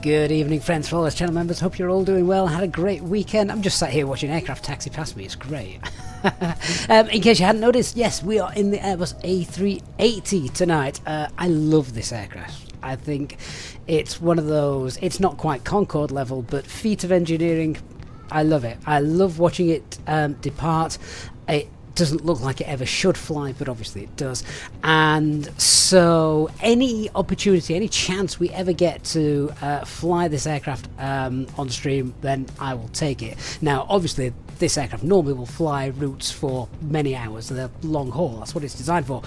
Good evening, friends, followers, channel members. Hope you're all doing well. Had a great weekend. I'm just sat here watching aircraft taxi past me. It's great. In case you hadn't noticed, yes, we are in the Airbus A380 tonight. I love this aircraft. I think it's one of those, it's not quite Concorde level, but feat of engineering. I love it. I love watching it depart. It doesn't look like it ever should fly, but obviously it does. And so any opportunity, any chance we ever get to fly this aircraft on stream, then I will take it. Now obviously this aircraft normally will fly routes for many hours. They're long haul, that's what it's designed for.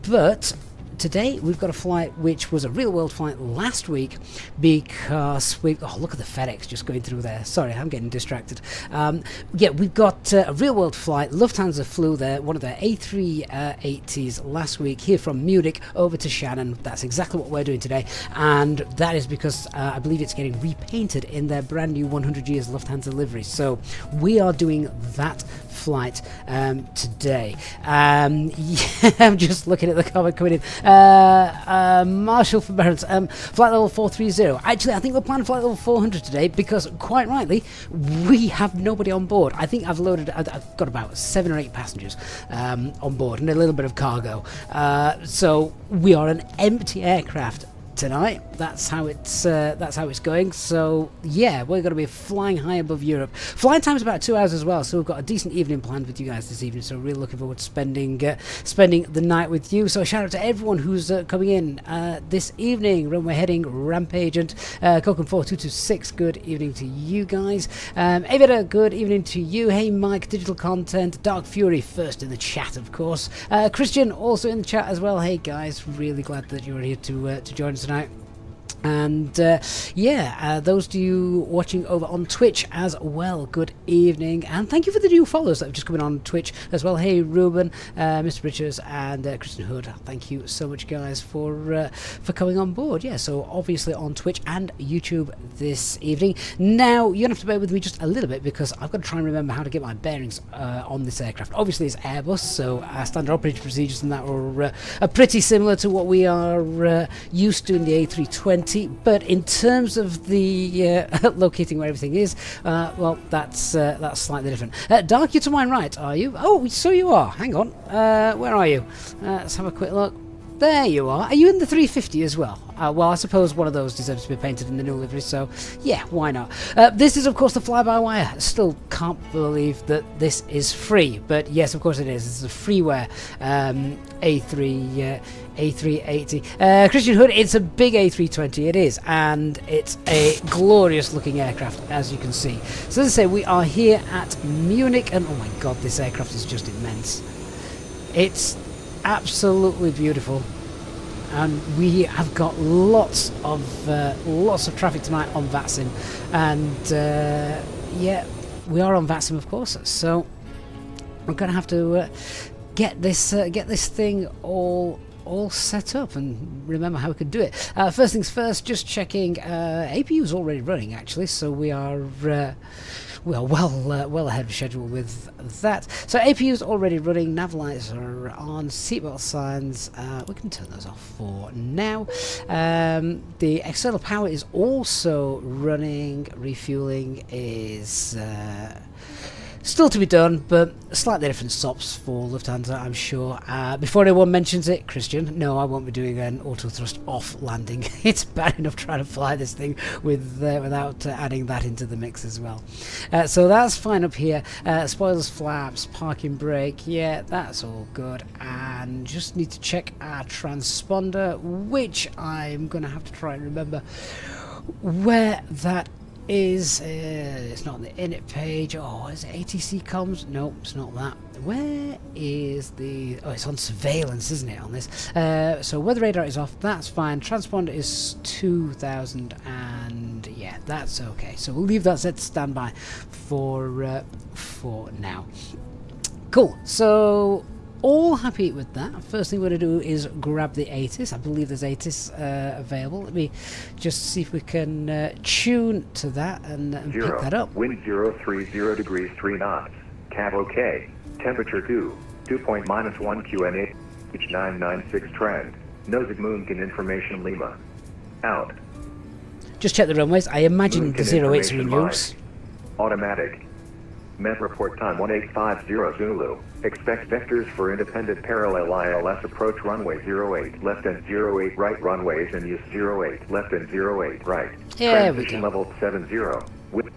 But today we've got a flight which was a real world flight last week, because we've, oh look at the Fenix just going through there. Sorry, I'm getting distracted. Yeah, we've got a real world flight. Lufthansa flew there, one of their A380s last week, here from Munich over to Shannon. That's exactly what we're doing today, and that is because I believe it's getting repainted in their brand new 100 years Lufthansa livery. So we are doing that flight today. Yeah, I'm just looking at the comment coming in. Marshall forbearance, flight level 430. Actually, I think we're planning flight level 400 today because, quite rightly, we have nobody on board. I think I've got about 7 or 8 passengers on board and a little bit of cargo. So we are an empty aircraft tonight. That's how it's going. So yeah, we're going to be flying high above Europe. Flying time is about 2 hours as well, so we've got a decent evening planned with you guys this evening, so really looking forward to spending the night with you. So shout out to everyone who's coming in this evening. Runway heading Rampage and Coken 4226, good evening to you guys. Avida, good evening to you. Hey Mike, digital content. Dark Fury first in the chat, of course. Christian also in the chat as well. Hey guys, really glad that you're here to join us tonight. And yeah, those of you watching over on Twitch as well, good evening, and thank you for the new followers that have just come in on Twitch as well. Hey Ruben, Mr. Richards, and Kristen Hood, thank you so much guys for coming on board. Yeah, so obviously on Twitch and YouTube this evening. Now you're gonna have to bear with me just a little bit because I've got to try and remember how to get my bearings on this aircraft. Obviously it's Airbus, so our standard operating procedures and that are pretty similar to what we are used to in the A320. But in terms of the locating where everything is, well, that's slightly different. Dark, you're to my right, are you? Oh, so you are. Hang on. Where are you? Let's have a quick look. There you are. Are you in the 350 as well? Well, I suppose one of those deserves to be painted in the new livery, so yeah, why not? This is, of course, the Flybywire. Still can't believe that this is free, but yes, of course it is. This is a freeware A380. Christian Hood, it's a big A320, it is, and it's a glorious looking aircraft, as you can see. So as I say, we are here at Munich, and oh my god, this aircraft is just immense. It's absolutely beautiful, and we have got lots of traffic tonight on VATSIM, and yeah, we are on VATSIM, of course. So we're going to have to get this thing all set up and remember how we could do it. First things first, just checking. APU is already running actually, so we are well ahead of schedule with that. So APU is already running, nav lights are on, seatbelt signs, we can turn those off for now. The external power is also running, refueling is Still to be done, but slightly different stops for Lufthansa, I'm sure. Before anyone mentions it, Christian, no, I won't be doing an auto thrust off landing. It's bad enough trying to fly this thing without adding that into the mix as well. So that's fine up here. Spoilers, flaps, parking brake, yeah, that's all good. And just need to check our transponder, which I'm going to have to try and remember where that is. It's not on the init page. Oh, is it ATC comms? No, it's not that. Where is the... oh, it's on surveillance, isn't it, on this? So weather radar is off, that's fine. Transponder is 2000, and yeah, that's okay. So we'll leave that set to standby for now. Cool, so all happy with that. First thing we're going to do is grab the ATIS. I believe there's ATIS available. Let me just see if we can tune to that and pick that up. Wind 030 degrees 3 knots. Cav OK. Temperature dew point -1 QNH 996 trend. Nosig Moonkin information Lima. Out. Just check the runways. I imagine the 08s are in use. Automatic. Met report time 1850 Zulu. Expect vectors for independent parallel ILS approach runway 08 left and 08 right runways and use 08 left and 08 right. Transition level 70. Wind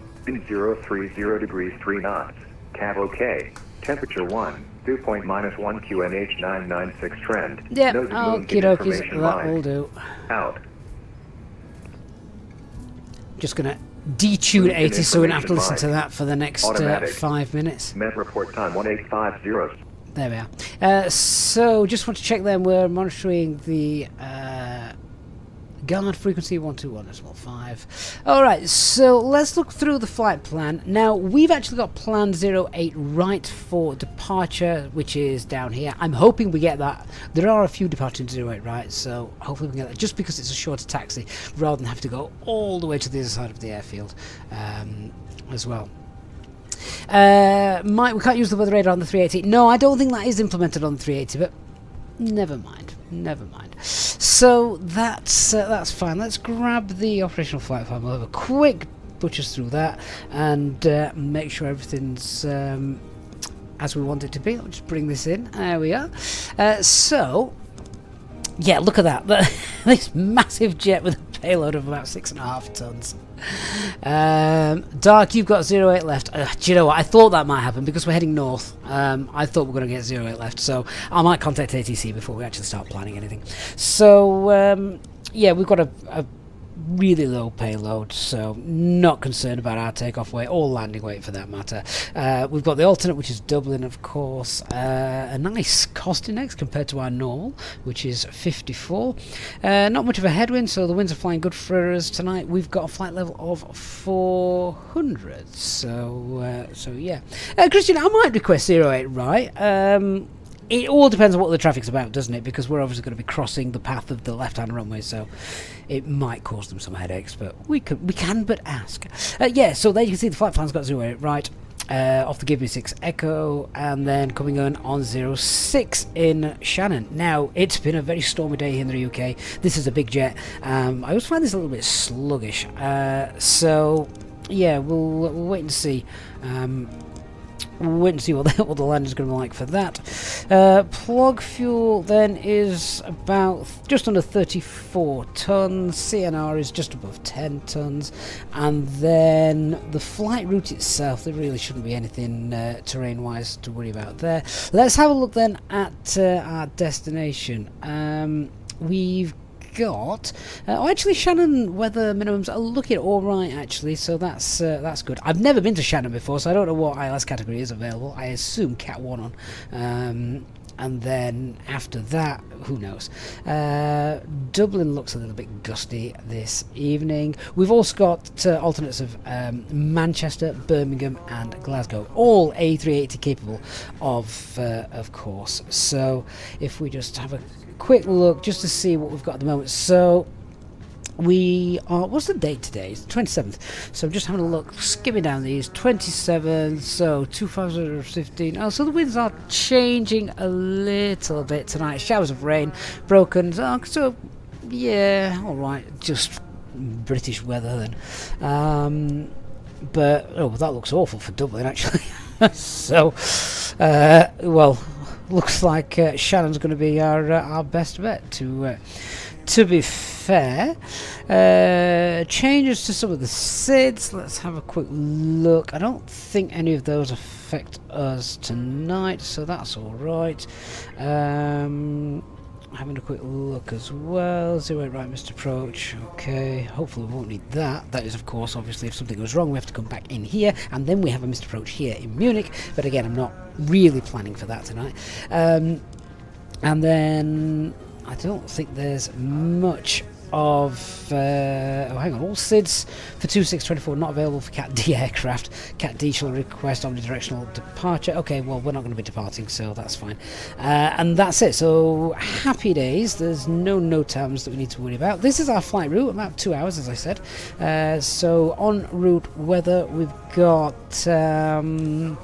030 degrees 3 knots. Cav OK. Temperature 1. Dew point -1 QNH 996 trend. Yeah, okie dokies, that will do. Out. Just gonna detune 80 so we don't have to listen to that for the next 5 minutes. Met report time 1850. There we are. So just want to check then we're monitoring the guard frequency 121.5. Alright, so let's look through the flight plan. Now we've actually got plan 08 right for departure, which is down here. I'm hoping we get that. There are a few departures in 08 right, so hopefully we can get that, just because it's a shorter taxi rather than have to go all the way to the other side of the airfield as well. We can't use the weather radar on the 380. No, I don't think that is implemented on the 380, but never mind. Never mind. So that's fine. Let's grab the operational flight plan. We'll have a quick butchers through that and make sure everything's as we want it to be. I'll just bring this in. There we are. So yeah, look at that. This massive jet with a payload of about 6.5 tons. Dark, you've got 08 left. Do you know what? I thought that might happen because we're heading north. I thought we were going to get 08 left, so I might contact ATC before we actually start planning anything. So yeah, we've got a really low payload, so not concerned about our takeoff weight or landing weight for that matter. We've got the alternate, which is Dublin, of course. A nice cost index compared to our normal, which is 54. Not much of a headwind, so the winds are flying good for us tonight. We've got a flight level of 400, so yeah. Christian, I might request 08 right. It all depends on what the traffic's about, doesn't it? Because we're obviously going to be crossing the path of the left-hand runway, so it might cause them some headaches, but we can but ask. Yeah, so there you can see the flight plan's got 08 right, off the Give Me 6 Echo, and then coming on 06 in Shannon. Now, it's been a very stormy day here in the UK. This is a big jet. I always find this a little bit sluggish. So, yeah, we'll wait and see. We'll wait and see what the land is going to be like for that. Plug fuel then is about just under 34 tons. CNR is just above 10 tons. And then the flight route itself, there really shouldn't be anything terrain-wise to worry about there. Let's have a look then at our destination. We've got actually Shannon weather minimums are looking all right actually, so that's good. I've never been to Shannon before, so I don't know what ILS category is available. I assume Cat 1 on, and then after that, who knows. Dublin looks a little bit gusty this evening. We've also got alternates of Manchester, Birmingham and Glasgow, all A380 capable of course. So if we just have a quick look just to see what we've got at the moment. So we are, what's the date today? It's the 27th. So I'm just having a look, skimming down these. 27th, so 2015. Oh, so the winds are changing a little bit tonight. Showers of rain, broken. So yeah, all right, just British weather then. But oh, that looks awful for Dublin actually. So, well, looks like Shannon's going to be our best bet. To be fair, changes to some of the SIDs. Let's have a quick look. I don't think any of those affect us tonight, so that's all right. Having a quick look as well. 08 right missed approach. Okay, hopefully we won't need that. That is, of course, obviously if something goes wrong we have to come back in here, and then we have a missed approach here in Munich, but again I'm not really planning for that tonight. And then I don't think there's much of... oh, hang on, all SIDs for 2624 not available for Cat D aircraft. Cat D shall request omnidirectional departure. Okay, well, we're not going to be departing, so that's fine. And that's it. So, happy days. There's no NOTAMs that we need to worry about. This is our flight route, about 2 hours, as I said. So, en route weather, we've got... yeah,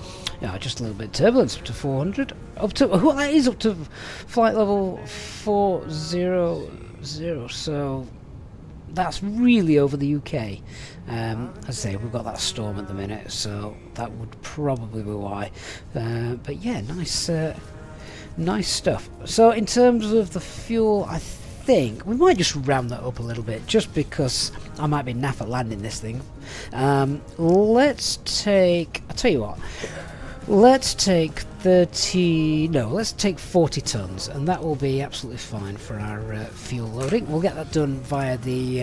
just a little bit of turbulence up to 400. Up to... Well, that is up to flight level 400. So that's really over the UK. As I say, we've got that storm at the minute, so that would probably be why. But yeah, nice stuff. So in terms of the fuel, I think we might just round that up a little bit, just because I might be naff at landing this thing. Let's take... I'll tell you what. Let's take 40 tons, and that will be absolutely fine for our fuel loading. We'll get that done via the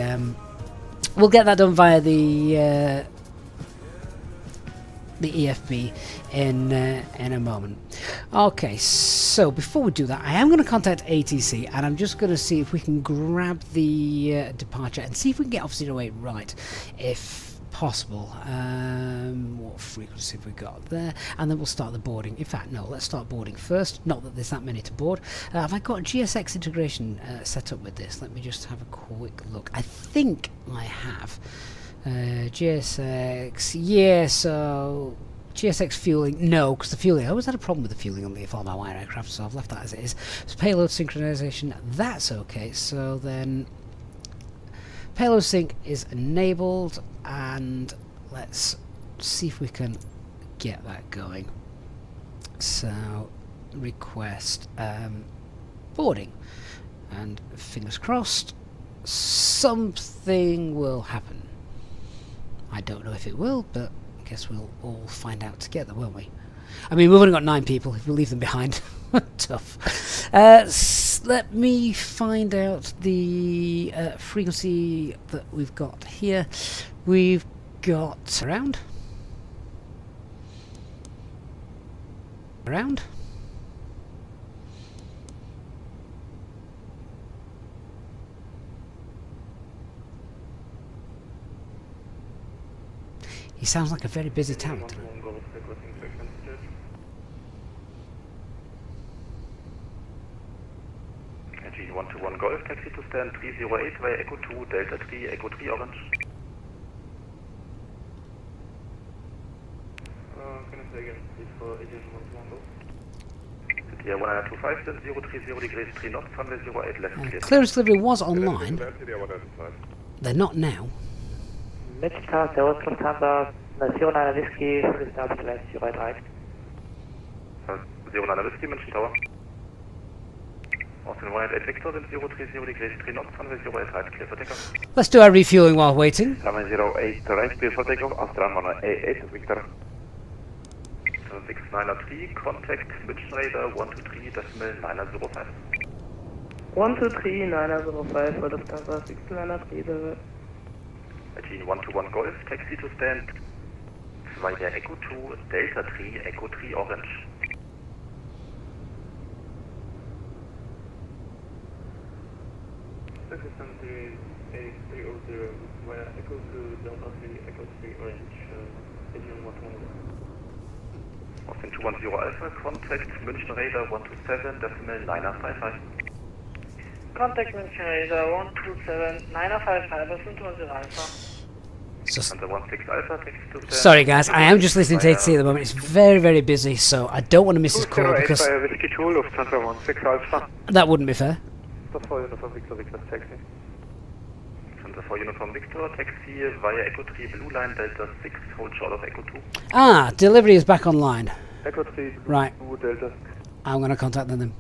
EFB in a moment. Okay, so before we do that, I am going to contact ATC, and I'm just going to see if we can grab the departure and see if we can get off 08 right, if possible. What frequency have we got there? And then we'll start the boarding. In fact, no, let's start boarding first. Not that there's that many to board. Have I got GSX integration set up with this? Let me just have a quick look. I think I have. GSX, yeah, so... GSX fueling, no, because the fueling, I always had a problem with the fueling on the Flybywire aircraft, so I've left that as it is. So payload synchronization, that's okay. So then... Payload sync is enabled, and let's see if we can get that going. So, request boarding, and fingers crossed, something will happen. I don't know if it will, but I guess we'll all find out together, won't we? I mean, we've only got 9 people. If we leave them behind, tough. Let me find out the frequency that we've got here. We've got around. He sounds like a very busy town. G 121 Golf, taxi to stand 308 via Echo 2, Delta 3, Echo 3 Orange. Can I say again, please, for Agent 121 Golf? Yeah, 1925, then 030 degrees 3 knots, runway 08 left clear. Clearance delivery was online. They're not now. Midtown, Servus Lufthansa, Nation einer Whisky, Flugstabilität 083. 09 Whisky, München Tower. Austin 188 Victor, then 030 degrees 3 knots, runway 08 clear for takeoff. Let's do our refueling while waiting. Runway 08 right, clear for takeoff, Austrian 188 Victor. 693, contact München Radar 123.905. 123.905 for Lufthansa 693. G 121 Golf, taxi to stand 2 der Echo 2, Delta 3, Echo 3 Orange. System 380 via Echo 2, Delta 3, Echo 3 Orange, Agent 121. Austin 210 Alpha, contact München Radar 127.955. Contact München Radar 127.955, listen to 10 Alpha. Sorry guys, I am just listening to ATC at the moment. It's very, very busy, so I don't want to miss this call because that wouldn't be fair. Lufthansa for Uniform Victor, taxi via Echo 3 Blue Line Delta 6, hold short of Echo 2. Ah, delivery is back online. Echo 3 Blue Right. Delta. I'm going to contact them.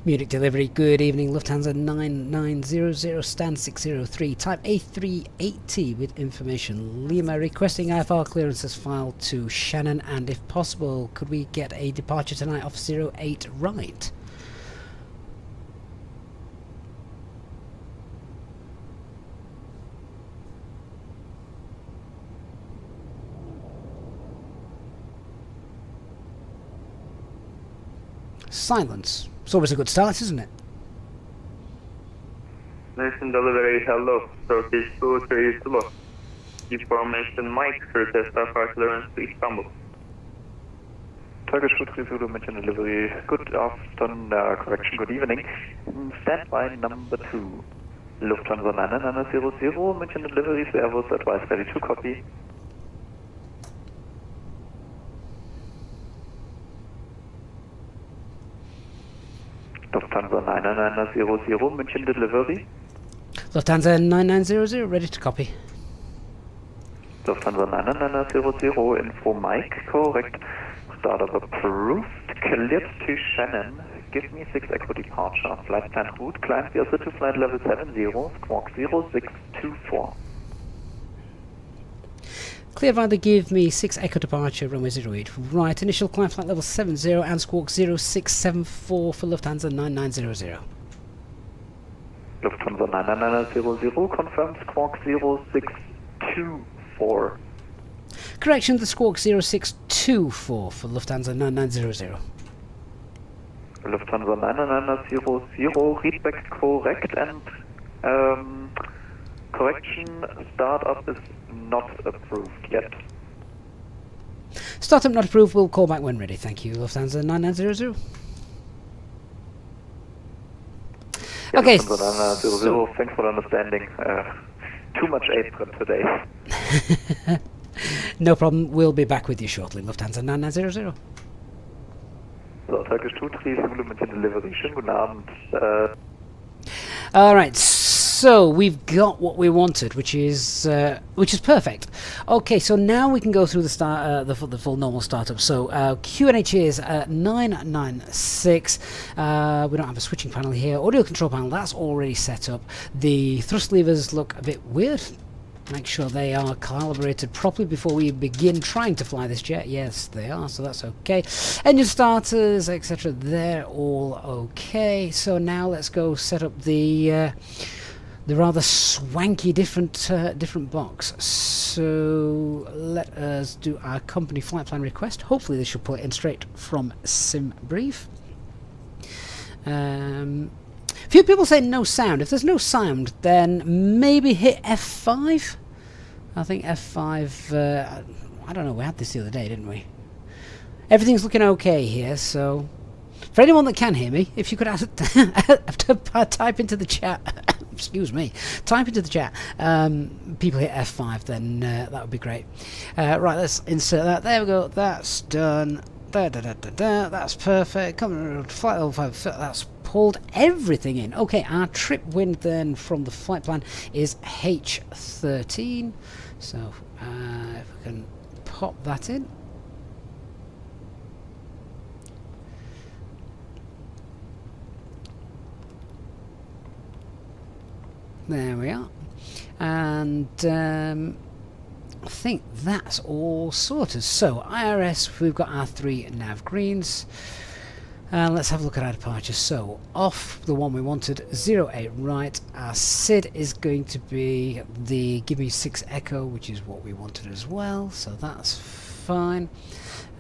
Munich delivery, good evening, Lufthansa 9900, stand 603, type A380 with information. Lima requesting IFR clearances filed to Shannon, and if possible, could we get a departure tonight off 08 right? Silence. It's always a good start, isn't it? Nation delivery, hello. Turkish 230. Information Mike, request IFR clearance to Istanbul. Turkish 230 mention delivery. Good afternoon, correction, good evening. Standby number 2. Lufthansa 9900 mention delivery, Airbus advice ready to copy. Lufthansa 9900 mention delivery. Lufthansa 9900, ready to copy. Lufthansa 9900 info Mike, correct. Startup approved. Cleared to Shannon. Give me 6 Echo departure. Flight plan route. Climb via to flight level 70. Squawk 0624. Clear via the give me 6 Echo departure, runway 08 right. Initial climb flight level 70 and squawk 0674 for Lufthansa 9900. Lufthansa 9900 confirmed squawk 0624. Correction, the squawk 0624 for Lufthansa 9900. Lufthansa 9900 readback correct, and correction, startup is not approved yet. Startup not approved, we'll call back when ready. Thank you, Lufthansa 9900. Yeah, Okay, Lufthansa 9900, thanks for the understanding. Too much apron today. no problem, we'll be back with you shortly, Lufthansa 9900. So, Turkish 230 mit den Delivery. Schönen guten Abend. Alright, so we've got what we wanted, which is perfect. Okay, so now we can go through the full normal startup. So QNH is 996. We don't have a switching panel here. Audio control panel, that's already set up. The thrust levers look a bit weird. Make sure they are calibrated properly before we begin trying to fly this jet. Yes, they are, so that's okay. Engine starters, etc., they're all okay. So now let's go set up the rather swanky different box. So let us do our company flight plan request. Hopefully this should pull it in straight from SimBrief. Few people say no sound. If there's no sound, then maybe hit F5. I think F5, I don't know, we had this the other day, didn't we? Everything's looking okay here, so for anyone that can hear me, if you could type into the chat, excuse me, type into the chat, people hit F5, then that would be great. Right, let's insert that. There we go, that's done. That's perfect. Come flight level 5, that's pulled everything in. Okay, our trip wind then from the flight plan is H13. So if we can pop that in. There we are. And I think that's all sorted. So IRS, we've got our 3 nav greens. Let's have a look at our departure. So off the one we wanted, 08 right. Our SID is going to be the give me 6 Echo, which is what we wanted as well. So that's fine.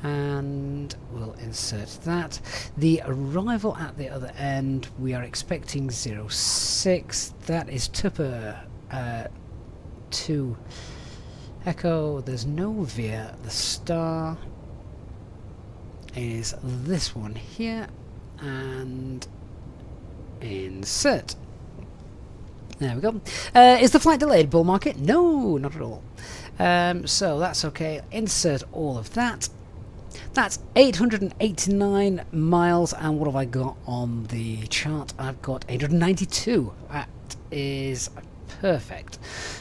And we'll insert that. The arrival at the other end, we are expecting 06. That is Tupper 2 Echo. There's no via. The star is this one here, and insert. There we go. Is the flight delayed, bull market? No, not at all. So that's okay. Insert all of that. That's 889 miles, and what have I got on the chart? I've got 892 at is perfect.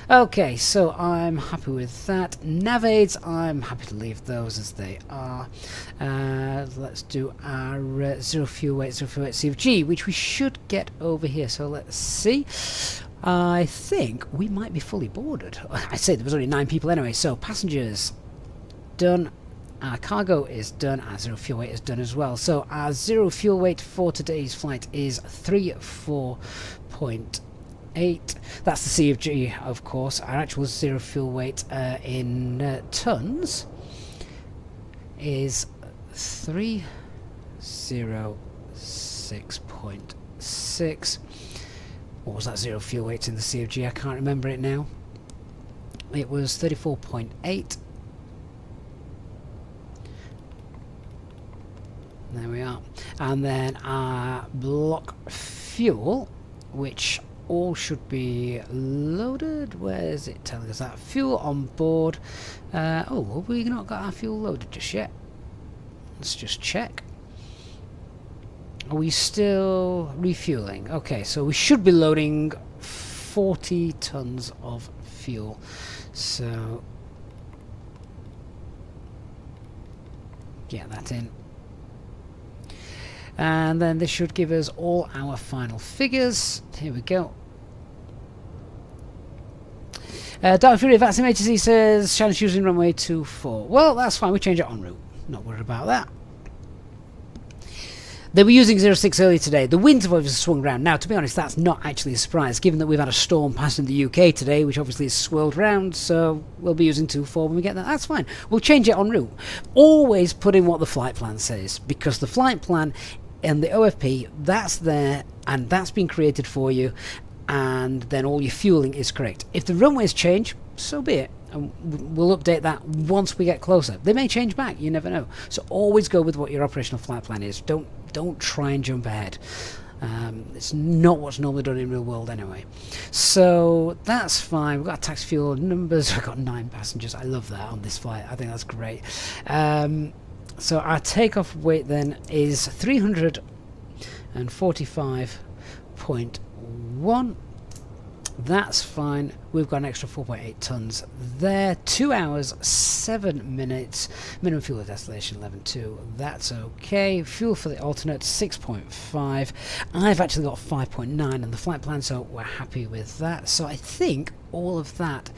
Okay, so I'm happy with that. Nav aids, I'm happy to leave those as they are. Let's do our zero fuel weight CFG, which we should get over here. So let's see. I think we might be fully boarded. I say there was only 9 people anyway. So passengers done. Our cargo is done. Our zero fuel weight is done as well. So our zero fuel weight for today's flight is 34.8. That's the CFG, of course. Our actual zero fuel weight in tons is 306.6. What was that zero fuel weight in the CFG? I can't remember it now. It was 34.8. There we are. And then our block fuel, which all should be loaded. Where is it telling us that? Fuel on board. Oh, have we not got our fuel loaded just yet? Let's just check. Are we still refueling? Okay, so we should be loading 40 tons of fuel. So get that in. And then this should give us all our final figures. Here we go. Dark Fury VATSIM agency says Shannon's using runway 24. Well, that's fine. We change it en route. Not worried about that. They were using 06 earlier today. The winds have obviously swung round. Now, to be honest, that's not actually a surprise, given that we've had a storm pass in the UK today, which obviously has swirled round, so we'll be using 24 when we get that. That's fine. We'll change it en route. Always put in what the flight plan says, because the flight plan and the OFP, that's there, and that's been created for you, and then all your fueling is correct. If the runways change, so be it. And we'll update that once we get closer. They may change back, you never know. So always go with what your operational flight plan is. Don't try and jump ahead. It's not what's normally done in real world anyway. So that's fine. We've got tax fuel numbers. We've got 9 passengers. I love that on this flight. I think that's great. So our takeoff weight then is 345.1. That's fine. We've got an extra 4.8 tons there. 2 hours, 7 minutes. Minimum fuel at destination 11.2. That's okay. Fuel for the alternate 6.5. I've actually got 5.9 on the flight plan, so we're happy with that. So I think all of that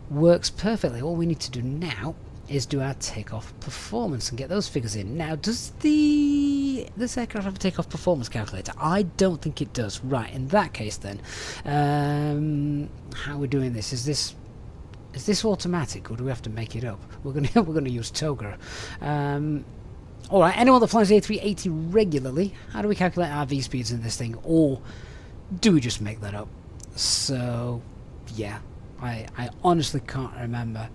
works perfectly. All we need to do now is do our takeoff performance and get those figures in. Now, does this aircraft have a takeoff performance calculator? I don't think it does. Right, in that case then, how are we doing this? Is this automatic, or do we have to make it up? We're gonna use Toga. All right, anyone that flies the A380 regularly, how do we calculate our V speeds in this thing, or do we just make that up? So yeah, I honestly can't remember.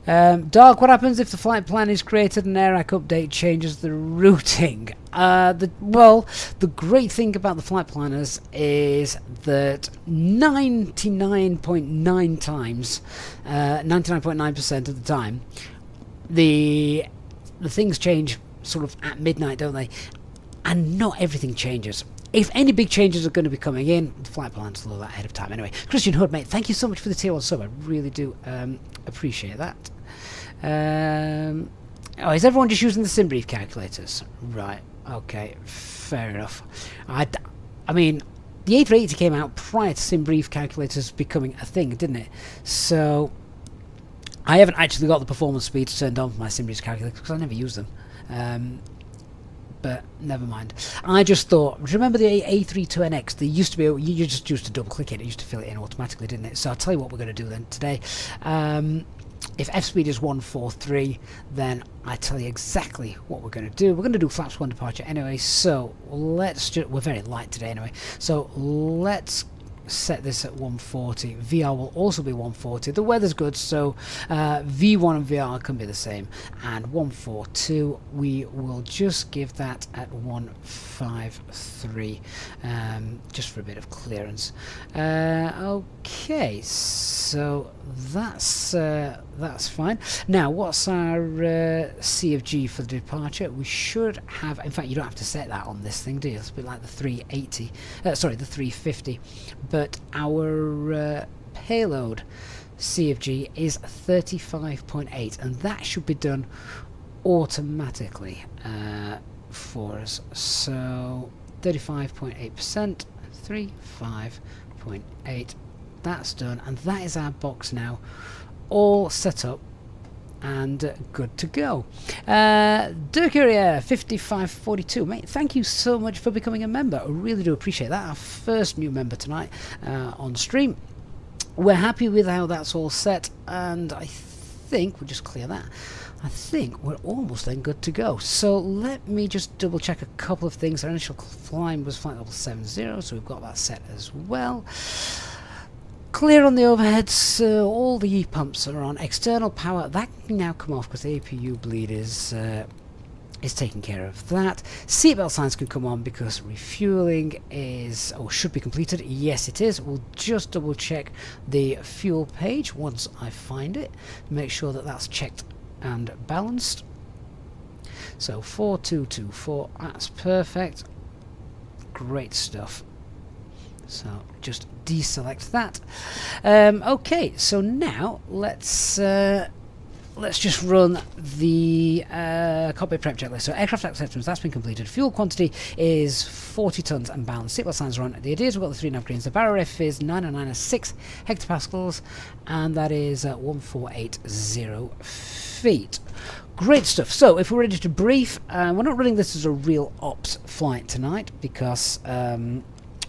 Dark, what happens if the flight plan is created and AirAC update changes the routing? Well, the great thing about the flight planners is that 99.9 times, 99.9% of the time, the things change sort of at midnight, don't they? And not everything changes. If any big changes are going to be coming in, the flight plans will know that ahead of time. Anyway, Christian Hood, mate, thank you so much for the tier 1 sub. I really do appreciate that. Oh, is everyone just using the SimBrief calculators? Right, okay, fair enough. I mean, the A380 came out prior to SimBrief calculators becoming a thing, didn't it? So, I haven't actually got the performance speeds turned on for my SimBrief calculators because I never use them. But never mind. I just thought, remember the A380X? They used to be, you just used to double click it used to fill it in automatically, didn't it? So I'll tell you what we're going to do then today. If F speed is 143, then I tell you exactly what we're going to do. We're going to do flaps 1 departure anyway, so we're very light today anyway, so let's set this at 140. VR will also be 140. The weather's good, so V1 and VR can be the same. And 142, we will just give that at 153, just for a bit of clearance. Okay, so that's fine. Now, what's our CFG for the departure? We should have, in fact, you don't have to set that on this thing, do you? It's a bit like the 380, sorry, the 350. but our payload CFG is 35.8, and that should be done automatically for us. So 35.8%, 35.8, that's done, and that is our box now, all set up and good to go. Dirkuria 5542, mate, thank you so much for becoming a member. I really do appreciate that. Our first new member tonight on stream. We're happy with how that's all set, and I think we'll just clear that. I think we're almost then good to go. So let me just double check a couple of things. Our initial climb was flight level 70, so we've got that set as well. Clear on the overheads, all the pumps are on. External power, that can now come off because the APU bleed is taking care of that. Seatbelt signs can come on because refueling is, or should be completed. Yes, it is. We'll just double check the fuel page once I find it. Make sure that that's checked and balanced. So 4224, that's perfect. Great stuff. So just deselect that. Okay, so now let's just run the cockpit prep checklist. So aircraft acceptance, that's been completed. Fuel quantity is 40 tons and balanced. Seatbelt signs are on. The ideas, we've got the 3 nav greens. The barrel ref is 996 hectopascals, and that is 1480 feet. Great stuff. So if we're ready to brief, we're not running this as a real ops flight tonight because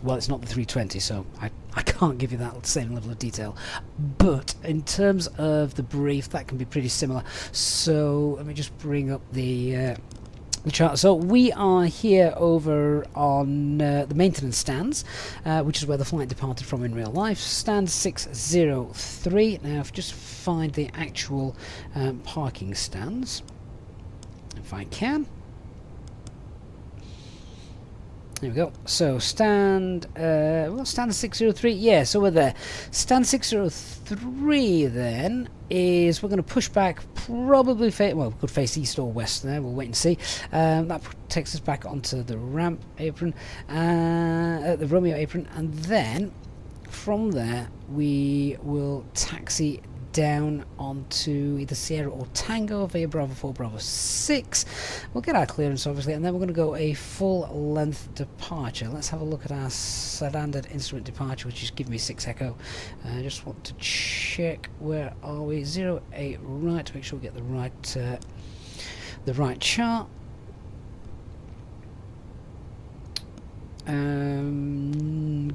well, it's not the 320, so I can't give you that same level of detail. But in terms of the brief, that can be pretty similar. So let me just bring up the chart. So we are here over on the maintenance stands, which is where the flight departed from in real life. Stand 603. Now, if I just find the actual parking stands, if I can. There we go. So stand, well, stand 603. Yeah, so we're there. Stand 603 then is we're going to push back. Probably well, we could face east or west there. We'll wait and see. That takes us back onto the ramp apron, the Romeo apron, and then from there we will taxi down onto either Sierra or Tango via Bravo 4, Bravo 6. We'll get our clearance obviously, and then we're going to go a full length departure. Let's have a look at our standard instrument departure, which is giving me 6 echo. I just want to check, where are we? 08 right, to make sure we get the right chart.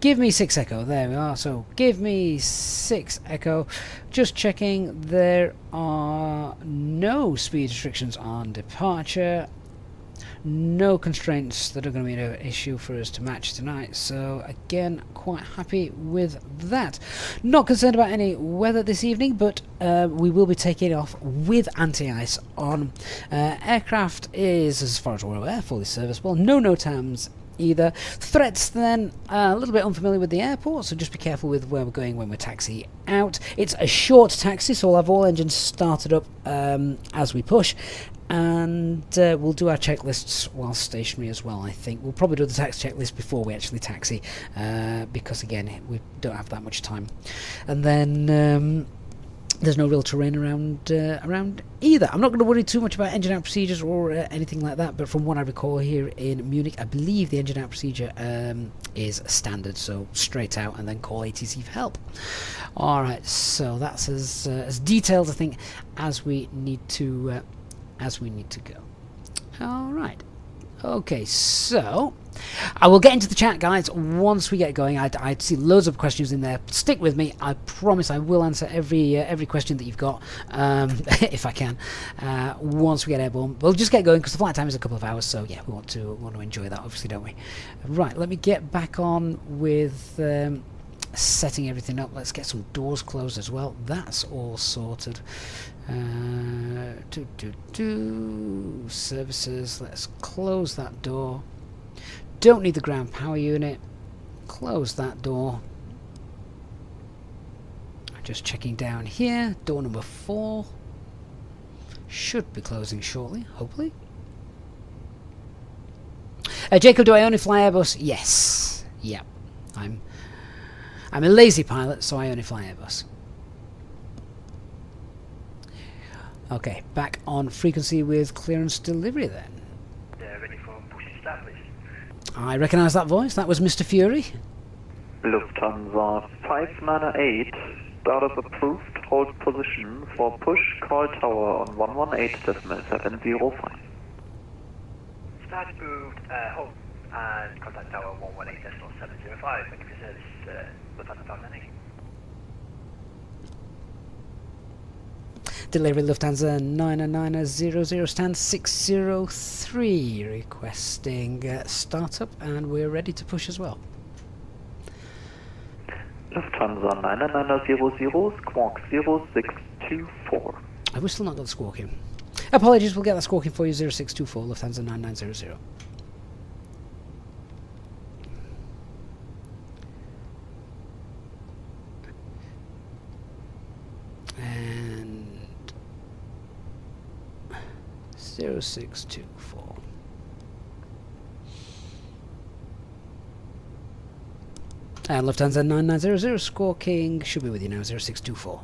Give me 6 echo. There we are. So give me 6 echo. Just checking, there are no speed restrictions on departure, no constraints that are going to be an issue for us to match tonight. So again, quite happy with that. Not concerned about any weather this evening, but we will be taking off with anti-ice on. Aircraft is, as far as we're aware, fully serviceable. No NOTAMs either. Threats then, a little bit unfamiliar with the airport, so just be careful with where we're going when we're taxi out. It's a short taxi, so we'll have all engines started up as we push, and we'll do our checklists while stationary as well. I think we'll probably do the tax checklist before we actually taxi, because again we don't have that much time. And then there's no real terrain around either. I'm not going to worry too much about engine out procedures or anything like that, but from what I recall here in Munich, I believe the engine out procedure is standard, so straight out and then call ATC for help. Alright, so that's as detailed, I think, as we need to go. Alright. Okay, so I will get into the chat, guys, once we get going. I see loads of questions in there. Stick with me. I promise I will answer every question that you've got, if I can, once we get airborne. We'll just get going because the flight time is a couple of hours, so yeah, we want to enjoy that, obviously, don't we? Right, let me get back on with setting everything up. Let's get some doors closed as well. That's all sorted. Services, let's close that door. Don't need the ground power unit. Close that door. Just checking down here. Door number 4 should be closing shortly, hopefully. Jacob, do I only fly Airbus? Yes. Yep. I'm a lazy pilot, so I only fly Airbus. Okay, back on frequency with clearance delivery then. Ready for push start, please. I recognise that voice. That was Mr. Fury. Lufthansa 598, startup approved, hold position for push, call tower on 118.705. Start approved, hold, and contact tower 118.705. Thank you for service, Lufthansa 598. Delivery Lufthansa 99900 stand 603, requesting startup, and we're ready to push as well. Lufthansa 99900, squawk 0624. We've still not got the squawking. Apologies, we'll get that squawking for you, 0624 Lufthansa 9900. And 0624. And Lufthansa 9900 squawking should be with you now, 0624.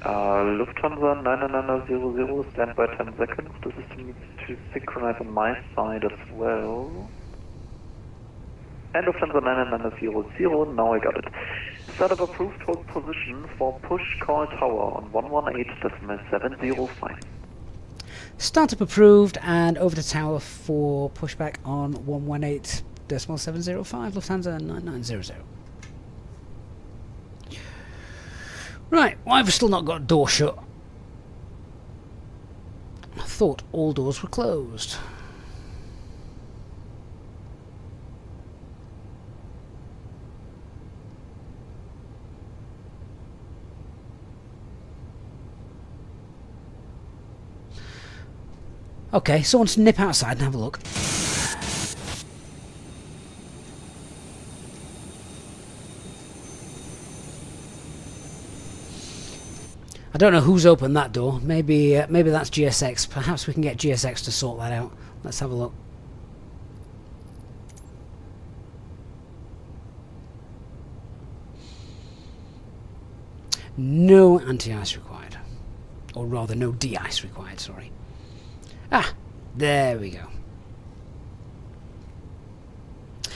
Lufthansa 99900, stand by 10 seconds. The system needs to synchronize on my side as well. And Lufthansa 99900, now I got it. Startup approved, hold position for push call tower on 118.705. Startup approved, and over to tower for pushback on 118.705, Lufthansa 9900. Right, why have we still not got a door shut? I thought all doors were closed. Okay, so I want to nip outside and have a look. I don't know who's opened that door. Maybe that's GSX. Perhaps we can get GSX to sort that out. Let's have a look. No anti-ice required. Or rather, no de-ice required, sorry. Ah, there we go.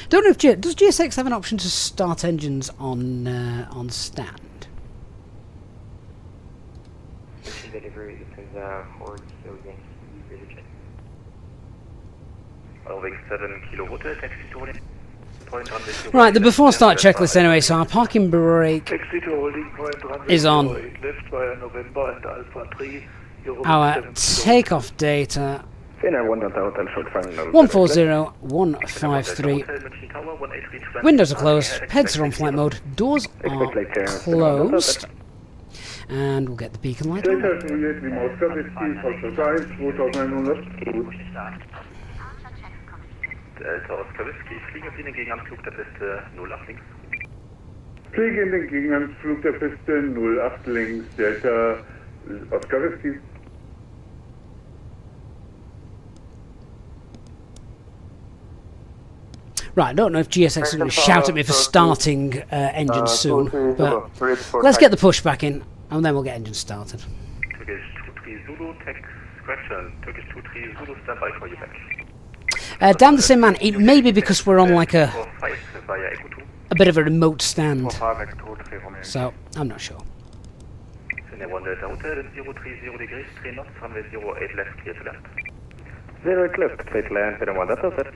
Don't know if does GSX have an option to start engines on stand? Delivery, this is Ford, so yes, you really check. Wing 7 Kilo Hotel, taxi to holding. Right, the before start checklist anyway, so our parking brake is on. Our takeoff data 140153. Windows are closed, heads are on flight mode, doors are closed, and we'll get the beacon light on. Delta Oscar Whisky, fliegen Sie in den Gegenanflug der Piste 08 links. Fliege in den Gegenanflug der Piste 08 links, Delta Oscar Whisky. Right, I don't know if GSX is going to shout at me for starting engines soon, but let's get the push back in, and then we'll get engines started. Turkish 23 Zulu, tech scratch, Turkish 23 Zulu, stand by for you back. Damn the same man, it may be because we're on like a bit of a remote stand, so I'm not sure. Delta Hotel, 030 degrees, 3 knots, runway 08 left, clear to land. 08 left, clear to land, Peter 1, that's set.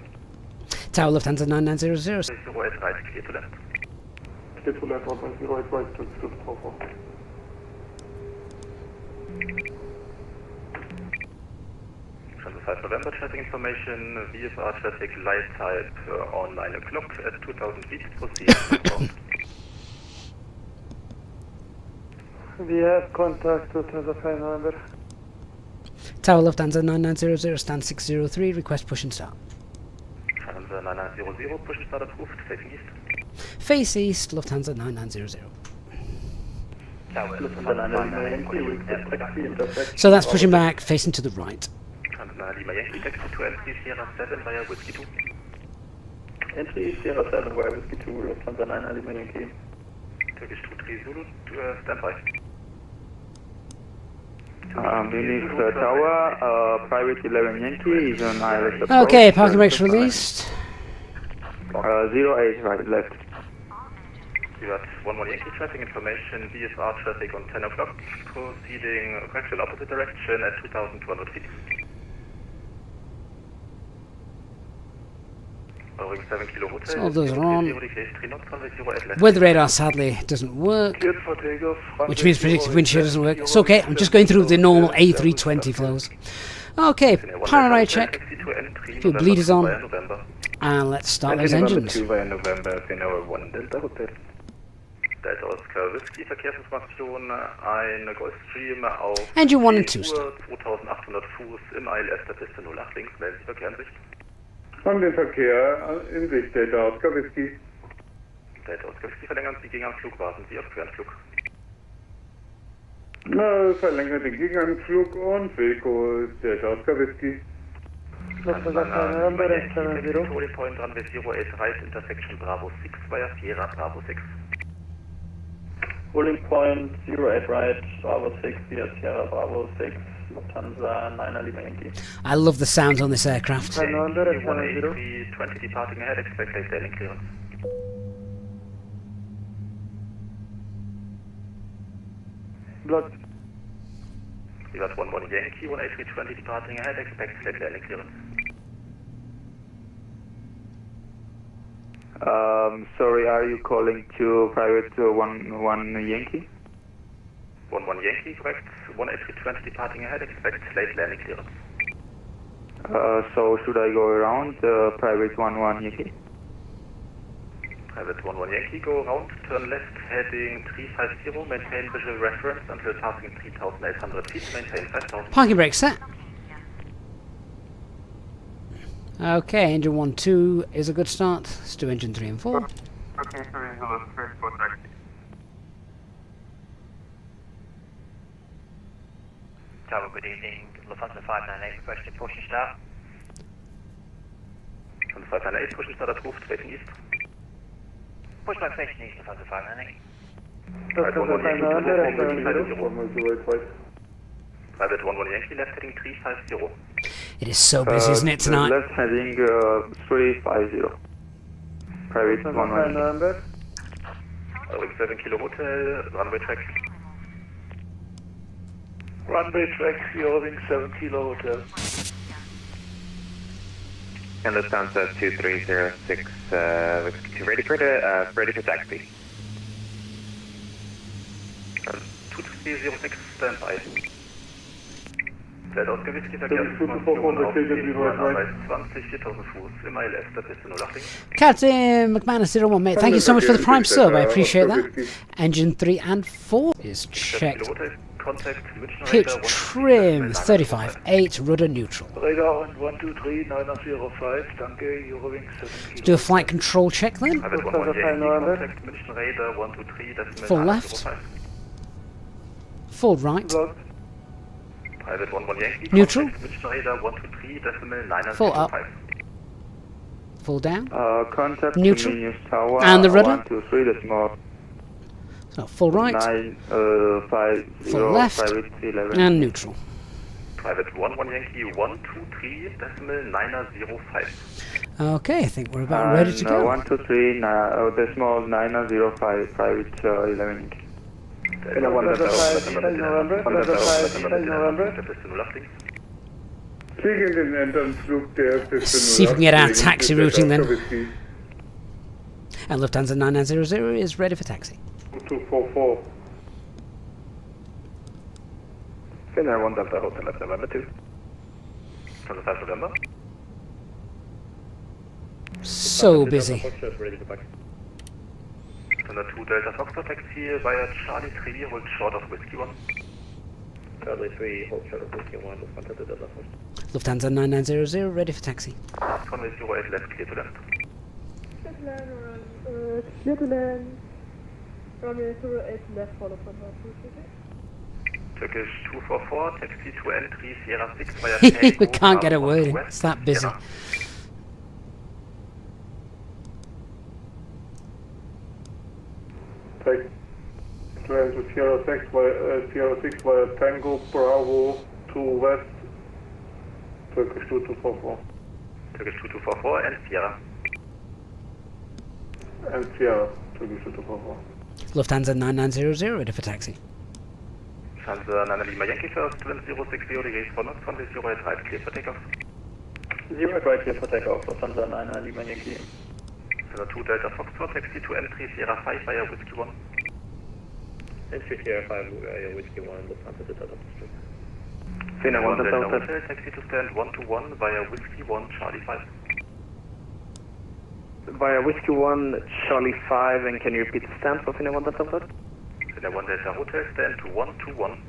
Tower Lufthansa 9900. 08 right, clear to land. Clear to land, 08 right, Transit 5 November traffic information, VFR traffic light type on 9 o'clock at 2000 feet, proceed. We have contact to the 5 November. Tower Lufthansa 9900, stand 603, request push and start. Lufthansa 9900, push and start approved, facing east. Face east, Lufthansa 9900. So that's pushing back, facing to the right. Entry, Sierra 7, where Whiskey 2, Lufthansa 9 Yankee. Turkish 2-3 Zulu, standby. Munich Tower, private 11 Yankee is on ILS approach. Okay, parking brakes released. 08 right, left. You got 11 Yankee traffic information, VFR traffic on 10 o'clock, proceeding correction opposite direction at 2,200 feet. So all those are on. Weather radar sadly doesn't work, which means predictive wind shear doesn't work. It's okay, I'm just going through the normal A320 flows. Okay, paranoid check. A few bleeders on. And let's start those engines. Engine 1 and 2 start. 2800 Fuß im ILS der Piste 08 links, melden Sie Verkehr in Sicht. Haben den Verkehr in Sicht, Delta Oscar Whisky. Delta Oscar Whisky verlängern Sie Gegenanflug, warten Sie auf Queranflug. Na, verlängert den Gegenanflug und Wilco, Delta Oscar Whisky. Holding point runway 08 right, intersection Bravo 6 via Sierra Bravo 6. Holding point 08 right, Bravo 6 via Sierra Bravo 6, Lufthansa 9 Yankee. I love the sounds on this aircraft. 180 departing ahead, expect late landing clearance. Blocked. You got 11 Yankee, 18320 departing ahead, expect late landing clearance. Sorry, are you calling to private 11 Yankee? 11 Yankee, correct. 18320 departing ahead, expect late landing clearance. So should I go around private 11 Yankee? Private 11 Yankee, go around, turn left, heading 350, maintain visual reference until passing 3,800 feet, maintain 5,000. Parking brake set. Okay, engine 1, 2 is a good start. Let's do engine 3 and 4. Okay, sorry, hello, first go taxi. Tower, good evening. Lufthansa 598, requesting pushing start. Lufthansa 598, pushing start approved, facing east. Push back facing east, Lufthansa 598. Private 11 Yankee, left heading 350. It is so busy, isn't it, tonight? Left heading 350. Private 11 Yankee. 7 Kilo Hotel, runway track. Runway track, Eurowing 7 Kilo Hotel. And Lufthansa 2306, ready for taxi. 2306, standby. Delta Oscar Whisky, Verkehrsinformation auf 20, 4000 Fuß im ILS der Piste 08 links. Captain McManus 01, mate. Thank you so much for the prime sub. I appreciate that. Engine 3 and 4 is checked. Pitch trim 35.8, rudder neutral. Radar on 123, 905, danke, Eurowing 7 Kilo. Do a flight control check then. Full left. Full right. Neutral. Full up. Full down. Contact Neutral. Tower, And the rudder. 123, that's more. So full right. 950, full left. private 11. And neutral. Private 11 Yankee 123 decimal 905. Okay, I think we're about ready to go. 123 decimal 905, private 11 Yankee. Fliegen den Endanflug der Piste 08. See if we can get our taxi routing then. And Lufthansa 9900 is ready for taxi. 2244. Finnair 1 Delta Hotel left November 2. From the 5th November. So busy. From the 2 Delta Foxtrot taxi via Charlie 3, hold short of Whiskey 1. Charlie 3, hold short of Whiskey 1, Lufthansa to Delta Foxtrot. Lufthansa 9900 ready for taxi. Runway 08 left, clear to land. Clear to land. Runway 08 left, follow from Turkish 244, taxi to entry, Sierra 6 via We can't get a word in, it's that busy. perfect. Clear to Sierra 6 via Tango Bravo to West. Turkish 2244. Turkish 2244 and Sierra. And Sierra, Turkish 2244. Lufthansa 9900, ready for taxi. Lufthansa 9 Lima Yankee first, wind 060 degrees for north, runway 08 right, clear for takeoff. 08 right, clear for takeoff, Lufthansa 9 Lima Yankee. 2 Delta Foxtrot, taxi to entry, Sierra 5 via Whiskey 1. Entry Sierra 5 via Whiskey 1, Lufthansa Delta Foxtrot. Fenix 1 Delta Hotel, taxi to stand 121 via Whiskey 1, Charlie 5. Via Whiskey 1, Charlie 5, and can you repeat the stand for Fenix 1 Delta Hotel? Fenix 1 Delta Hotel, stand to 121.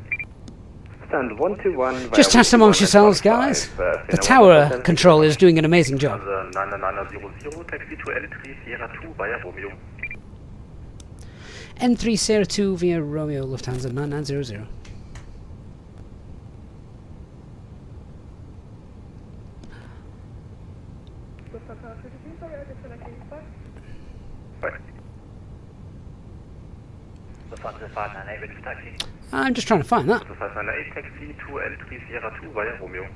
Stand 121. Just chat amongst yourselves, guys. The tower control is doing an amazing job. 9900, taxi to entry, Sierra 2 via Romeo. N3 Sierra 2 via Romeo, Lufthansa 9900. Lufthansa 598, ready for taxi. I'm just trying to find that. 598, taxi to entry, Sierra 2 via Romeo.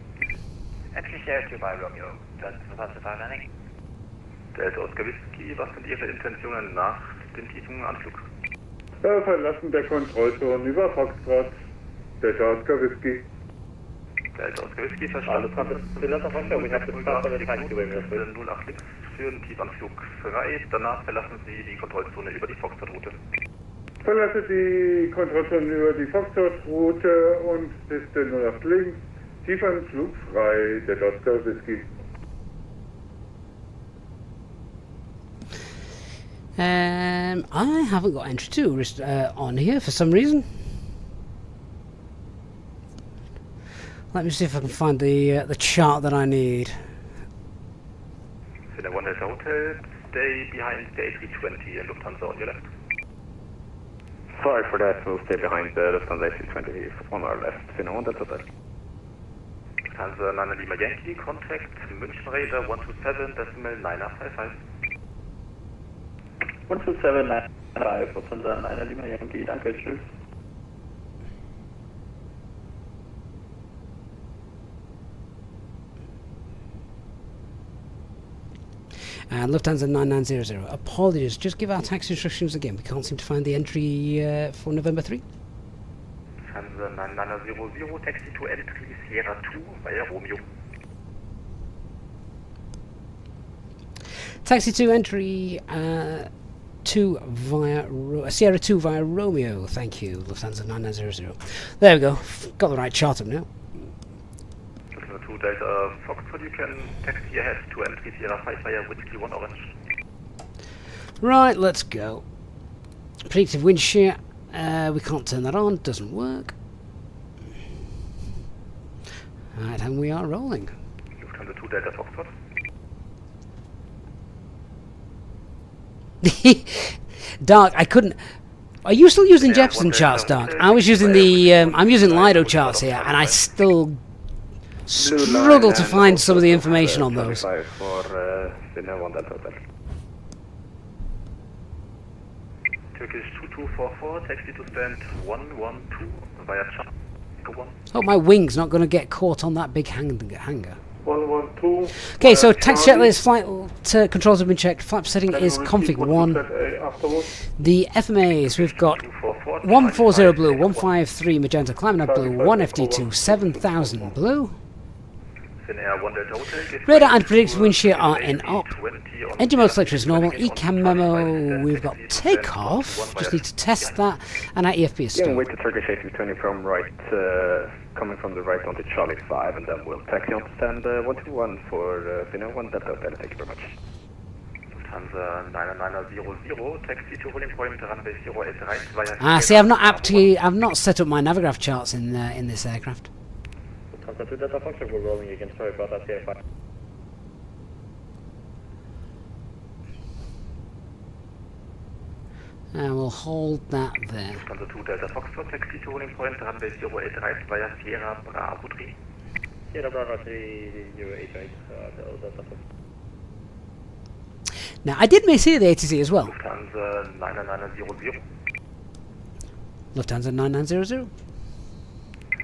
Entry Sierra 2 via Romeo. Lufthansa 598. Delta Oscar Whisky, was sind Ihre Intentionen nach diesem Anflug? Verlassen der Kontrollturm über Foxtrot. Delta Oscar Whisky. Delta Oscar Whisky, verstanden. Delta Oscar Whisky, 08 links für einen Tiefanflug frei. Danach verlassen Sie die Kontrollzone über die Foxtrot-Route. Verlasse die Kontrollzone über die Foxtrot-Route und Piste 08 links. Tiefanflug frei. Delta Oscar Whisky. I haven't got entry 2 on here for some reason. Let me see if I can find the chart that I need. Fenix 1 Delta Hotel, stay behind the A320 and Lufthansa on your left. Sorry for that, we'll stay behind the Lufthansa A320 on our left. Fenix 1 Delta Hotel. Lufthansa 9 Lima Yankee, contact München Radar 127.955. 12795, Lufthansa 9 Lima Yankee, danke, tschüss. And Lufthansa 9900. Apologies, just give our taxi instructions again. We can't seem to find the entry for November 3. Lufthansa 9900, taxi to entry, Sierra 2 via Romeo. Taxi to entry 2 via Sierra 2 via Romeo. Thank you, Lufthansa 9900. There we go. Got the right chart up now. 2 Delta Foxtrot, you can taxi ahead to entry, Sierra 5 via Whiskey 1 Orange. Right, let's go. Predictive wind shear. We can't turn that on. Doesn't work. Right, and we are rolling. Lufthansa 2 Delta Foxtrot. Dark, I couldn't. Are you still using Jefferson charts, Dark? I was using the. I'm using Lido charts here, and I still struggle to find some of the information on those. For Fenix 1 Delta Hotel. Turkish 2244, taxi to stand 112 via Charlie 1. Oh, my wing's not going to get caught on that big hangar. 112. Okay, so taxi checklist, flight controls have been checked. Flap setting is config 1. The FMAs, we've got 140 blue, 153 magenta, climbing up blue, 1 FD2, 7000 blue. Radar and predicted wind shear are in op. Engine mode selector is normal. ECAM memo, we've got takeoff. Just need to test that. And our EFP is Yeah, still. wait to Turkish A320 from right, coming from the right onto Charlie 5, and then we'll taxi on to stand 121 for Fenix 1 Delta Hotel. Thank you very much. Lufthansa 9900, taxi to rolling point, runway 08 right via... Ah, see, I've not set up my Navigraph charts in this aircraft. Lufthansa 2 Delta Foxtrot, we're rolling again, sorry about that, Sierra 5. And we'll hold that there. Lufthansa 2 Delta Foxtrot, taxi to rolling point, runway 08 right via Sierra Bravo 3. Sierra Bravo 3, 08 right, Delta Foxtrot. Now, I did miss here the ATC as well. Lufthansa 9900. Lufthansa 9900.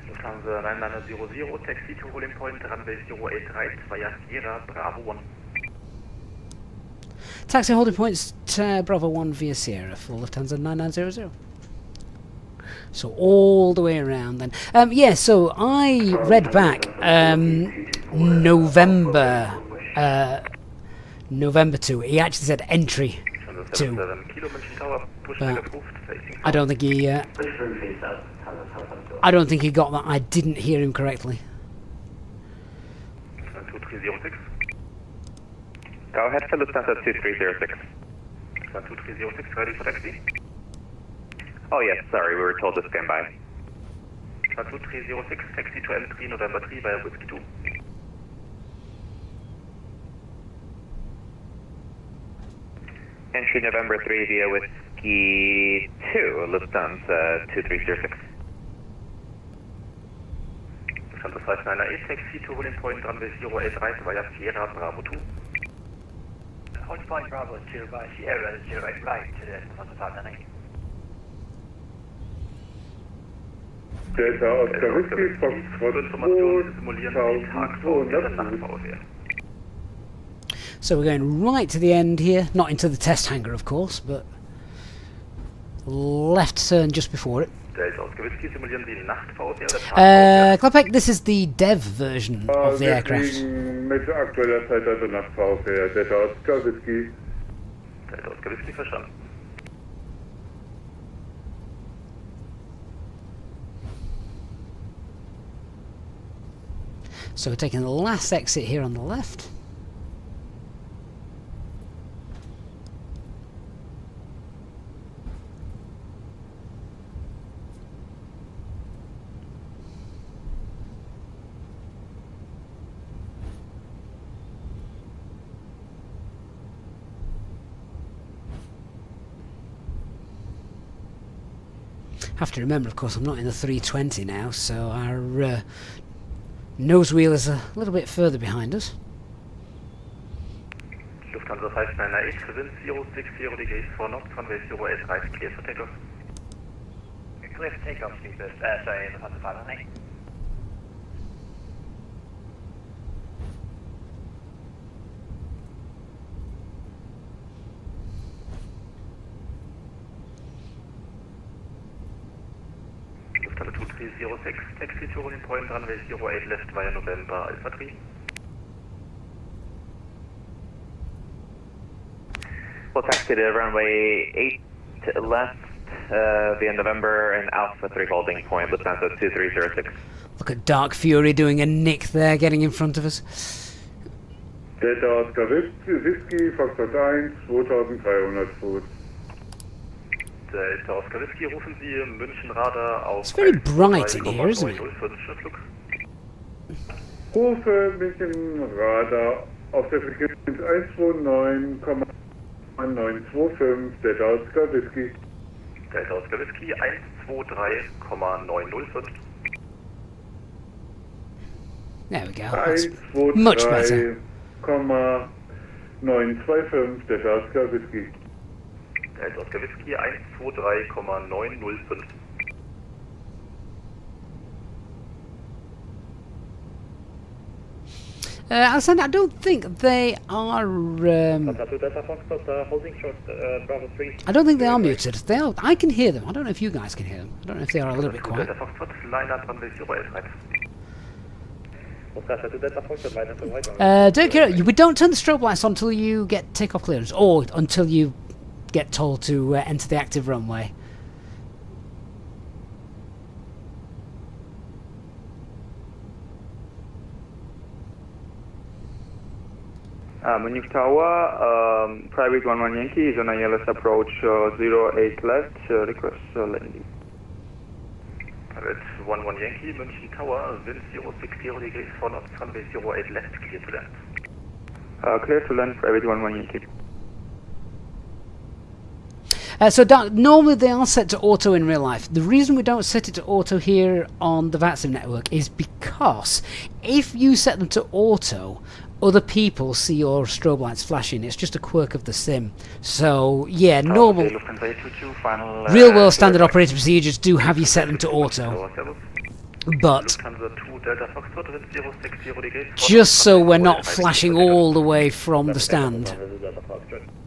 Lufthansa 9900, taxi to rolling point, runway 08 right, via Sierra, Bravo 1. Taxi holding points Bravo 1 via Sierra for Lufthansa 9900. So all the way around then. Yeah, so I read back November 2. He actually said entry 2. But I don't think he got that. I didn't hear him correctly. 2306. Go ahead for Lufthansa 2306. 2306, ready for taxi. Oh yes, sorry, we were told to stand by. 2306, taxi to M3 November 3 via Whiskey 2. Entry November 3 via Whiskey 2, Lufthansa 2306. Lufthansa 598, taxi to rolling point, runway 08 right via Sierra, Bravo 2. Hold point Bravo 2 by Sierra 08 right to the Lufthansa 598. Delta Oscar Whisky, Foxtrot 2200. So we're going right to the end here, not into the test hangar of course, but left turn just before it. Klepek, this is the dev version of the aircraft. Mit aktueller Zeit also nach VFR, Delta Oscar Whisky. Delta Oscar Whisky, verstanden. So we're taking the last exit here on the left. Have to remember, of course, I'm not in the 320 now, so our nose wheel is a little bit further behind us. Lufthansa 598, wind 060 degrees for north, runway 08 right, clear for takeoff. Clear for takeoff, Sleepers. Sorry, Lufthansa 598. Lufthansa 2306, taxi to rolling point, runway 08 left via November Alpha 3. We'll taxi to runway 8 left via November and Alpha 3 holding point, Lufthansa 2306. Look at Dark Fury doing a nick there, getting in front of us. Delta Oscar Whisky, Foxtrot 1, 2300 Fuß. Delta Oscar Whisky, rufen Sie München Radar auf. It's very bright in here, isn't it? Rufe München Radar auf der Frequenz 129,925, Delta Oscar Whisky. Delta Oscar Whisky 123,905. There we go. That's much better. 123,925, Delta Oscar Whisky. Delta Oscar Whisky 123,905. Alexander, I don't think they are. I don't think they are muted. They are. I can hear them. I don't know if you guys can hear them. I don't know if they are a little bit quiet. Don't care. We don't turn the strobe lights on until you get takeoff clearance, or until you get told to enter the active runway. Munich Tower, private 11 Yankee is on ILS approach 08 left, request landing. Private 11 Yankee, München Tower, wind 060 degrees for north, runway 08 left, clear to land. Clear to land, private 11 Yankee. So normally they are set to auto in real life. The reason we don't set it to auto here on the VATSIM network is because if you set them to auto, other people see your strobe lights flashing. It's just a quirk of the sim. So yeah, normal real world standard operating procedures do have you set them to auto. But just so we're not flashing all the way from the stand,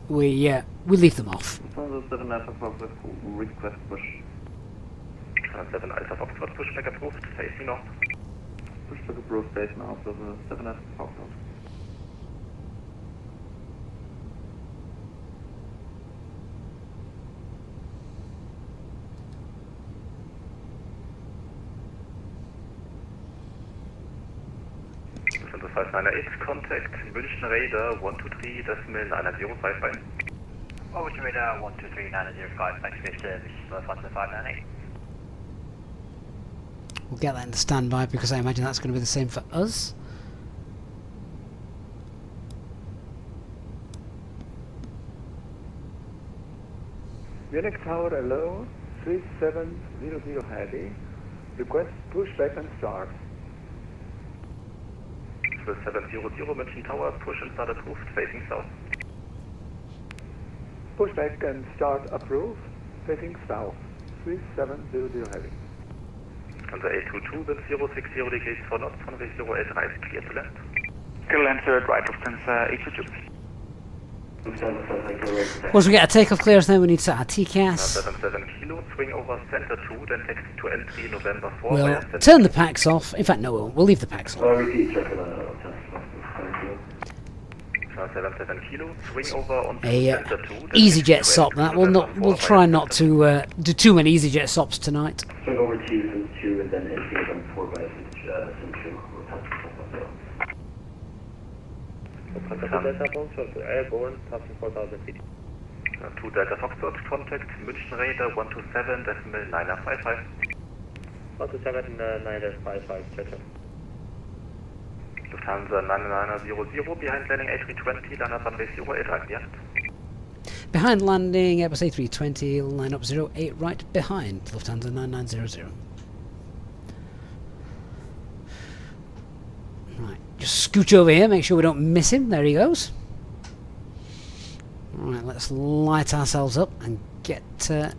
we leave them off. Request push. 7 Alpha Foxtrot, pushback approved, facing north. Pushback approved, facing north, 7 Alpha Foxtrot. Lufthansa 598, contact München Radar 123.905. Oh, München Radar 123.905, thanks for your service, Lufthansa 598. We'll get that in the standby because I imagine that's going to be the same for us. Munich Tower hello, 3700 heavy. Request pushback and start. 700 München Tower, push and start approved, facing south. Pushback and start approved, facing south. 3700 heavy. Lufthansa A220 with 060 degrees for north, runway 08 right, clear to land. Clear land third right, Lufthansa A220. Once we get a takeoff clearance, then we need to set our TCAS. 77 kilo, swing over center 2, then taxi to entry November 4. We'll turn the packs off. In fact, no, we'll leave the packs on. 77 kilo, swing over on center 2. EasyJet SOP. That we'll try not to do too many EasyJet SOPs tonight. Swing over to 2 and then entry November 4 by Sim 2. Airborne, passing 4,000 feet. 2 Delta Foxtrot, contact München Radar 127.955. 127.955, check. Lufthansa 9900 behind landing A320, line up runway 08 right behind. Behind landing, Airbus A320, line up 08 right behind, Lufthansa 9900. Right, just scooch over here, make sure we don't miss him. There he goes. Alright, let's light ourselves up and get on.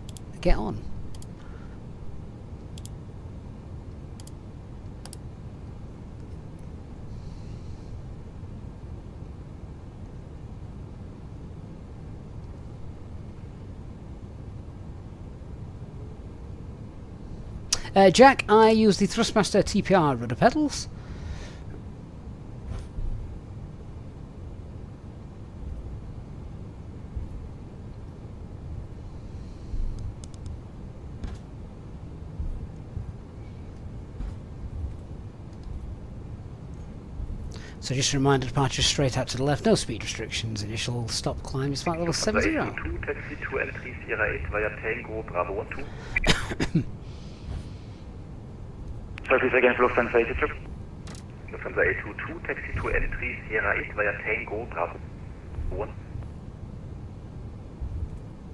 Jack, I use the Thrustmaster TPR rudder pedals. So just a reminder, departure straight out to the left, no speed restrictions, initial stop climb is flight level 70. 2, taxi to entry Sierra 8 via Tango, Bravo 1 2. Service against Lufthansa A220. Lufthansa A220, taxi to entry Sierra 8 via Tango, Bravo 1.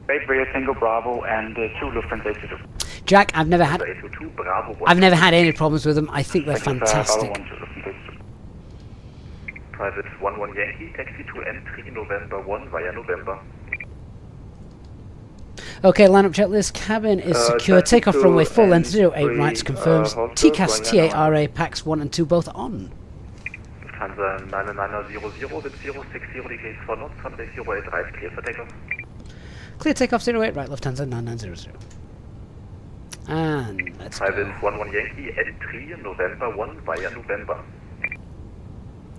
8 via Tango, Bravo and 2 Lufthansa A220. Jack, I've never had any problems with them. I think they're fantastic. Private 11 Yankee, taxi to entry November 1 via November. Okay, lineup checklist. Cabin is secure. Takeoff runway full length 08 rights confirms. TCAS, TARA, packs 1 and 2 both on. Lufthansa 9900 with 060 degrees for north, runway 08 right, clear for takeoff. Clear takeoff 08 right, Lufthansa 9900. And let's Private 11 Yankee, entry November 1 via November.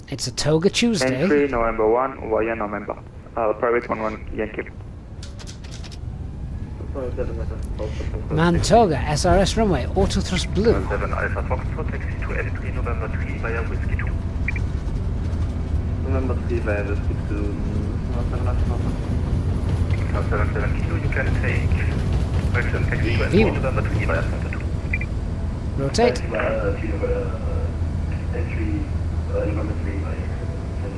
It's a Toga Tuesday. Entry November 1 via November. Private 11 Yankee. Mantoga, SRS runway, auto thrust blue. 7 Alpha Foxtrot, taxi to entry November 3 via Whiskey 2. November 3 via Whiskey 2. 77 kilo, you can take Maximum taxi to entry November 3 via Center 2. Rotate. Entry November 3 by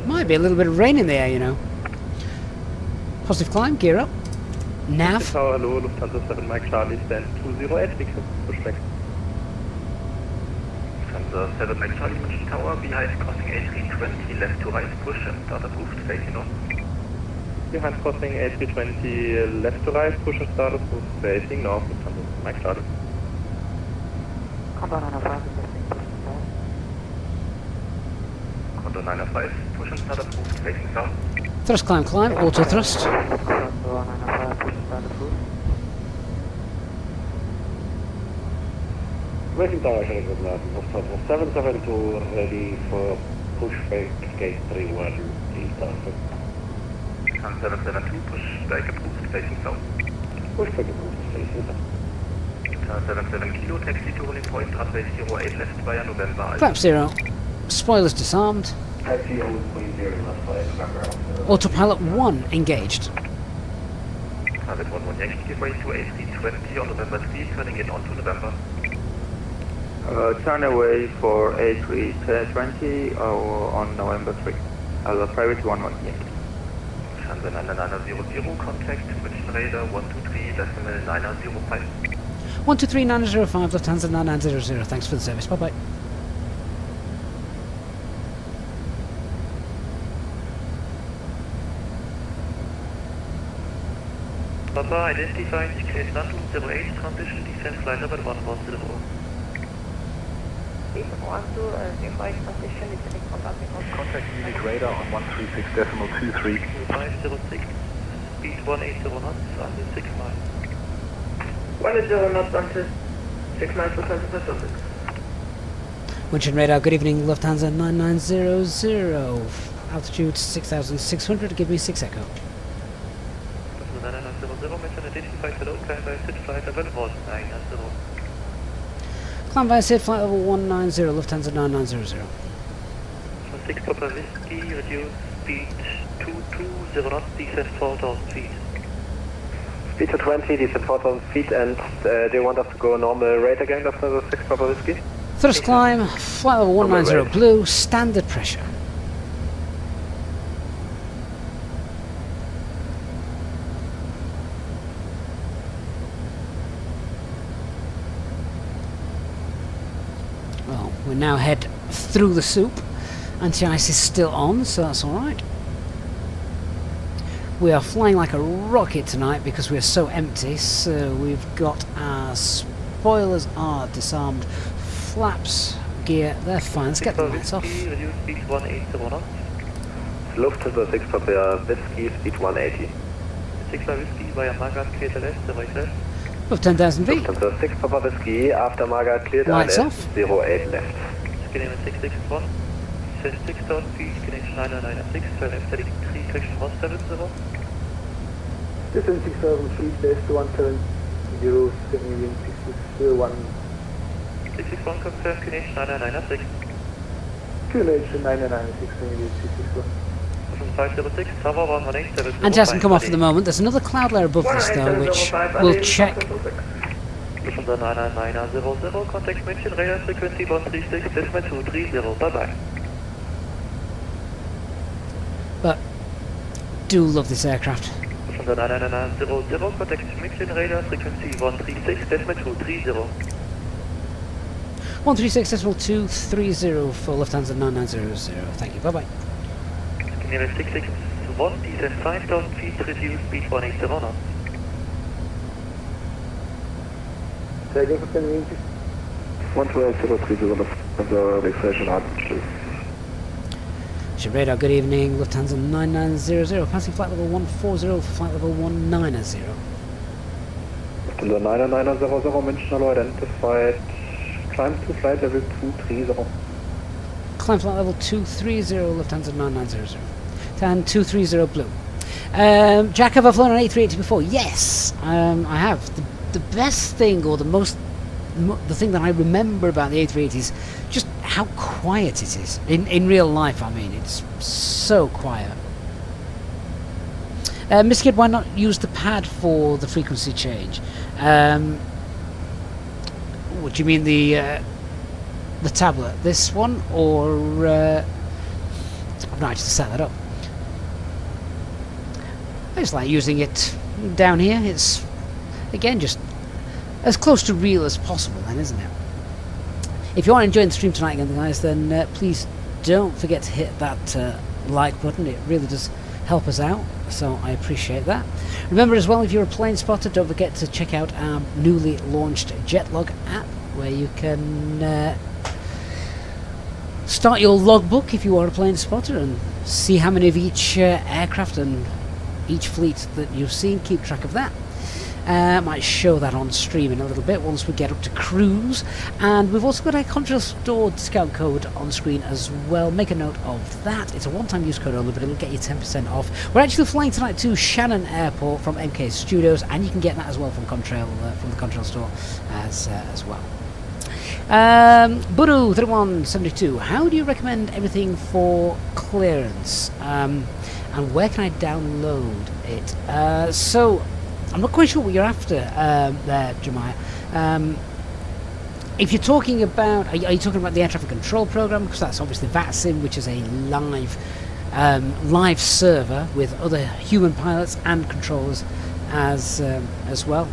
Might be a little bit of rain in the air, you know. Positive climb, gear up. Nav? Tower, hello, Lufthansa 7 Mike Charlie, stand 208, we can push back. Lufthansa 7 Mike Charlie, Munich Tower, behind crossing A320, left to right, push and start approved, facing north. Behind crossing A320, left to right, push and start approved, facing north, Lufthansa 7 Mike Charlie. Condor 905, Condor 905, push and start approved, facing south. Thrust climb, auto thrust. Condor 905, push and start approved. Waiting tower, Shannon, good night. Lufthansa 772, ready for pushback, gate 31, Lufthansa. Lufthansa 772, pushback approved, facing south. Pushback approved, facing south. Lufthansa 77 Kilo, taxi to rolling point, runway 08 left via November. Flap 0. Spoilers disarmed. Taxi 0.0 left via November. Autopilot 1 engaged. Target 11 Yankee, give way to A320 on November 3, turning in onto November. Turn away for A320 on November 3. Private 11 Yankee. Lufthansa 9900, contact München Radar 123.905. 123.905, Lufthansa 9900. Thanks for the service. Bye bye. Papa, identify indicated London 08, transition descent flight level 110. Contact Munich radar on 136.23. 506, speed 180 knots, under 6 miles. 180 knots until 6 miles per second. Munchen radar, good evening, Lufthansa 9900. Altitude 6,600, give me 6 echo. Lufthansa 9900, mission identified hello, climb by sit flight level 190. Climb via SID, flight level 190, Lufthansa 9900. 6 Papa Whiskey, reduce speed 220 knots, descent 4,000 feet. Speed to 20, descent 4,000 feet, and do you want us to go normal rate again after the 6 Papa Whiskey? Thrust climb, flight level 190 blue, standard pressure. Well, we now head through the soup. Anti-ice is still on, so that's alright. We are flying like a rocket tonight because we're so empty, so we've got our spoilers are disarmed, flaps, gear, they're fine. Let's get the lights off. Reduce speed 180 knots. Lufthansa 6 Papa Whiskey, speed 180. 6 Papa Whiskey via Magat, clear left, right left. Above 10,000 feet. Lufthansa 6 Papa Whiskey, after Magat, cleared Lights ILS, off. 08 left. Skinny 661. 6,000 feet, connection 9996, turn F33, correction 170. Distance 6,000 feet, base to 170, sending wind 661. 661, confirm, connection 9996. Connection 9996, sending wind 661. 506, tower 11870. And hasn't come off at the moment. There's another cloud layer above us though, which we'll check. Lufthansa 9900, contact München radar frequency 136.230, bye bye. But do love this aircraft. Lufthansa 9900, contact München radar frequency 136.230. 136.230 for Lufthansa 9900. Thank you. Bye bye. Near 661, descent 5,000 feet, reduce speed 180 knots. Taking for 10 minutes. 12030 Lufthansa registration altitude. Ship radar, good evening, Lufthansa 9900, passing flight level 140 for flight level 190. Lufthansa 9900, München, hello, identified, climb to flight level 230. Climb flight level 230, Lufthansa 9900. And 230 blue. Jack, have I flown an A380 before? Yes, I have. The best thing, or the thing that I remember about the A380 is just how quiet it is. In real life, I mean, it's so quiet. Miss Kid, why not use the pad for the frequency change? What do you mean, the tablet? This one, or I've not actually set that up. I just like using it down here. It's, again, just as close to real as possible then, isn't it? If you are enjoying the stream tonight again, guys, then please don't forget to hit that like button. It really does help us out, so I appreciate that. Remember as well, if you're a plane spotter, don't forget to check out our newly launched Jetlog app, where you can start your logbook if you are a plane spotter and see how many of each aircraft and each fleet that you've seen. Keep track of that. Might show that on stream in a little bit once we get up to cruise. And we've also got a Contrail Store discount code on screen as well. Make a note of that. It's a one-time use code only, but it'll get you 10% off. We're actually flying tonight to Shannon Airport from MK Studios, and you can get that as well from Contrail, from the Contrail Store as well. Buru 3172, how do you recommend everything for clearance? And where can I download it? So I'm not quite sure what you're after there, Jemiah. If you're talking about, are you talking about the air traffic control program? Because that's obviously VATSIM, which is a live server with other human pilots and controllers as well.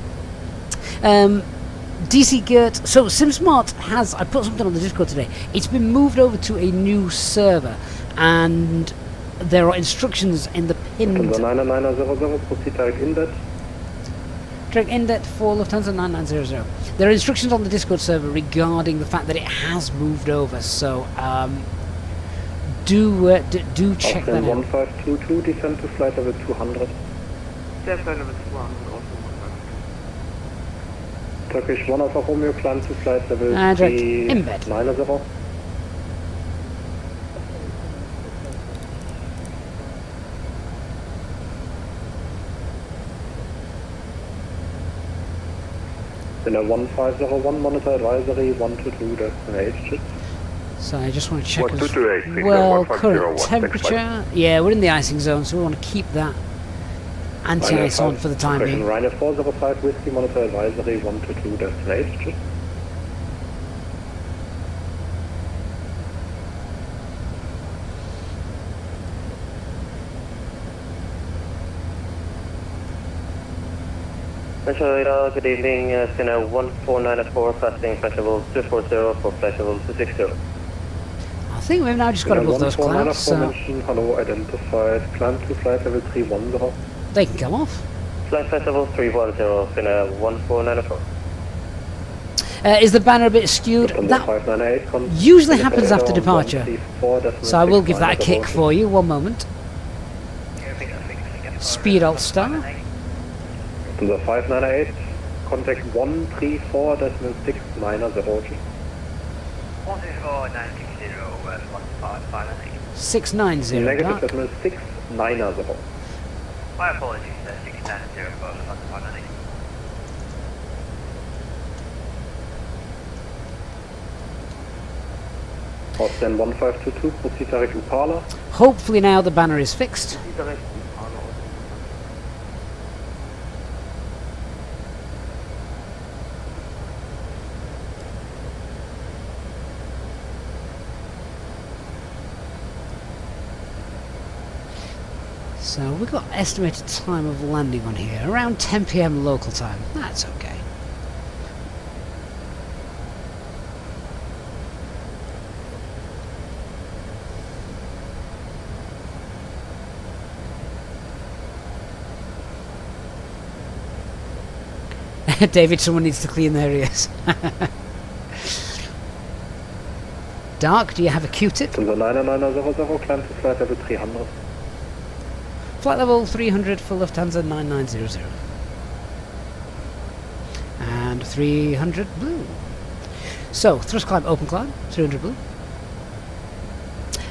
DC Gert, so SimSmart has, I put something on the Discord today, it's been moved over to a new server, and there are instructions in the pinned... proceed direct inlet. Direct inlet for Lufthansa 9900. There are instructions on the Discord server regarding the fact that it has moved over, so do check that out. 1522, descend to flight level 200. Flight level 200. Turkish 1 Alpha Romeo, climb to flight level 390. Dinner 1501, monitor advisory 122, destination. So I just want to check 1228, well, current temperature. Yeah, we're in the icing zone, so we want to keep that anti-ice on for the time being. Ryanair 405, whiskey, monitor advisory 122, destination. Radar, good evening, Sino 1494, passing flight level 240 for flight level 260. I think we've now just got above those clouds, so... Hello, identified, climb to flight level 310. They can come off. Flight level 310, Sino 1494. Is the banner a bit skewed? That usually happens after departure, so I will give that a kick for you. One moment. Speed Alt Star. The 598, contact 134.690. 134.960, 690. Negative decimal 690. My apologies, 690 for 190. Austin 1522, proceed direct Upala. Hopefully now the banner is fixed. So we've got estimated time of landing on here, around 10 PM local time. That's okay. David, someone needs to clean their ears. Dark, do you have a Q-tip? 9900, climb to flight level 300. Flight level 300 for Lufthansa 9900. And 300 blue. So, thrust climb, open climb, 300 blue.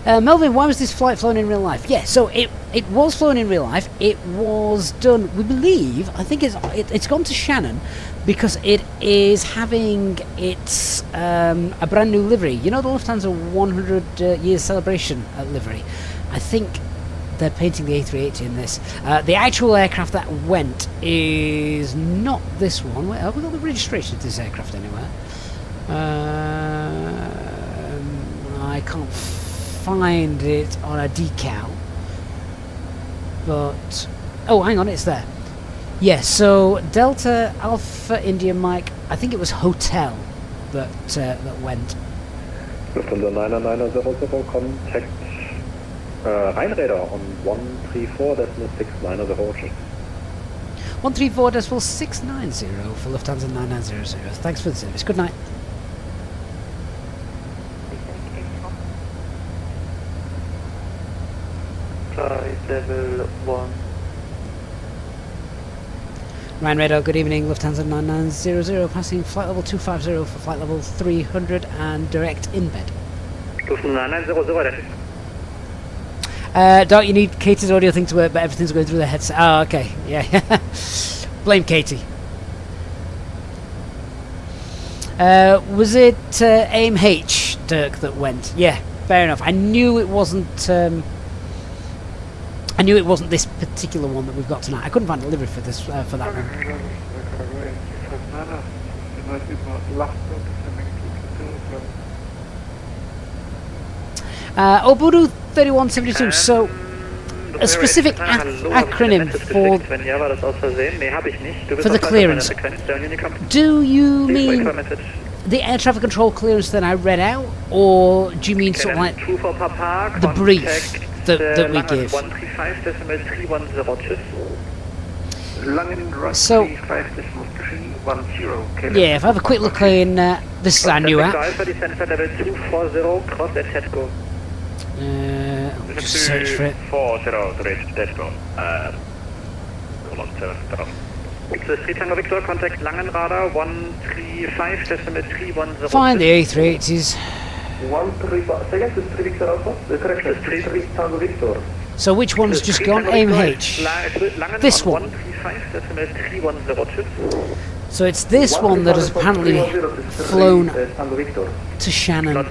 Melvin, why was this flight flown in real life? Yeah, so it was flown in real life. It was done, we believe, I think it's gone to Shannon because it is having its a brand new livery. You know the Lufthansa 100 years celebration livery? I think they're painting the A380 in this. The actual aircraft that went is not this one. Wait, have we got the registration of this aircraft anywhere? I can't find it on a decal. But oh, hang on, it's there. Yes, so Delta Alpha India Mike, I think it was Hotel that went. Lufthansa 9900, contact Rheinräder on 134.690. 134.690 for Lufthansa 9900. Thanks for the service. Good night. Flight level 1. Ryan Radar, good evening. Lufthansa 9900 passing flight level 250 for flight level 300 and direct in bed. Lufthansa 9900, Don't you need Katie's audio thing to work, but everything's going through the headset. Oh, okay. Yeah. Blame Katie. Was it AIM-H, Dirk, that went? Yeah, fair enough. I knew it wasn't this particular one that we've got tonight. I couldn't find a delivery for this for that one. Obudu 3172. So a specific acronym for the clearance. Do you mean the air traffic control clearance that I read out, or do you mean sort of like the brief that we give? So, yeah, if I have a quick look in, this is our new app. I'll just search for it. Victor, contact Langenradar 135.310. Find the A380s. 135, So which one's just gone? AIM-H. This one. So it's this one that has apparently flown to Shannon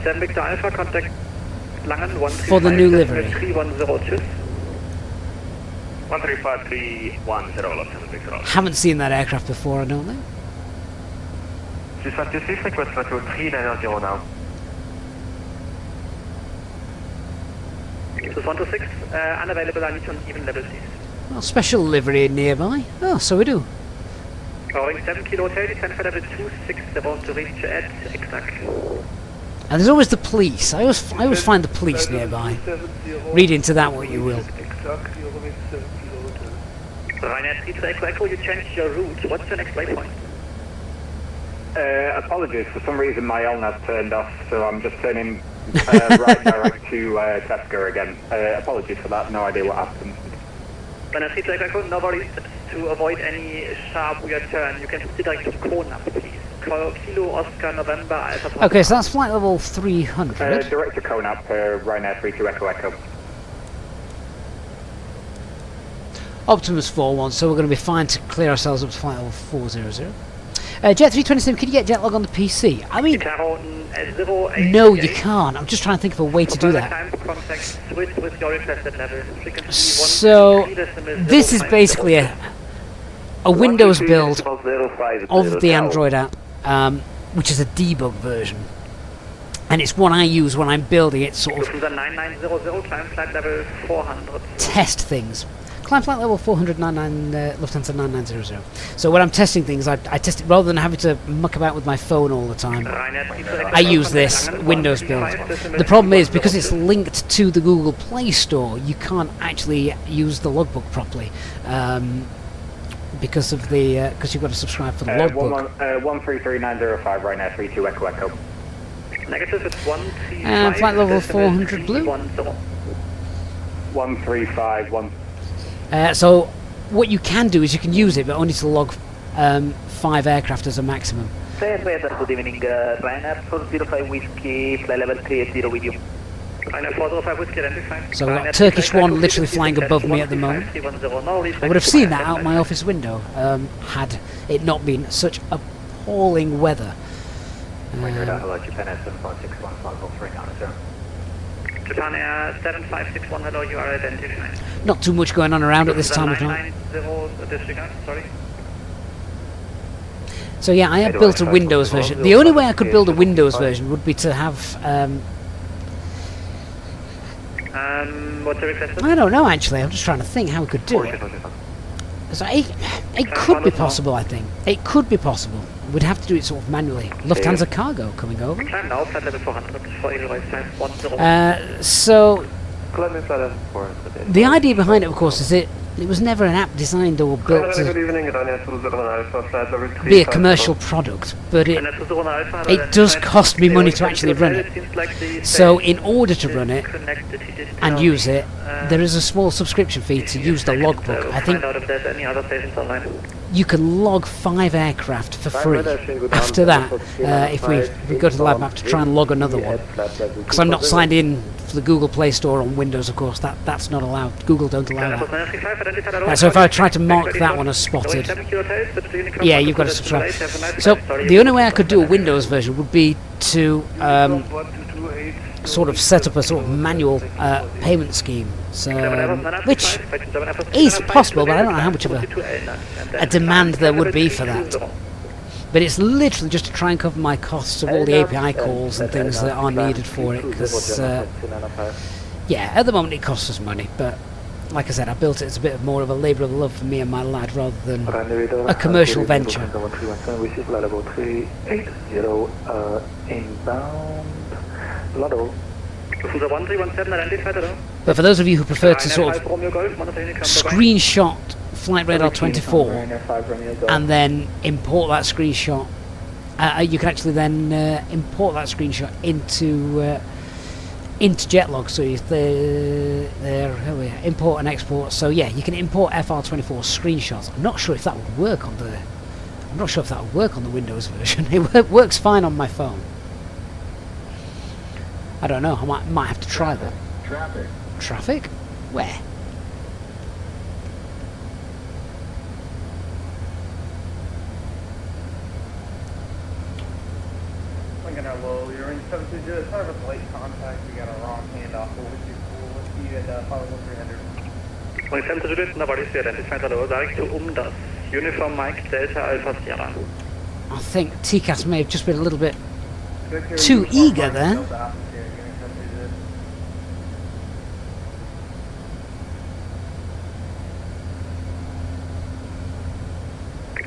for the new livery. 135.310. Haven't seen that aircraft before, I don't think. 656, request for 390 now. This is 126, unavailable, I need to even level please. Well, special livery nearby. Oh, so we do. Powering 7 kilo hotel, descend for level 260 to reach at exact. And there's always the police. I always find the police nearby. Read into that what you will. Ryanair 380 Echo, you changed your route. What's your next waypoint? Apologies, for some reason my LNAV turned off, so I'm just turning right direct to Tesco again. Apologies for that, no idea what happened. Ryanair 380 Echo, no worries. To avoid any sharp weird turn, you can direct to Kona, please. Kilo Oscar November Alpha. Okay, so that's flight level 300. Direct to Conap, Ryanair 32 Echo. Optimus 41, so we're going to be fine to clear ourselves up to flight level 400. Jet 327, can you get jet log on the PC? I mean, no, you can't. I'm just trying to think of a way to do that. So, this is basically a Windows build of the Android app, which is a debug version. And it's one I use when I'm building it, sort of test things. Climb flight level 499, Lufthansa 9900. So when I'm testing things, I test it rather than having to muck about with my phone all the time. I use this Windows build. The problem is, because it's linked to the Google Play Store, you can't actually use the logbook properly. Because of the because you've got to subscribe for the logbook. 133905 Ryanair 32 Echo. Negative, it's 135. And flight level 400 blue. 135. So what you can do is you can use it, but only to log 5 aircraft as a maximum. Good evening, Ryanair 405 Whiskey, flight level 380 with you. Ryanair 405 Whiskey, identified. So I've got Turkish One literally flying above me at the moment. I would have seen that out my office window had it not been such appalling weather. Japan Air 7561, hello, you are identified. Not too much going on around at this time of night. Disregard, sorry. So yeah, I have built a Windows version. The only way I could build a Windows version would be to have... what's the request? I don't know actually, I'm just trying to think how we could do it. So it could be possible, I think. It could be possible. We'd have to do it sort of manually. Lufthansa Cargo coming over. So the idea behind it, of course, is it was never an app designed or built to be a commercial product, but it does cost me money to actually run it. So in order to run it and use it, there is a small subscription fee to use the logbook. I think you can log 5 aircraft for free. After that, if we go to the lab map to try and log another one, because I'm not signed in for the Google Play Store on Windows, of course, that's not allowed. Google don't allow that. So if I try to mark that one as spotted, yeah, you've got to subscribe. So the only way I could do a Windows version would be to sort of set up a sort of manual payment scheme, so which is possible, but I don't know how much of a demand there would be for that. But it's literally just to try and cover my costs of all the API calls and things that are needed for it, because yeah, at the moment it costs us money, but like I said, I built it as a bit more of a labour of love for me and my lad rather than a commercial venture. But for those of you who prefer to sort of screenshot Flight Radar 24 and then import that screenshot, you can actually then import that screenshot into Jetlog. So import and export. So yeah, you can import FR24 screenshots. I'm not sure if that would work on the Windows version. It works fine on my phone. I don't know. I might have to try that. Traffic? Where? Well, you're in 720, sorry about the late contact, we got a wrong handoff, we'll see you at following 300. Uniform Mike Delta Alpha Sierra. I think TCAS may have just been a little bit too eager there.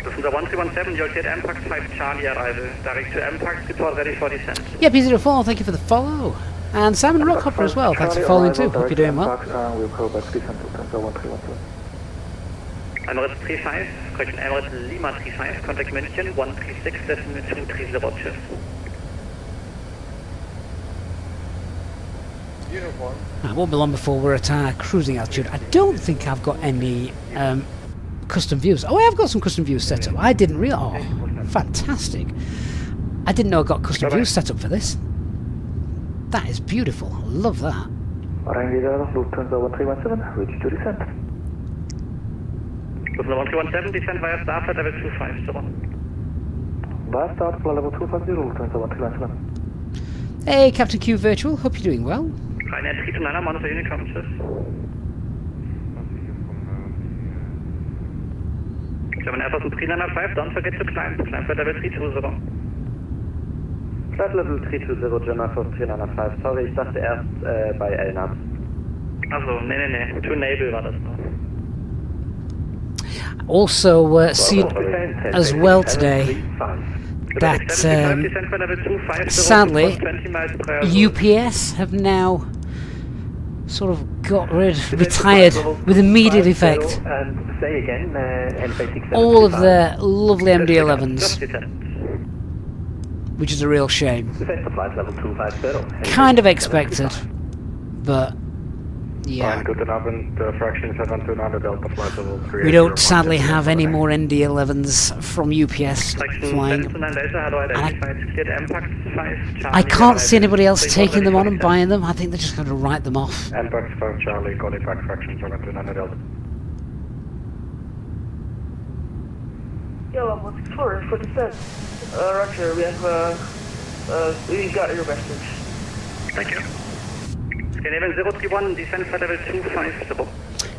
Lufthansa 1317, you'll get MPAX 5 Charlie arrival. Direct to MPAX, report ready for descent. Yeah, P04, thank you for the follow. And Simon Rockhopper as well, thanks for following too. Hope you're doing well. Emirates 35, correction, Emirates Lima 35, contact München 136.230, Uniform. It won't be long before we're at our cruising altitude. I don't think I've got any custom views. Oh, I have got some custom views set up. I didn't realise. Oh, fantastic. I didn't know I got custom views set up for this. That is beautiful. I love that. Lufthansa 1317, ready to descent. Lufthansa 1317, descent via Starflight level 250. Via Starflight level 250, Lufthansa 1317. Hey, Captain Q Virtual. Hope you're doing well. Ryanair 329, monitor Unicom, German Air Force 395, don't forget to climb flight level 320. Flight level 320, German Air Force 395, sorry, ich dachte erst bei LNAV. Also, nee, to Naval war das noch. Also, seen as well today that sadly UPS have now sort of retired with immediate effect all of their lovely MD-11s, which is a real shame. Kind of expected, but yeah. We don't sadly have any more ND-11s from UPS flying. I can't see anybody else taking them on and buying them. I think they're just going to write them off. MPAX 5 Charlie, calling back fraction 729 Delta. Yo, I'm on Supporers for descent. Roger, we got your message. Thank you. Scandinavian 031, descent for level 250.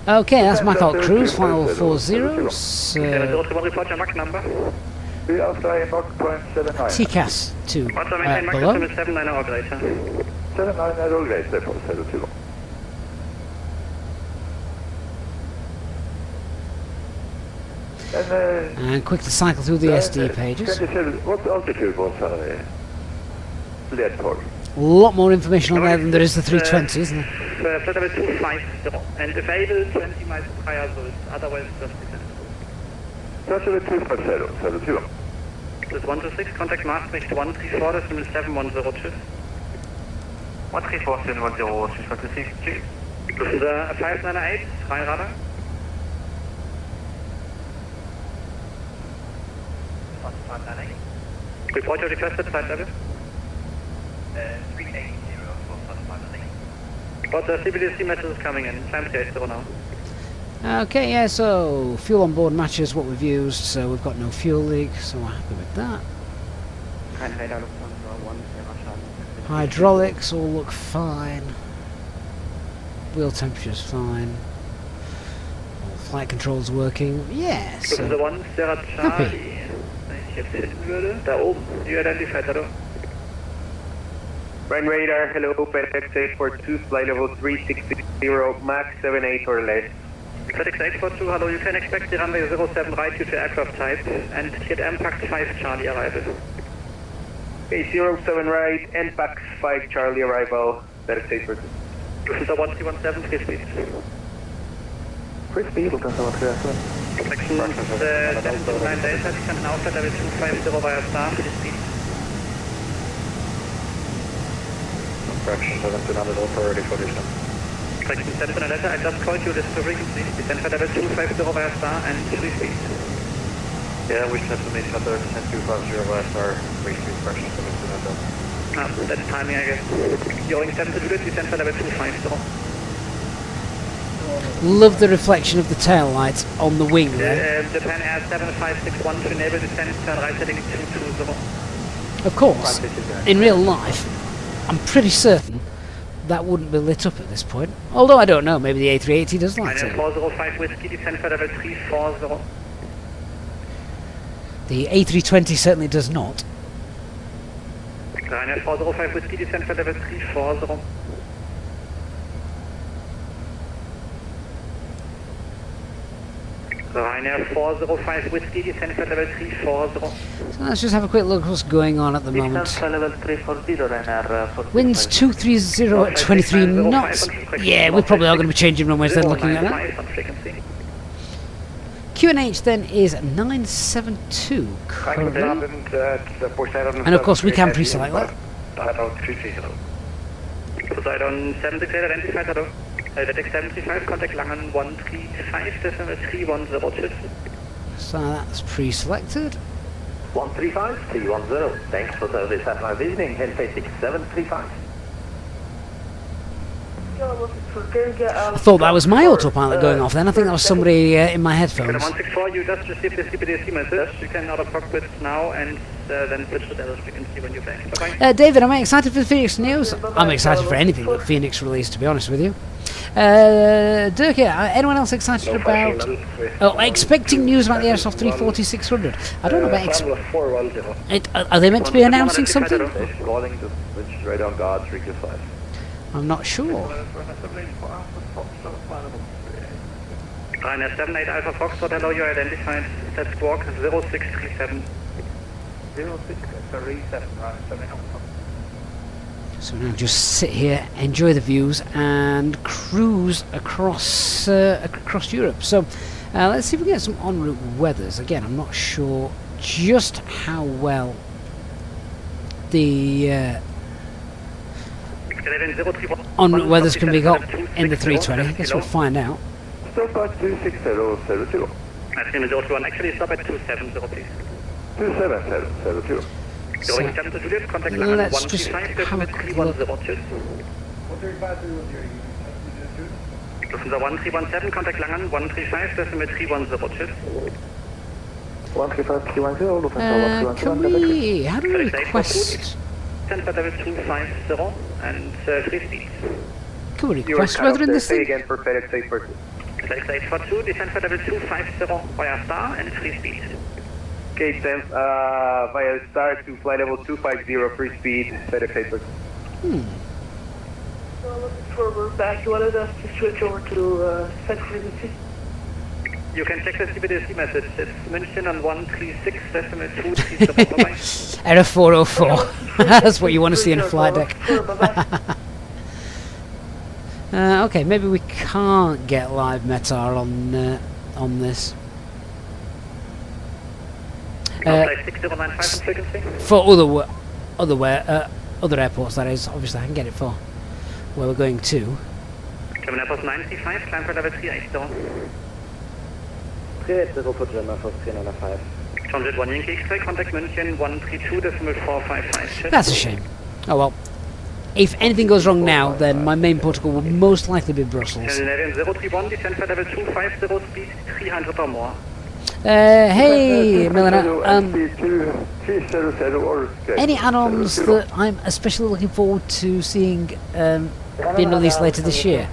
Okay, that's Mach Alt Cruise, final 40. Report your Mach number. TCAS 2 below. 79 or greater. 79 or greater for 02. German 11 And quickly cycle through the SD pages. 27, what's the altitude was Leadport? A lot more information on there than there is the 320, isn't there? Flight level 250, and available 20 miles prior, so it's otherwise just descent. Flight level 250, 72. This 126, contact Maastricht 134, decimal 710, cheers. 134, 710, she's got to see, cheers. Lufthansa 598, Rhein radar. Report your requested flight level. 380 for flight 598. But the CBDC message is coming in, climb to 80 now. Okay, yeah, so fuel on board matches what we've used, so we've got no fuel leak, so we're happy with that. Hydraulics all look fine. Wheel temperature's fine. All flight controls working. Yeah, so The one, Sarah Charlie. Wenn ich jetzt finden würde, da oben, you identified, hello. Run radar, hello, FedEx 842, flight level 360, max 78 or less. FedEx 842, hello, you can expect the runway 07 right due to aircraft type, and hit MPAX 5 Charlie arrival. Okay, 07 right, NPAX 5 Charlie arrival, FedEx 842. Lufthansa 1317, free speed. Free speed, Lufthansa 1317. Section 729 Delta, descent now, flight level 250 via star, free speed. Fraction 1700 Alpha ready for descent. Section 729 Delta, I just called you, this is the frequency, descent flight level 250 via star and free speed. Yeah, we set to meet another descent 250 via star, free speed, fraction 1700 Delta. Ah, that's timing, I guess. During 7 to descent flight level 250. love the reflection of the tail lights on the wing there. Japan Air 7561 to enable descent, turn right heading 220. Of course, in real life, I'm pretty certain that wouldn't be lit up at this point. Although I don't know, maybe the A380 does light it. 405 whiskey, descent for level 340. The A320 certainly does not. Ryanair 405 whiskey, descent for level 340. Ryanair 405 whiskey, descent for level 340. So let's just have a quick look at what's going on at the moment. Winds 230 at 23 knots. Yeah, we're probably all going to be changing runways then looking at that. QNH then is 972 currently. And of course we can pre-select that. Poseidon 76 identified, hello. FedEx 75, contact Langen 135, decimal 310. So that's pre-selected. 135, 310. Thanks for service at my visiting, Fenix 735. I thought that was my autopilot going off then. I think that was somebody in my headphones. 164, you just received the CPDC message. You can out of cockpit now and then switch to the other frequency when you're back. Bye-bye. David, am I excited for the Phoenix news? I'm excited for anything that Phoenix released, to be honest with you. Dirk, anyone else excited about... Oh, expecting news about the Airsoft 340-600. I don't know about... Are they meant to be announcing something? Calling to switch right on guard 325. I'm not sure. Ryanair 78 Alpha Foxtrot, hello, you identified. Set squawk 0637. 0637, right, 7 So we'll now just sit here, enjoy the views, and cruise across across Europe. So let's see if we get some en route weathers. Again, I'm not sure just how well the en route weathers can be got in the 320. I guess we'll find out. Stop at 26002. Actually stop at 270, please. 27002. So, let's just have a quick look. Lufthansa 1317, contact Langen 135, decimal 310. 135 310, Lufthansa Can we... How do we request... Center level 250 and free speed. Can we request weather in this thing? Again for FedEx 842. FedEx 842, descent for level 250 via star and free speed. Okay, then via star to flight level 250, free speed, FedEx 842. So looking forward back, you wanted us to switch over to set frequency? You can check the CBDC message. It's München on 136.230. Error 404. That's what you want to see in a flight deck. Okay, maybe we can't get live METAR on this. For other airports, that is. Obviously, I can get it for where we're going to. German Airport 95, climb for level 380. 380 for German Airport 395. Transit 1 Yankee X-ray, contact München 132.455. That's a shame. Oh well. If anything goes wrong now, then my main protocol will most likely be Brussels. 031, descend for level 250, speed 300 or more. Hey, Milena. Any add-ons that I'm especially looking forward to seeing being released later this year?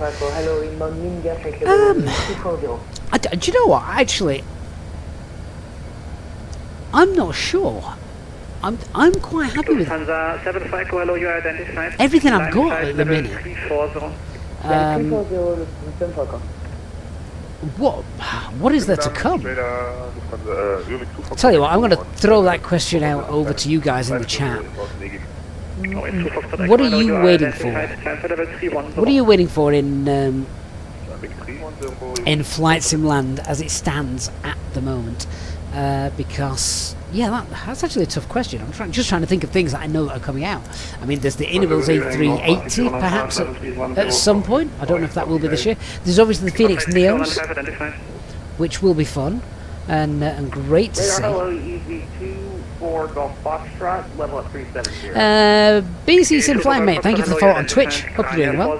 Do you know what? Actually, I'm not sure. I'm quite happy with everything I've got at the minute. What is there to come? Tell you what, I'm going to throw that question out over to you guys in the chat. What are you waiting for? What are you waiting for in Flight Sim Land as it stands at the moment? Because yeah, that's actually a tough question. I'm just trying to think of things that I know that are coming out. I mean, there's the Inuvil's A380 perhaps at some point. I don't know if that will be this year. There's obviously the Fenix Neos, which will be fun and great to see. BC Sim Flight Mate, thank you for the follow on Twitch. Hope you're doing well.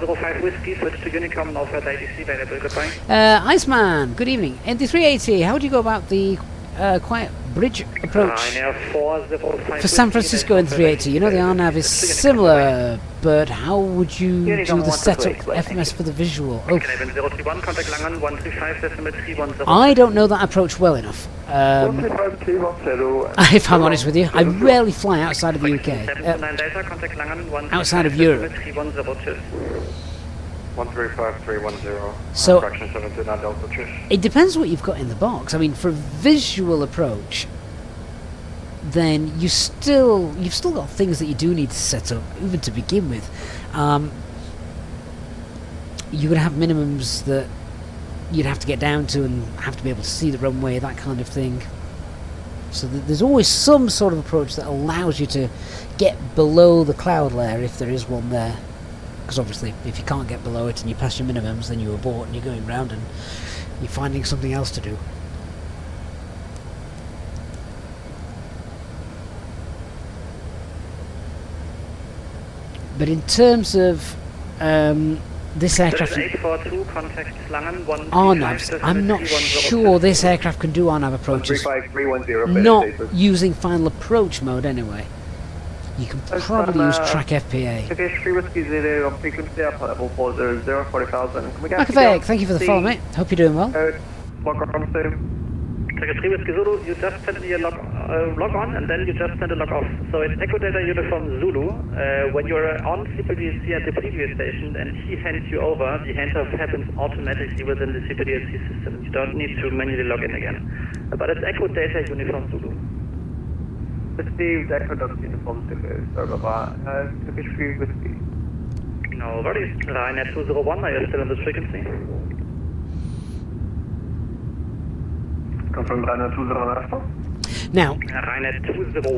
Iceman, good evening. ND380, how would you go about the quiet bridge approach for San Francisco in 380? You know the RNAV is similar, but how would you do the setup FMS for the visual? Oh. I don't know that approach well enough. If I'm honest with you, I rarely fly outside of the UK, outside of Europe. 135310. So it depends what you've got in the box. I mean, for a visual approach, then you've still got things that you do need to set up, even to begin with. You're going to have minimums that you'd have to get down to and have to be able to see the runway, that kind of thing. So there's always some sort of approach that allows you to get below the cloud layer if there is one there. Because obviously, if you can't get below it and you pass your minimums, then you abort and you're going round and you're finding something else to do. But in terms of this aircraft, RNAVs, I'm not sure this aircraft can do RNAV approaches. Not using final approach mode anyway. You can probably use track FPA. Macaveg, thank you for the follow, mate. Hope you're doing well. Secretary Whiskey Zulu, you just send me a log on and then you just send a log off. So it's Echo Data Uniform Zulu. When you're on CPDSC at the previous station and he hands you over, the handoff happens automatically within the CPDSC system. You don't need to manually log in again. But it's Echo Data Uniform Zulu. Received Echo Data Uniform Zulu. Turkish Free Whiskey. No worries. Ryanair 201, are you still on this frequency? Confirm Ryanair 201. Now,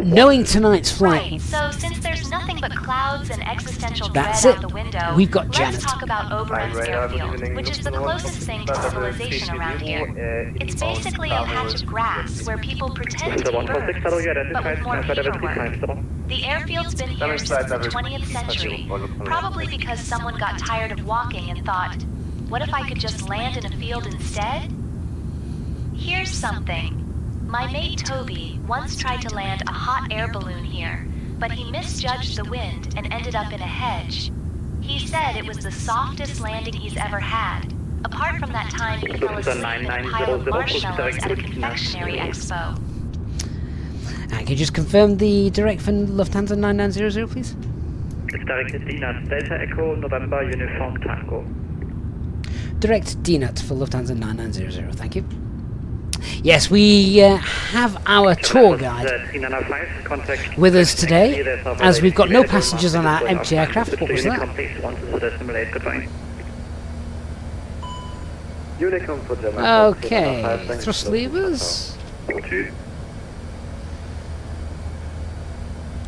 knowing tonight's flight, right, so since there's nothing but clouds and existential dread that's out it. the window, We've got Janet. Let's talk about Oberon's airfield, which is the closest thing to civilization around here. It's basically a patch of grass where people pretend to be birds, but with more paperwork. The airfield's been here since the 20th century, probably because someone got tired of walking and thought, what if I could just land in a field instead? Here's something. My mate Toby once tried to land a hot air balloon here, but he misjudged the wind and ended up in a hedge. He said it was the softest landing he's ever had. Apart from that time he fell asleep in a pile of marshmallows at a confectionery expo. Can you just confirm the direct for Lufthansa 9900, please? It's direct DNAT, Delta Echo, November, Uniform Tango. Direct DNAT for Lufthansa 9900, thank you. Yes, we have our tour guide with us today, as we've got no passengers on our empty aircraft. What was that? Okay, thrust levers.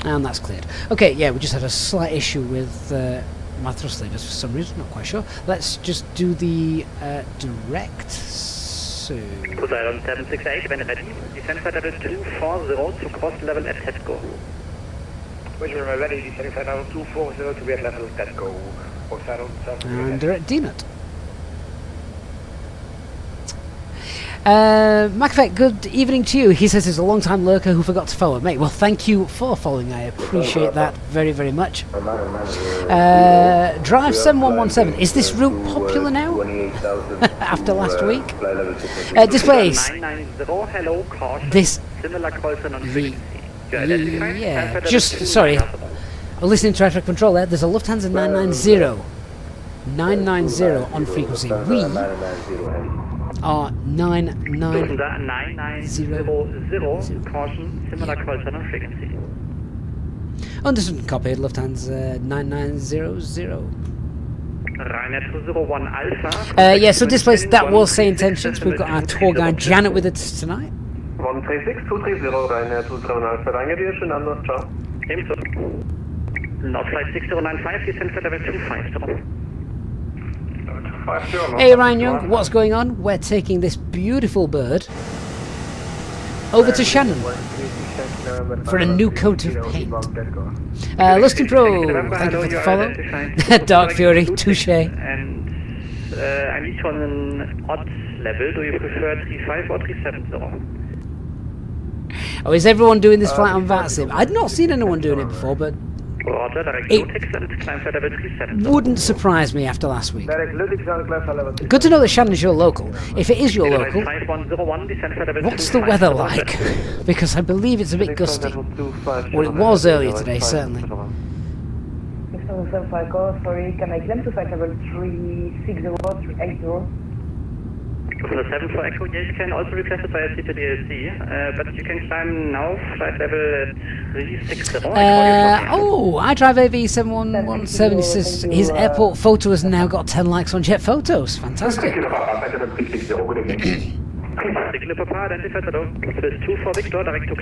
And that's cleared. Okay, yeah, we just had a slight issue with my thrust levers for some reason, not quite sure. Let's just do the direct. So. Poseidon 768, when ready, descend flight level 240 to cross level at TETCO. When you're ready, descend flight level 240 to be at level TETCO. Poseidon 768. And direct DNUT. MacFet, good evening to you. He says he's a long-time lurker who forgot to follow. Mate, well, thank you for following. I appreciate that very, very much. Drive 7117. Is this route popular now? After last week? Displays. This... Yeah, just... Sorry. I'm listening to air traffic control there. There's a Lufthansa 990. 990 on frequency. We... are 990. Caution, similar caution on frequency. Understood, copied, Lufthansa 9900. Ryanair 201 Alpha. Yeah, so displays, that was say intentions. We've got our tour guide Janet with us tonight. 136, 230, Ryanair 201 Alpha. Danke dir, schönen Abend noch, ciao. Ebenso. North flight 6095, descend flight level 250. Hey Ryan Young, what's going on? We're taking this beautiful bird over to Shannon for a new coat of paint. Lustin Pro, thank you for the follow. Dark Fury, touche. And I need you on an odd level. Do you prefer 35 or 370? Oh, is everyone doing this flight on VATSIM? I'd not seen anyone doing it before, but it wouldn't surprise me after last week. Good to know that Shannon's your local. If it is your local, what's the weather like? Because I believe it's a bit gusty. Well, it was earlier today, certainly. Sorry, can I climb to flight level 360, 380? For the 7 for Echo, yes, you can also request it via CTDLC, but you can climb now flight level 360. Oh, I drive AV7117. He says his airport photo has now got 10 likes on Jet Photos. Fantastic.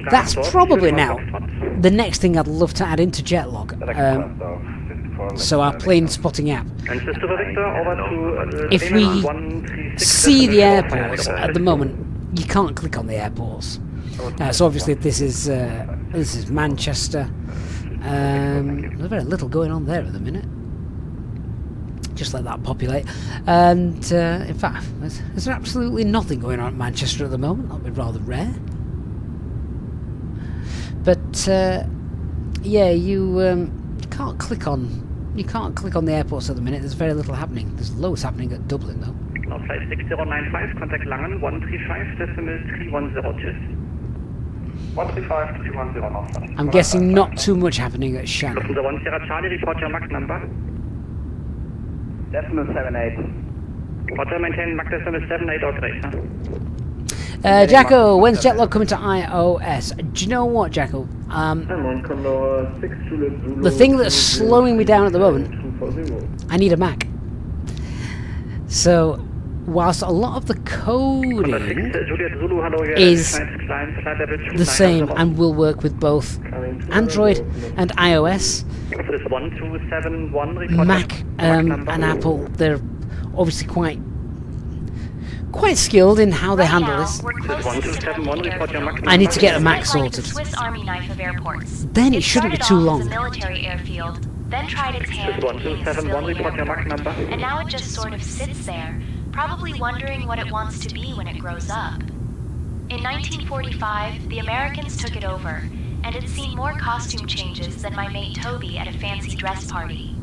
That's probably now the next thing I'd love to add into Jetlog. So our plane spotting app. If we see the airports at the moment, you can't click on the airports. So obviously this is Manchester. There's very little going on there at the minute. Just let that populate. And in fact, there's absolutely nothing going on at Manchester at the moment. That would be rather rare. But yeah, you can't click on. You can't click on the airports at the minute. There's very little happening. There's loads happening at Dublin though. Now flight 6095, contact Langen 135 decimal 310. 135 310. I'm guessing not too much happening at Shannon. Lufthansa 1 Sierra Charlie, report your Mach number. Decimal 78. Roger, maintain Mach decimal 78 or greater. Jacko, when's Jetlog coming to iOS? Do you know what, Jacko? The thing that's slowing me down at the moment, I need a Mac. So, whilst a lot of the coding is the same and will work with both Android and iOS, Mac and Apple, they're obviously quite skilled in how they handle this. I need to get a Mac sorted. Then it shouldn't be too long. Then tried its hand and now it just sort of sits there, probably wondering what it wants to be when it grows up. In 1945, the Americans took it over, and it's seen more costume changes than my mate Toby at a fancy dress party.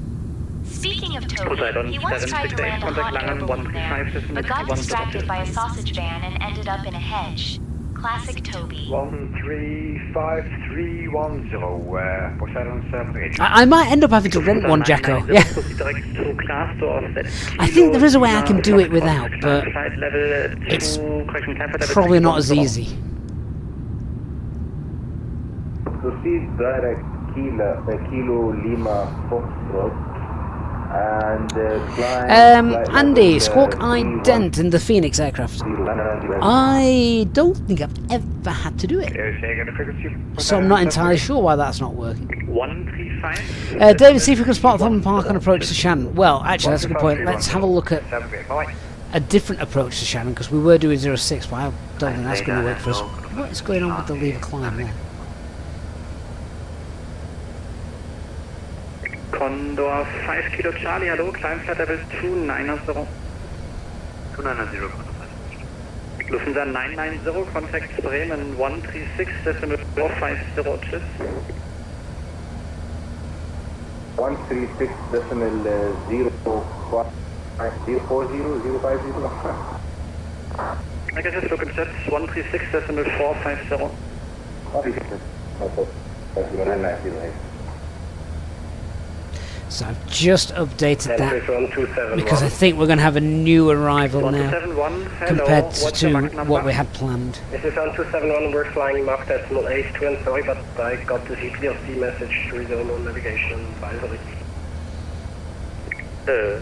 Speaking of Toby, he once tried to land a hot air balloon there, but got distracted by a sausage van and ended up in a hedge. Classic Toby. 135,310, Poseidon 780. I might end up having to rent one, Jacko. Yeah. I think there is a way I can do it without, but it's probably not as easy. Proceed direct Kilo Lima Foxtrot and climb. Andy, Squawk ident in the Phoenix aircraft. I don't think I've ever had to do it, so I'm not entirely sure why that's not working. 135. David, see if we can spot Thornton Park on approach to Shannon. Well, actually, that's a good point. Let's have a look at a different approach to Shannon, because we were doing 06, but I don't think that's going to work for us. What is going on with the lever climb there? Condor 5 Kilo Charlie, hello, climb flight level 290. 290. Lufthansa 990, contact Bremen 136.450, cheers. 136.040. I guess just look at jet 136.450. So I've just updated that because I think we're going to have a new arrival now compared to what we had planned. This is on 271, we're flying Mach decimal 8 to and sorry, but I got the VPLC message to resume on navigation advisory.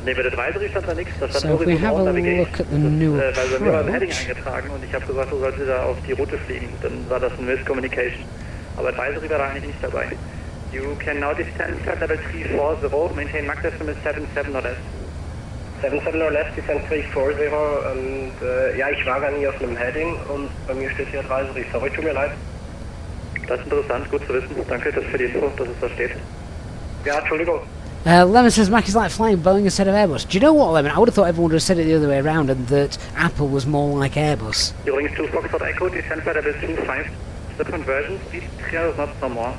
Neben der Advisory stand da nichts, da stand So nur if we have a Navigation. look at the new Weil bei mir war ein Heading approach, eingetragen und ich habe gesagt, du sollst da auf die Route fliegen. Dann war das ein Miscommunication. Aber Advisory war da eigentlich nicht dabei. You can now descend flight level 340, maintain Mach decimal 77 or less. 77 or less, descent 340 und ja, ich war gar nie auf einem Heading und bei mir steht hier Advisory, sorry, tut mir leid. Das ist interessant, gut zu wissen. Danke, das für die Info, dass es da steht. Ja, Entschuldigung. Lemon says Mac is like flying Boeing instead of Airbus. Do you know what, Lemon? I would have thought everyone would have said it the other way around and that Apple was more like Airbus. Übrigens 2 Foxtrot Echo, descent flight level 25. The conversion speed 300 knots or more.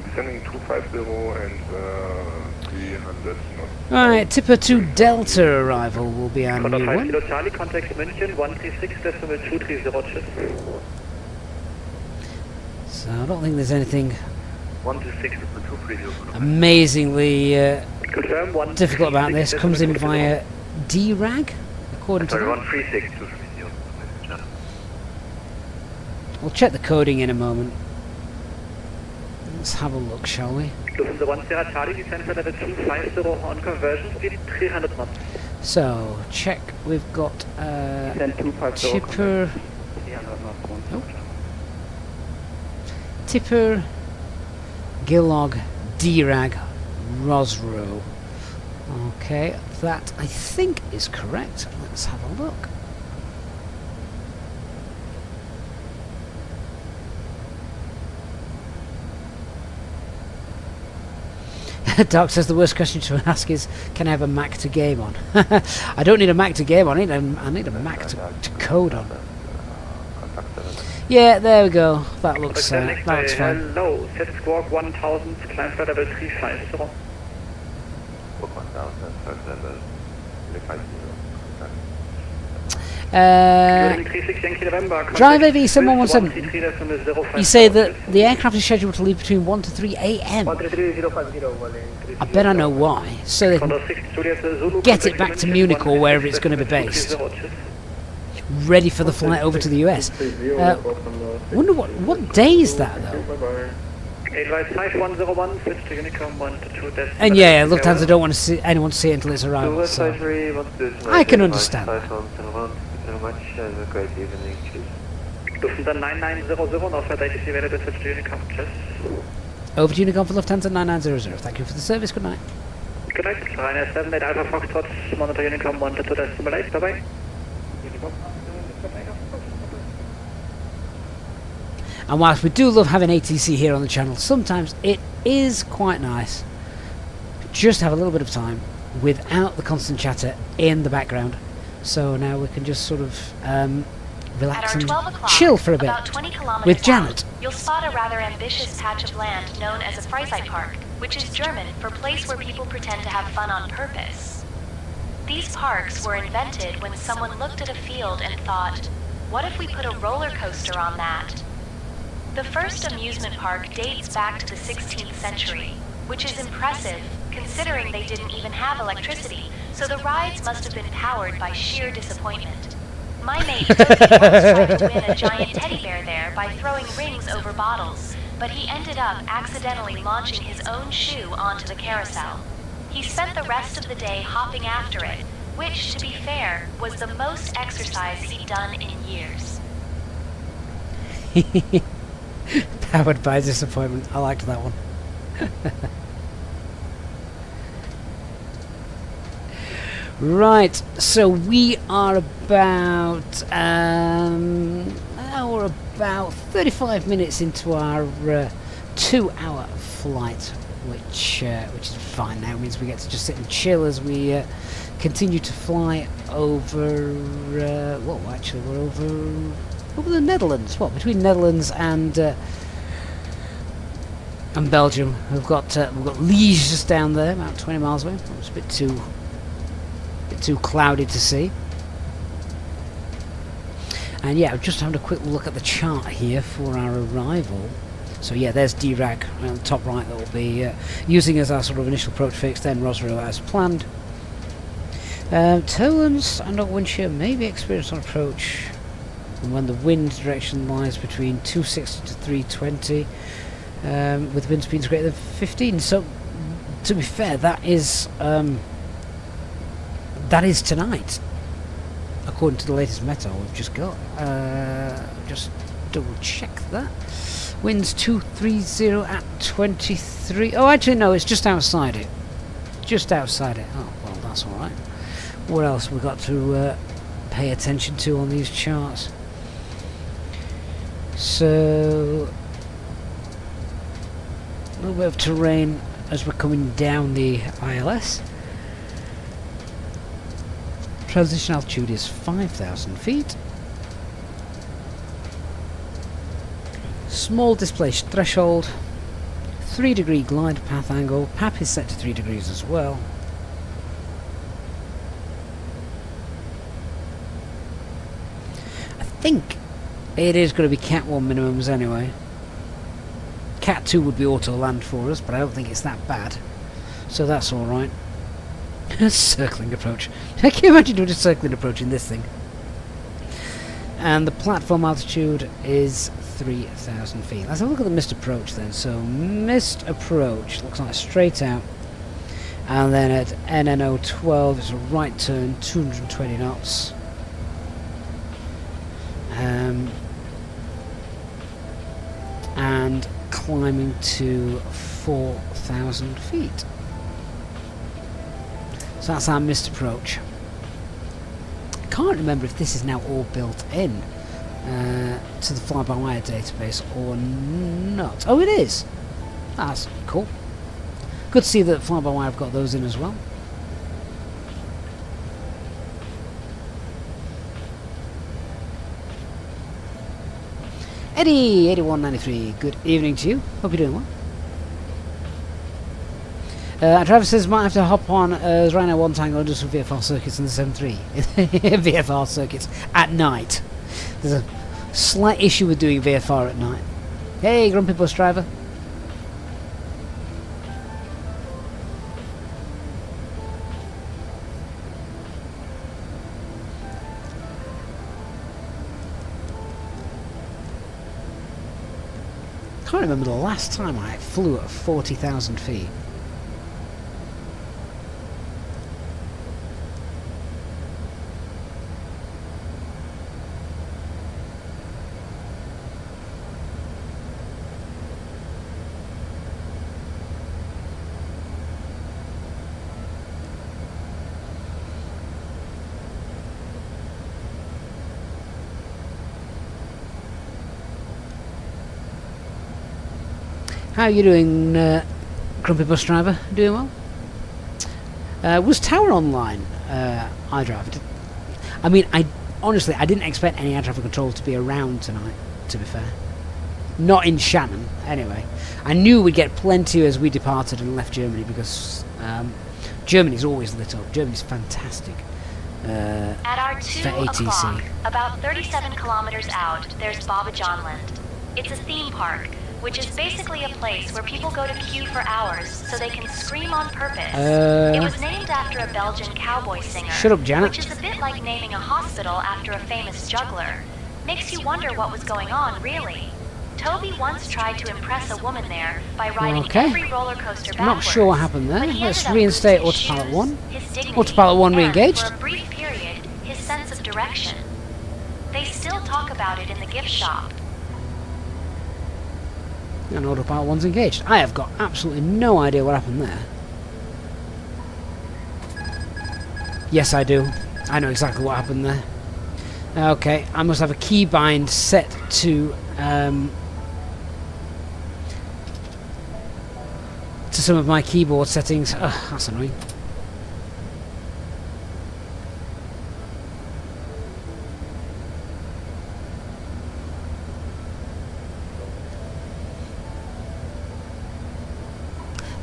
Descending 250 and 300 knots. Alright, Tipper 2 Delta arrival will be our Condor new 5 one. Kilo Charlie, contact München 136.230, cheers. So I don't think there's anything 126.230. amazingly Confirm difficult about this. Comes in via DRAG, according to Sorry, that. 136.230. We'll check the coding in a moment. Let's have a look, shall we? Lufthansa 1 Sierra Charlie, descent flight level 250 on conversion speed 300 knots. So, check, we've got Tipper... Oh. Tipper, Gillog, DRAG, Rosro. Okay, that I think is correct. Let's have a look. Doc says the worst question to ask is, can I have a Mac to game on? I don't need a Mac to game on, I need a Mac to code on. Yeah, there we go. That looks fine. Hello, set squawk 1000, climb flight level 350. Drive AV 7117. You say that the aircraft is scheduled to leave between 1 to 3 a.m. I bet I know why. So they can get it back to Munich or wherever it's going to be based. Ready for the flight over to the US. Wonder what day is that though? And yeah, Lufthansa don't want to see anyone to see it until its arrival. So I can understand that. Lufthansa 9900, now flight ATC available to Unicom, cheers. Over to Unicom for Lufthansa 9900. Thank you for the service. Good night. Good night. Ryanair 78 Alpha Foxtrot, monitor Unicom 122.8. Bye bye. And whilst we do love having ATC here on the channel, sometimes it is quite nice just have a little bit of time without the constant chatter in the background. So now we can just sort of relax and chill for a bit with Janet. You'll spot a rather ambitious patch of land known as a Freizeitpark, which is German for place where people pretend to have fun on purpose. These parks were invented when someone looked at a field and thought, what if we put a roller coaster on that? The first amusement park dates back to the 16th century, which is impressive considering they didn't even have electricity, so the rides must have been powered by sheer disappointment. My mate Cody once tried to win a giant teddy bear there by throwing rings over bottles, but he ended up accidentally launching his own shoe onto the carousel. He spent the rest of the day hopping after it, which, to be fair, was the most exercise he'd done in years. Powered by disappointment. I liked that one. Right, so we are about we're about 35 minutes into our 2-hour flight, which is fine now. It means we get to just sit and chill as we continue to fly over. Well, actually, we're over the Netherlands. What, between Netherlands and Belgium? We've got Liège just down there, about 20 miles away. It's a bit too cloudy to see. And yeah, I'm just having a quick look at the chart here for our arrival. So yeah, there's DRAG on the top right that we'll be using as our sort of initial approach fix, then Rosario as planned. Turbulence and wind shear may be experienced on approach, and when the wind direction lies between 260 to 320, with wind speeds greater than 15. So, to be fair, that is tonight, according to the latest meteor we've just got. Just double check that. Winds 230 at 23. Oh, actually no, it's just outside it. Just outside it. Oh, well, that's all right. What else have we got to pay attention to on these charts? So, a little bit of terrain as we're coming down the ILS. Transition altitude is 5,000 feet. Small displaced threshold. 3-degree glide path angle. PAP is set to 3 degrees as well. I think it is going to be Cat 1 minimums anyway. Cat 2 would be auto land for us, but I don't think it's that bad. So that's alright. Circling approach. Can you imagine doing a circling approach in this thing? And the platform altitude is 3,000 feet. Let's have a look at the missed approach then. So missed approach looks like straight out, and then at NNO 12 it's a right turn, 220 knots. And climbing to 4,000 feet. So that's our missed approach. I can't remember if this is now all built in to the Flybywire database or not. Oh, it is! That's cool. Good to see that Flybywire have got those in as well. Eddie, 8193, good evening to you. Hope you're doing well. Travis says might have to hop on Rhino 1 Tango and do some VFR circuits in the 7.3. VFR circuits at night. There's a slight issue with doing VFR at night. Hey, Grumpy Bus Driver. I can't remember the last time I flew at 40,000 feet. How are you doing, Grumpy Bus Driver? Doing well? Was Tower online, iDrive? I mean, honestly, I didn't expect any air traffic control to be around tonight, to be fair. Not in Shannon, anyway. I knew we'd get plenty as we departed and left Germany, because Germany's always lit up. Germany's fantastic. At our 2 for ATC. o'clock, about 37 kilometers out, there's Baba Johnland. It's a theme park, which is basically a place where people go to queue for hours so they can scream on purpose. It was named after a Belgian cowboy singer. Shut up, Janet. Which is a bit like naming a hospital after a famous juggler. Makes you wonder what was going on, really. Toby once tried to impress a woman there by riding every roller coaster backwards. I'm not sure what happened there. Let's reinstate autopilot 1. Dignity, Autopilot 1 re-engaged. For a brief period, his sense of direction. They still talk about it in the gift shop. And autopilot 1's engaged. I have got absolutely no idea what happened there. Yes, I do. I know exactly what happened there. Okay, I must have a keybind set to some of my keyboard settings. Ugh, that's annoying.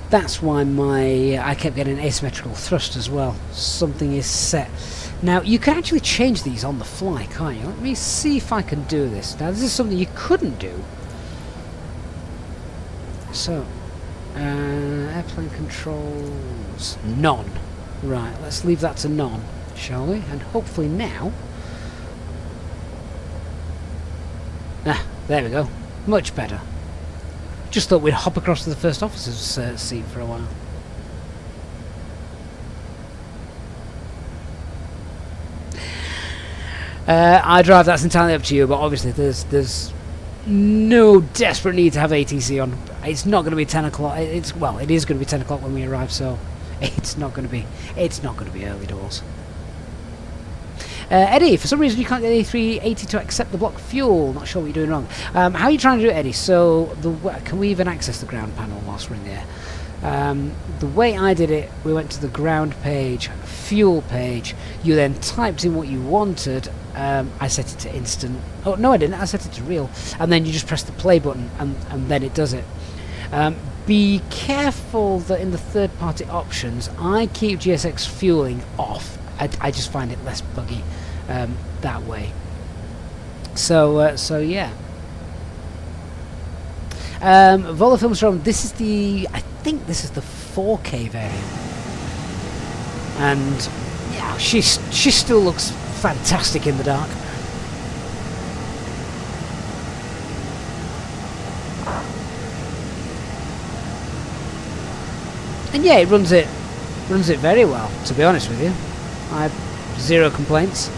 That's why I kept getting asymmetrical thrust as well. Something is set. Now, you can actually change these on the fly, can't you? Let me see if I can do this. Now, this is something you couldn't do. So, airplane controls, none. Right, let's leave that to none, shall we? And hopefully now... Ah, there we go. Much better. Just thought we'd hop across to the first officer's seat for a while. I drive, that's entirely up to you, but obviously there's no desperate need to have ATC on. It's not going to be 10 o'clock. Well, it is going to be 10 o'clock when we arrive, so it's not going to be early doors. Eddie, for some reason you can't get A380 to accept the block fuel. Not sure what you're doing wrong. How are you trying to do it, Eddie? So, can we even access the ground panel whilst we're in the air? The way I did it, we went to the ground page, fuel page. You then typed in what you wanted. I set it to instant. Oh, no, I didn't. I set it to real. And then you just press the play button, and then it does it. Be careful that in the third-party options, I keep GSX fueling off. I just find it less buggy that way. So yeah. Vola Films from, I think this is the 4K variant. And yeah, she still looks fantastic in the dark. And yeah, it runs it very well, to be honest with you. I have zero complaints.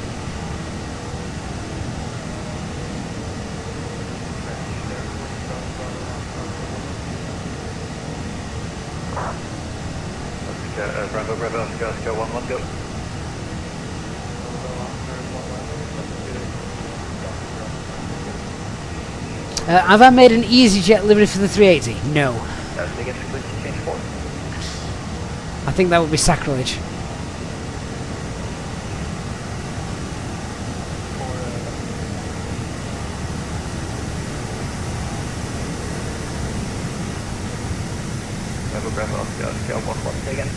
Bravo, Oscar 1-1, go. Have I made an EasyJet livery for the 380? No. I think that would be sacrilege. Bravo, Oscar 1-1, say again.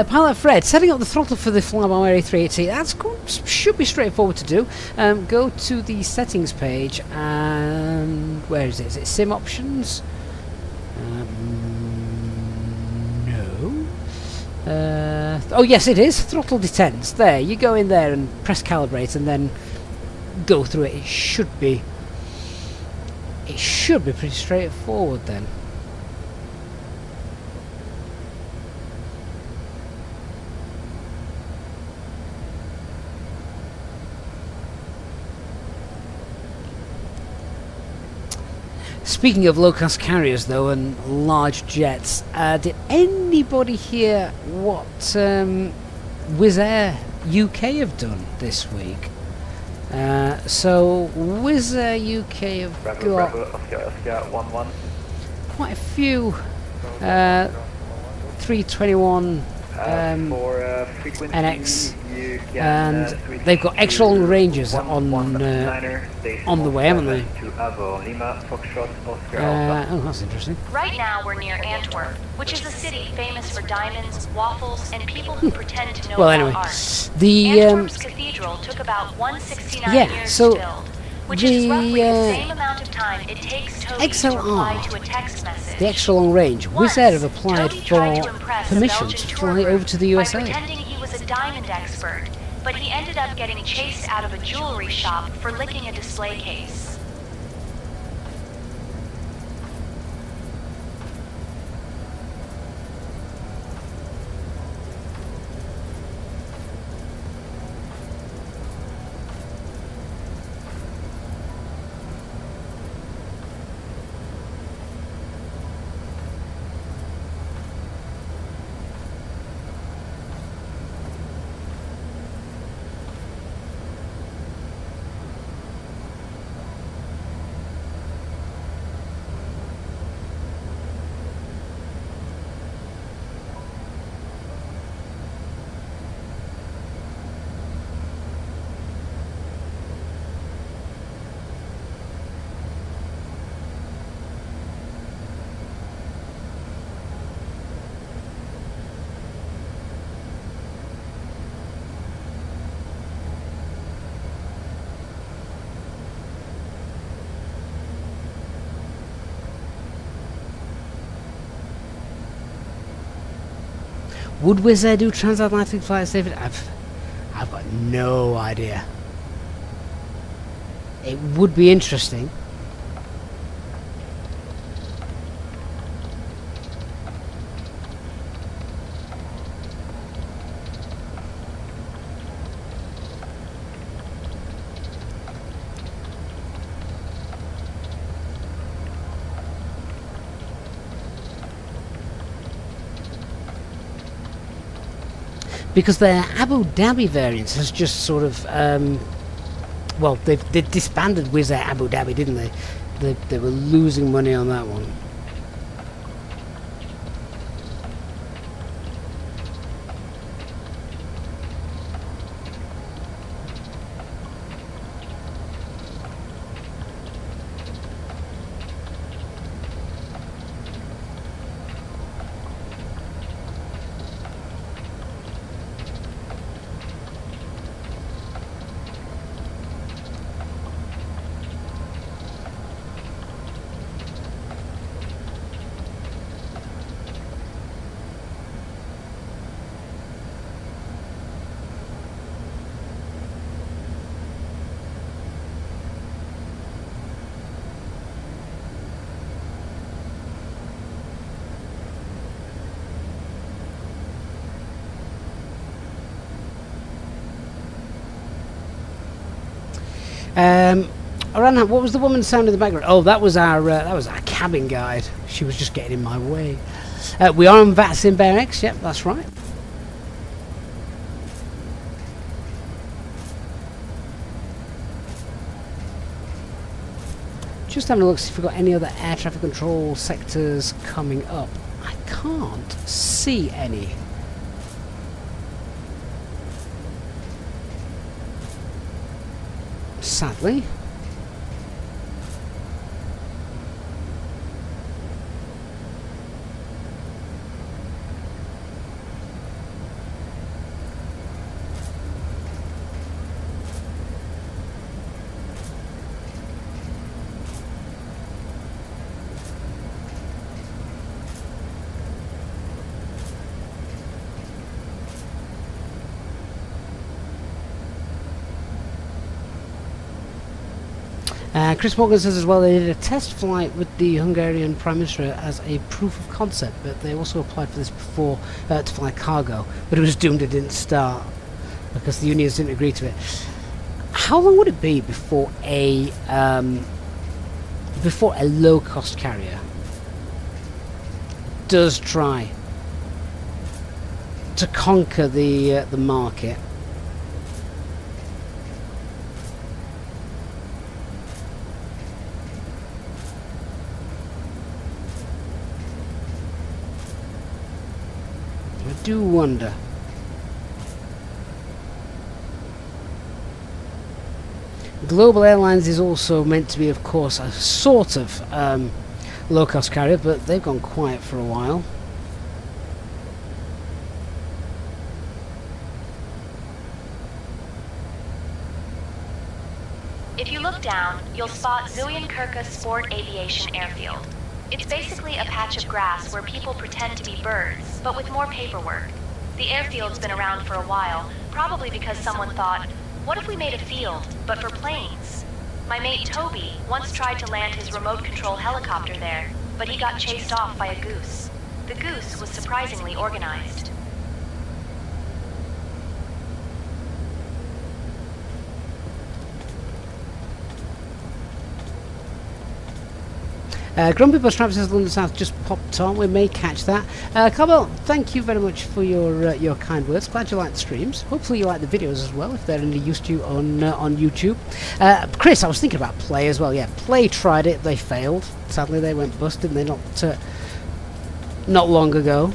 Pilot Fred, setting up the throttle for the Flybywire A380, should be straightforward to do. Go to the settings page and where is it? Is it sim options? No. Oh yes, it is. Throttle detents. There, you go in there and press calibrate and then go through it. It should be pretty straightforward then. Speaking of low-cost carriers, though, and large jets, did anybody hear what Wizz Air UK have done this week? So Wizz Air UK have got Oscar 1-1. quite a few 321 frequency, NX, you can, and switch they've got extra long ranges on the way, haven't they? Oh, that's interesting. Right now we're near Antwerp, which is a city famous for diamonds, waffles, and people who pretend to know Well, about anyway, art. the Antwerp's cathedral took about 169 yeah, years so to build, which is roughly the same amount of time it takes Toby to reply to a text message. the extra long range. Wizz Air have applied Toby tried for to impress permission the to Belgian fly tour over to the group USA. by pretending he was a diamond expert, but he ended up getting chased out of a jewelry shop for licking a display case. Would Wizz Air do transatlantic flights, David? I've got no idea. It would be interesting. Because their Abu Dhabi variant has just sort of, well, they disbanded Wizz Air Abu Dhabi, didn't they? They were losing money on that one. Around what was the woman's sound in the background? Oh, that was our cabin guide. She was just getting in my way. We are on VATSIM Fenix. Yep, that's right. Just having a look, see if we've got any other air traffic control sectors coming up. I can't see any. Sadly. Chris Morgan says as well they did a test flight with the Hungarian Prime Minister as a proof of concept, but they also applied for this before to fly cargo, but it was doomed, it didn't start because the unions didn't agree to it. How long would it be before a low-cost carrier does try to conquer the market? do wonder. Global Airlines is also meant to be, of course, a sort of low-cost carrier, but they've gone quiet for a while. If you look down, you'll spot Zuyinkerke Sport Aviation Airfield. It's basically a patch of grass where people pretend to be birds, but with more paperwork. The airfield's been around for a while, probably because someone thought, what if we made a field, but for planes? My mate Toby once tried to land his remote control helicopter there, but he got chased off by a goose. The goose was surprisingly organized. Grumpy Bus Travis says London South just popped on. We may catch that. Cobble, thank you very much for your kind words. Glad you like the streams. Hopefully you like the videos as well, if they're any use to you on YouTube. Chris, I was thinking about Play as well. Yeah, Play tried it. They failed. Sadly, they went bust, didn't they? Not long ago.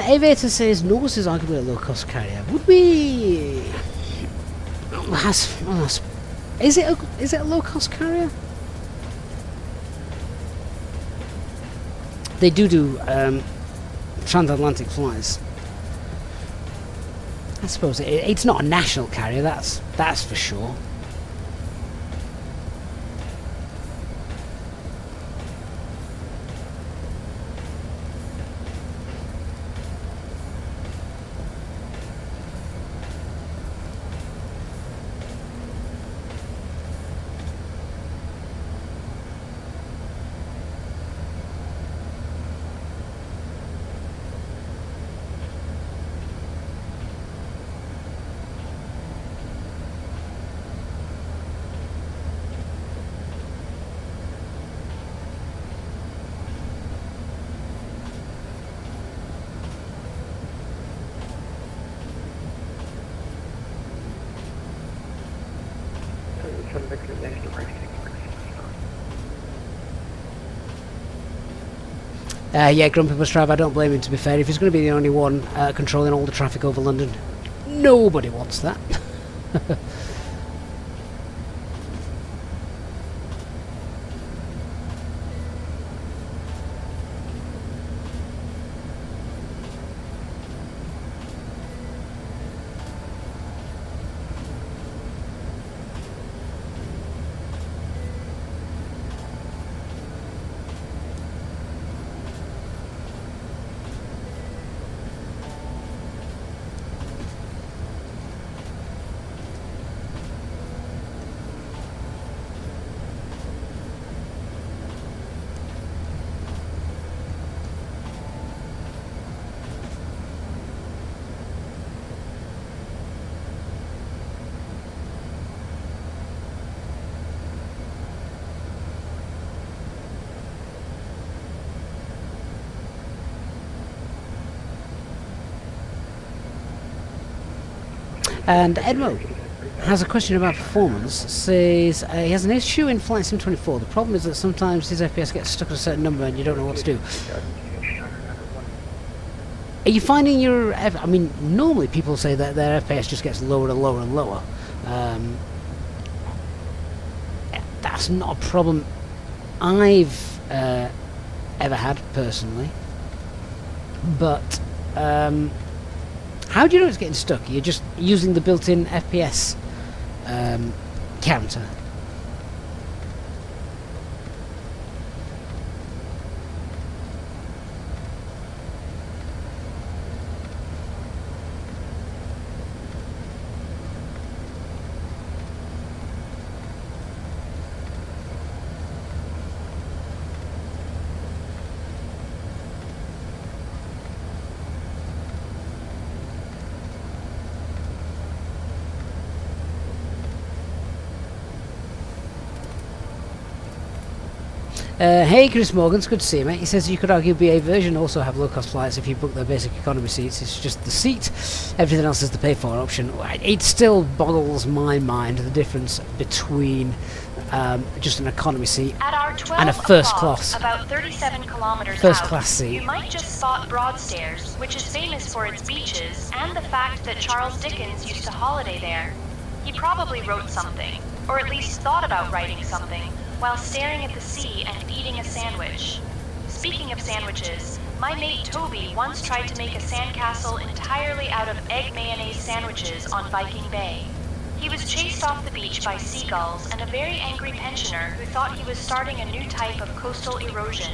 Aviator says Norse is arguably a low-cost carrier. Would we? Is it a low-cost carrier? They do transatlantic flights. I suppose it's not a national carrier. That's for sure. Yeah, Grumpy Bus Driver, I don't blame him, to be fair. If he's going to be the only one controlling all the traffic over London, nobody wants that. And Edmo has a question about performance. Says he has an issue in Flight Sim 24. The problem is that sometimes his FPS gets stuck at a certain number and you don't know what to do. Are you finding your... I mean, normally people say that their FPS just gets lower and lower and lower. That's not a problem I've ever had, personally. But... how do you know it's getting stuck? You're just using the built-in FPS counter. Hey Chris Morgan, it's good to see you, mate. He says you could argue BA version also have low-cost flights if you book their basic economy seats. It's just the seat. Everything else is the pay-for option. It still boggles my mind, the difference between just an economy seat and a first class. About 37 kilometers first out, class seat. You might just spot Broadstairs, which is famous for its beaches and the fact that Charles Dickens used to holiday there. He probably wrote something, or at least thought about writing something, while staring at the sea and eating a sandwich. Speaking of sandwiches, my mate Toby once tried to make a sandcastle entirely out of egg mayonnaise sandwiches on Viking Bay. He was chased off the beach by seagulls and a very angry pensioner who thought he was starting a new type of coastal erosion.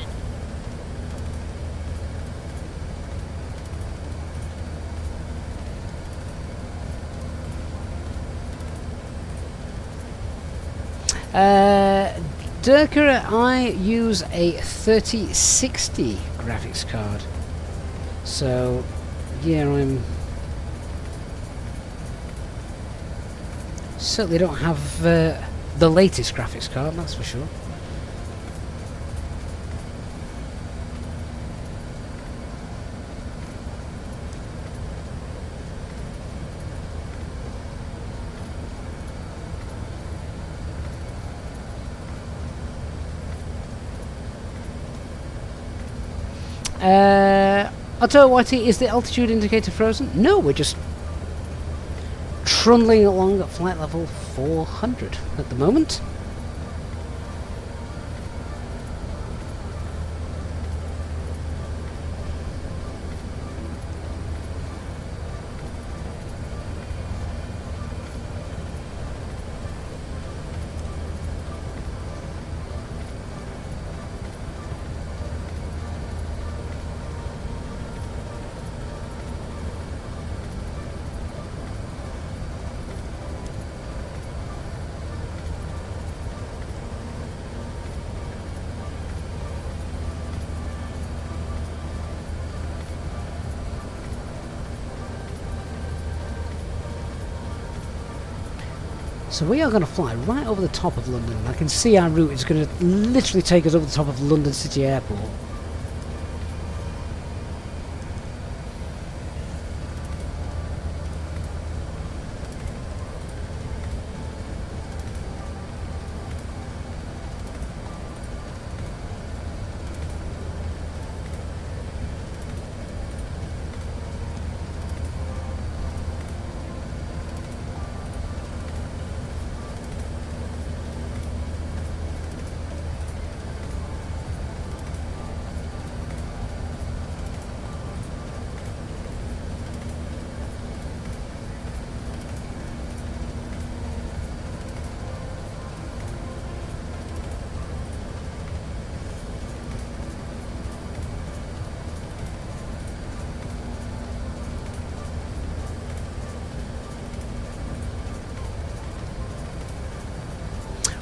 Durker, I use a 3060 graphics card. So, yeah, I'm... certainly don't have the latest graphics card, that's for sure. Otto YT, is the altitude indicator frozen? No, we're just trundling along at flight level 400 at the moment. So we are going to fly right over the top of London. I can see our route is going to literally take us over the top of London City Airport.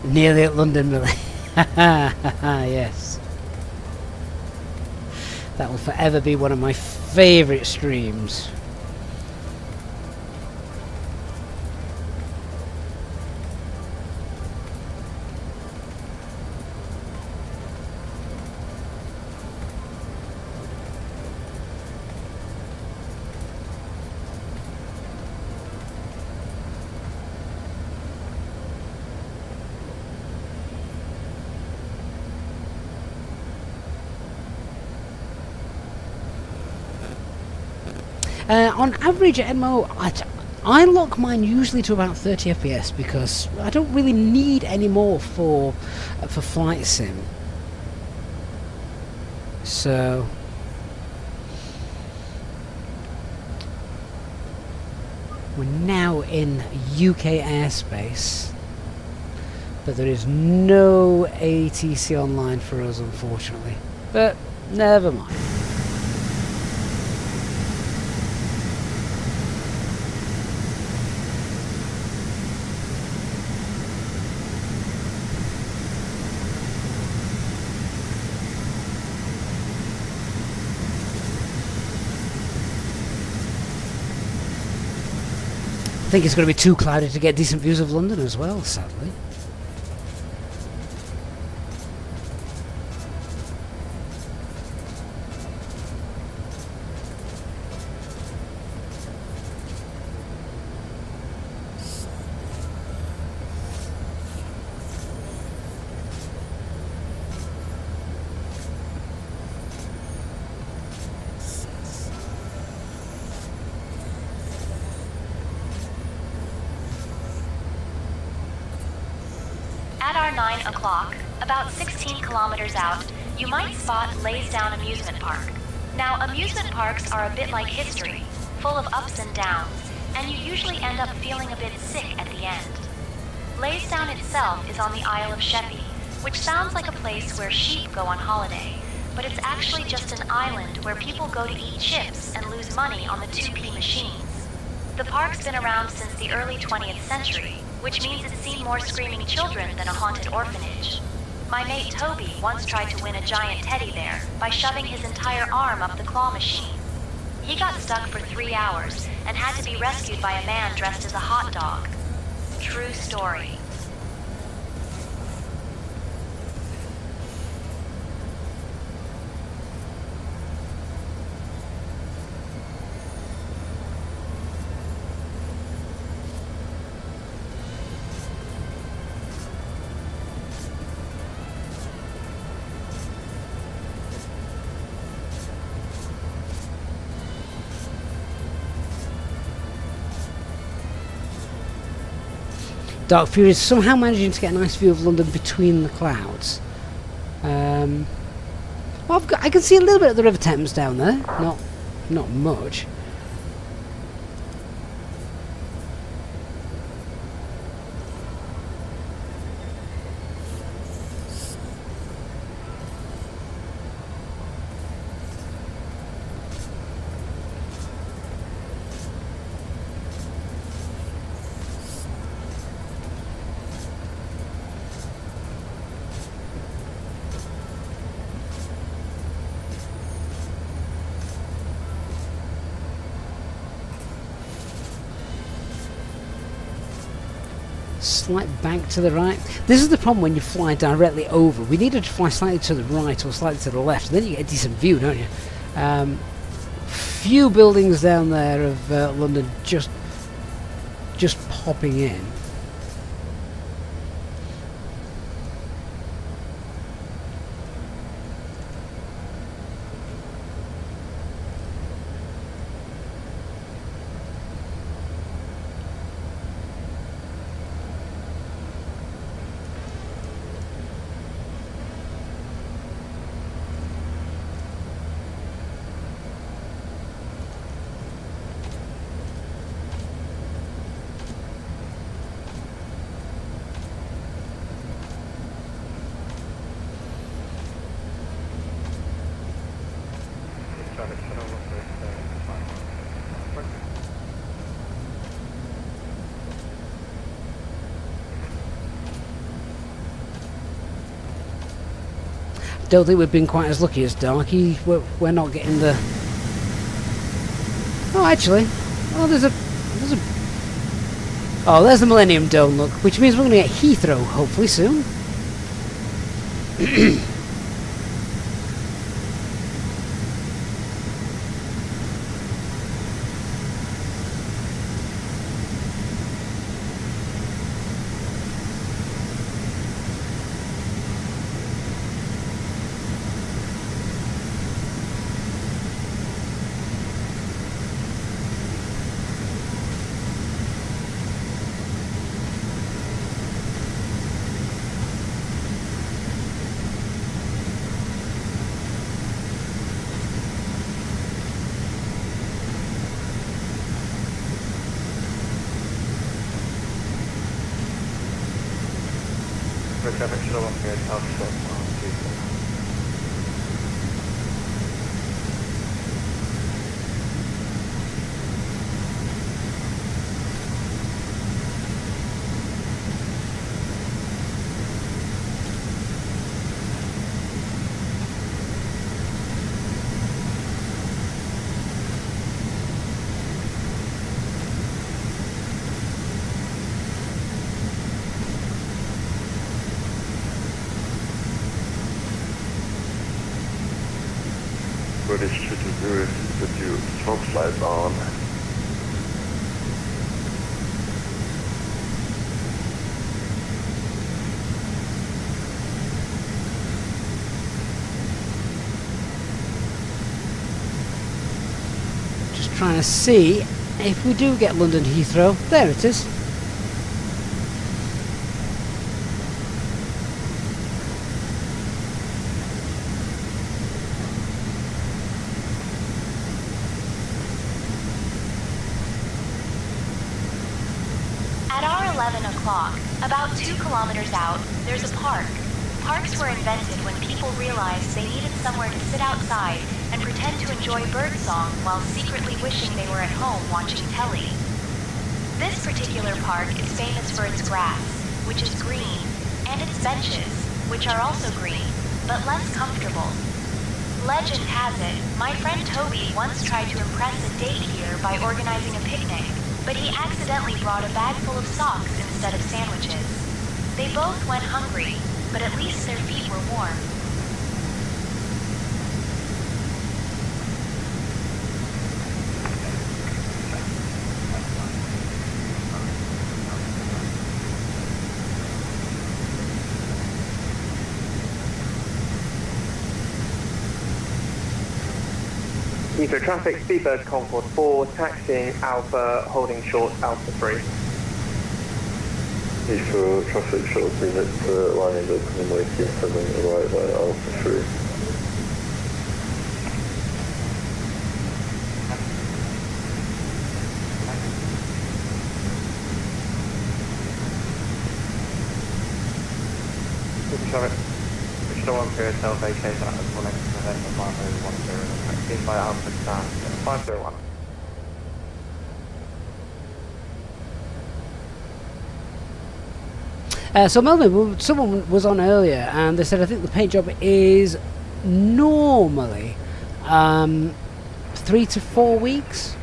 Nearly at London, really. Yes. That will forever be one of my favourite streams. On average, Edmo, I lock mine usually to about 30 FPS because I don't really need any more for flight sim. So we're now in UK airspace, but there is no ATC online for us, unfortunately. But never mind. I think it's going to be too cloudy to get decent views of London as well, sadly. At our 9 o'clock, about 16 kilometers out, you might spot Laysdown Amusement Park. Now, amusement parks are a bit like history, full of ups and downs, and you usually end up feeling a bit sick at the end. Laysdown itself is on the Isle of Sheppey, which sounds like a place where sheep go on holiday, but it's actually just an island where people go to eat chips and lose money on the 2p machines. The park's been around since the early 20th century, which means it's seen more screaming children than a haunted orphanage. My mate Toby once tried to win a giant teddy bear by shoving his entire arm up the claw machine. He got stuck for 3 hours and had to be rescued by a man dressed as a hot dog. True story. Dark Fury is somehow managing to get a nice view of London between the clouds. Well, I can see a little bit of the River Thames down there. Not much. Slight bank to the right. This is the problem when you fly directly over. We needed to fly slightly to the right or slightly to the left. Then you get a decent view, don't you? Few buildings down there of London just popping in. Don't think we've been quite as lucky as Darky. We're not getting the... Oh, actually. Oh, there's a... Oh, there's the Millennium Dome, look. Which means we're going to get Heathrow, hopefully, soon. British 220 put your smoke lights on. Just trying to see if we do get London Heathrow. There it is. 11 o'clock, about 2 kilometers out, there's a park. Parks were invented when people realized they needed somewhere to sit outside and pretend to enjoy birdsong while secretly wishing they were at home watching telly. This particular park is famous for its grass, which is green, and its benches, which are also green, but less comfortable. Legend has it, my friend Toby once tried to impress a date here by organizing a picnic, but he accidentally brought a bag full of socks instead of sandwiches. They both went hungry, but at least their feet were warm. Heathrow traffic, Speedbird Concord 4, taxiing Alpha, holding short Alpha 3. Heathrow traffic, shuttle 3 Victor, lining up runway 7, arrive by Alpha 3. Traffic, which the one for yourself, vacation at the 1x event of 5010, taxiing by Alpha Stan, 501. So Melvin, someone was on earlier and they said I think the paint job is normally 3 to 4 weeks.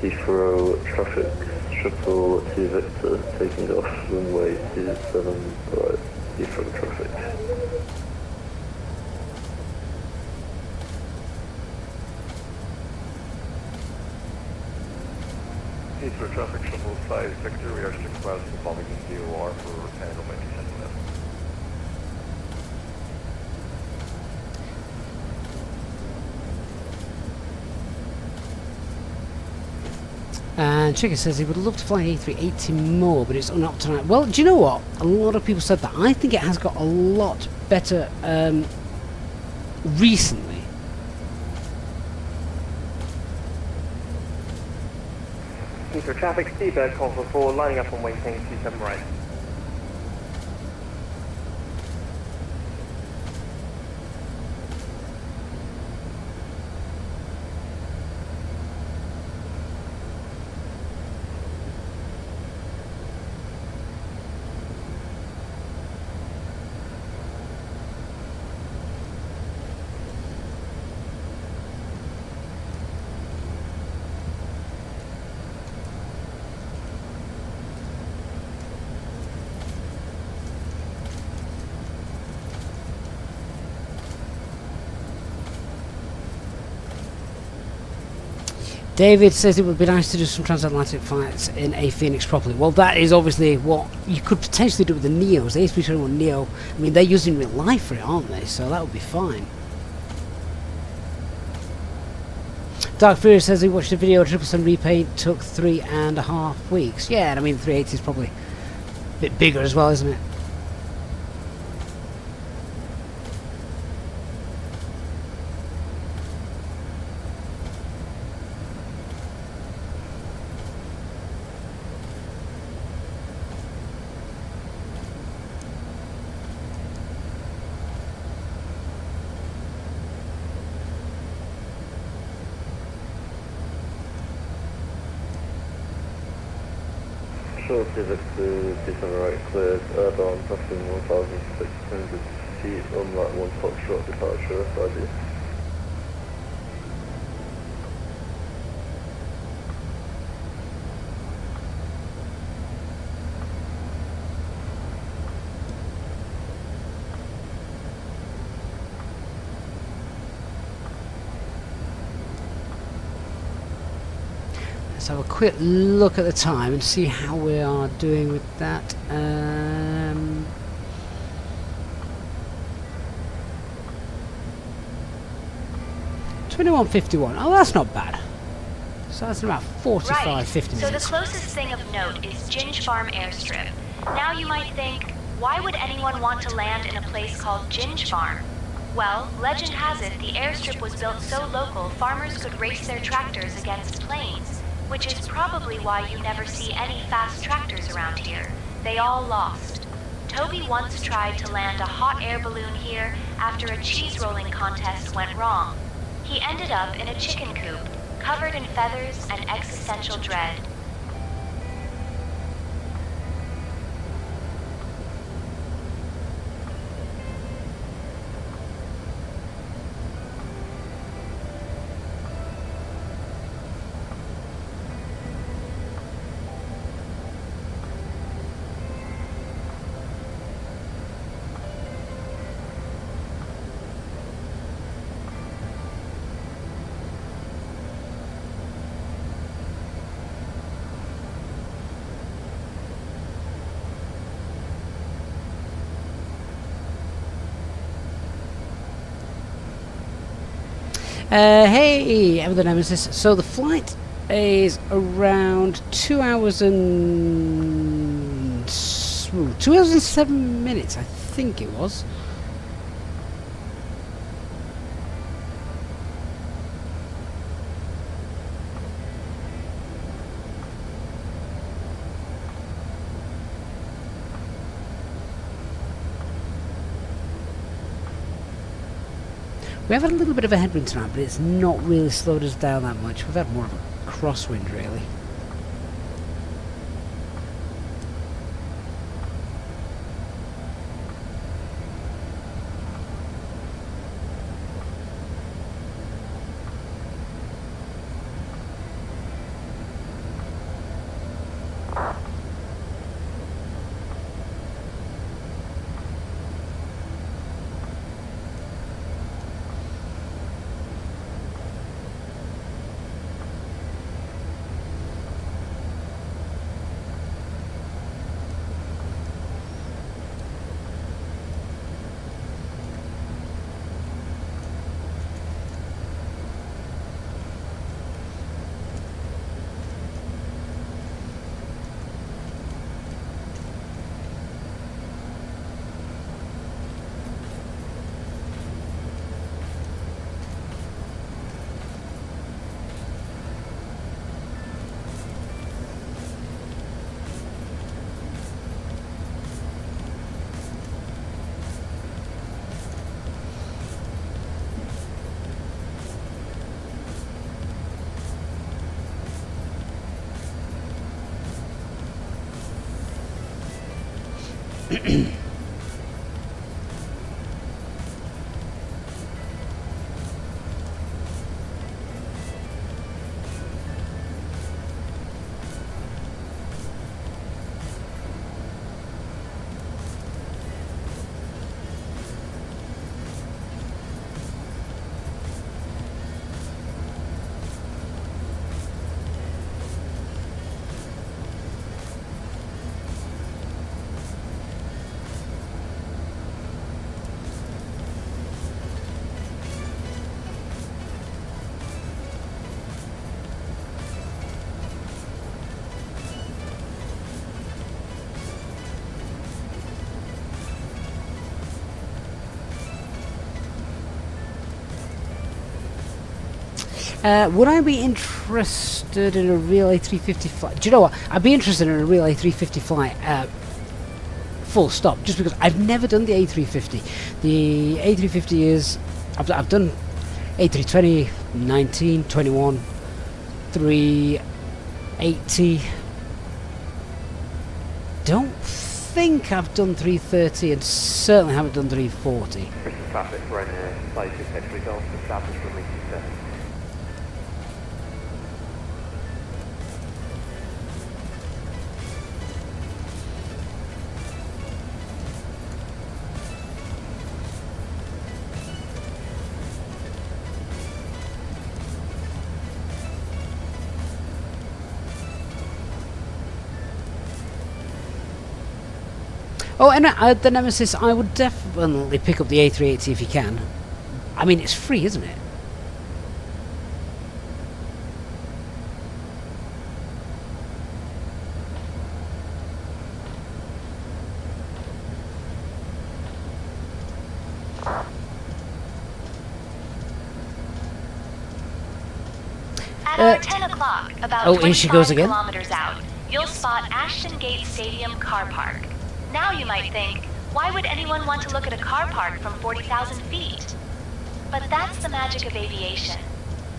Heathrow traffic, shuttle 2 Victor, taking off runway 27, right, Heathrow traffic. Heathrow traffic, shuttle 5 Victor, we are 6 miles from Birmingham DOR for runway 27. And Chicken says he would love to fly A380 more, but it's not tonight. Well, do you know what? A lot of people said that. I think it has got a lot better recently. Heathrow traffic, Speedbird Concord 4, lining up on waiting 27 right. David says it would be nice to do some transatlantic flights in a Fenix properly. Well, that is obviously what you could potentially do with the Neos. The A321 Neo, I mean, they're using real life for it, aren't they? So that would be fine. Dark Fury says he watched a video, 777 repaint took 3.5 weeks. Yeah, and I mean, the 380 is probably a bit bigger as well, isn't it? Shuttle 2 Victor, 27 right cleared, airborne passing 1,600 feet, unlike 1 Foxtrot departure, FID. Let's have a quick look at the time and see how we are doing with that. 21:51. Oh, that's not bad. So that's about 45, right. 50 So the minutes. closest thing of note is Ginge Farm Airstrip. Now you might think, why would anyone want to land in a place called Ginge Farm? Well, legend has it the airstrip was built so local farmers could race their tractors against planes, which is probably why you never see any fast tractors around here. They all lost. Toby once tried to land a hot air balloon here after a cheese rolling contest went wrong. He ended up in a chicken coop, covered in feathers and existential dread. Hey, I'm the Nemesis. So the flight is around 2 hours and 7 minutes, I think it was. We have had a little bit of a headwind tonight, but it's not really slowed us down that much. We've had more of a crosswind, really. Would I be interested in a real A350 flight? Do you know what? I'd be interested in a real A350 flight, full stop, just because I've never done the A350. The A350 is... I've done A320, 19, 21, 380. Don't think I've done 330 and certainly haven't done 340. FSTraffic for any flight head results established from Lincoln 7. Oh, and the Nemesis, I would definitely pick up the A380 if you can. I mean, it's free, isn't it? At 10 o'clock, about oh, here she goes 25 again. kilometers out, you'll spot Ashton Gate Stadium car park. Now you might think, why would anyone want to look at a car park from 40,000 feet? But that's the magic of aviation.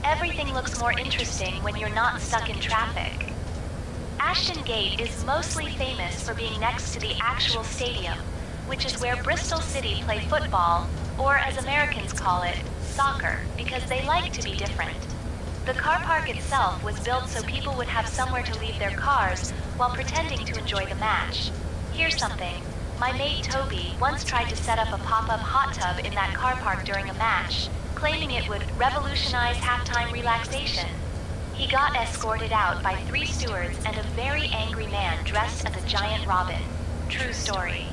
Everything looks more interesting when you're not stuck in traffic. Ashton Gate is mostly famous for being next to the actual stadium, which is where Bristol City play football, or as Americans call it, soccer, because they like to be different. The car park itself was built so people would have somewhere to leave their cars while pretending to enjoy the match. Here's something. My mate Toby once tried to set up a pop-up hot tub in that car park during a match, claiming it would revolutionize halftime relaxation. He got escorted out by 3 stewards and a very angry man dressed as a giant robin. True story.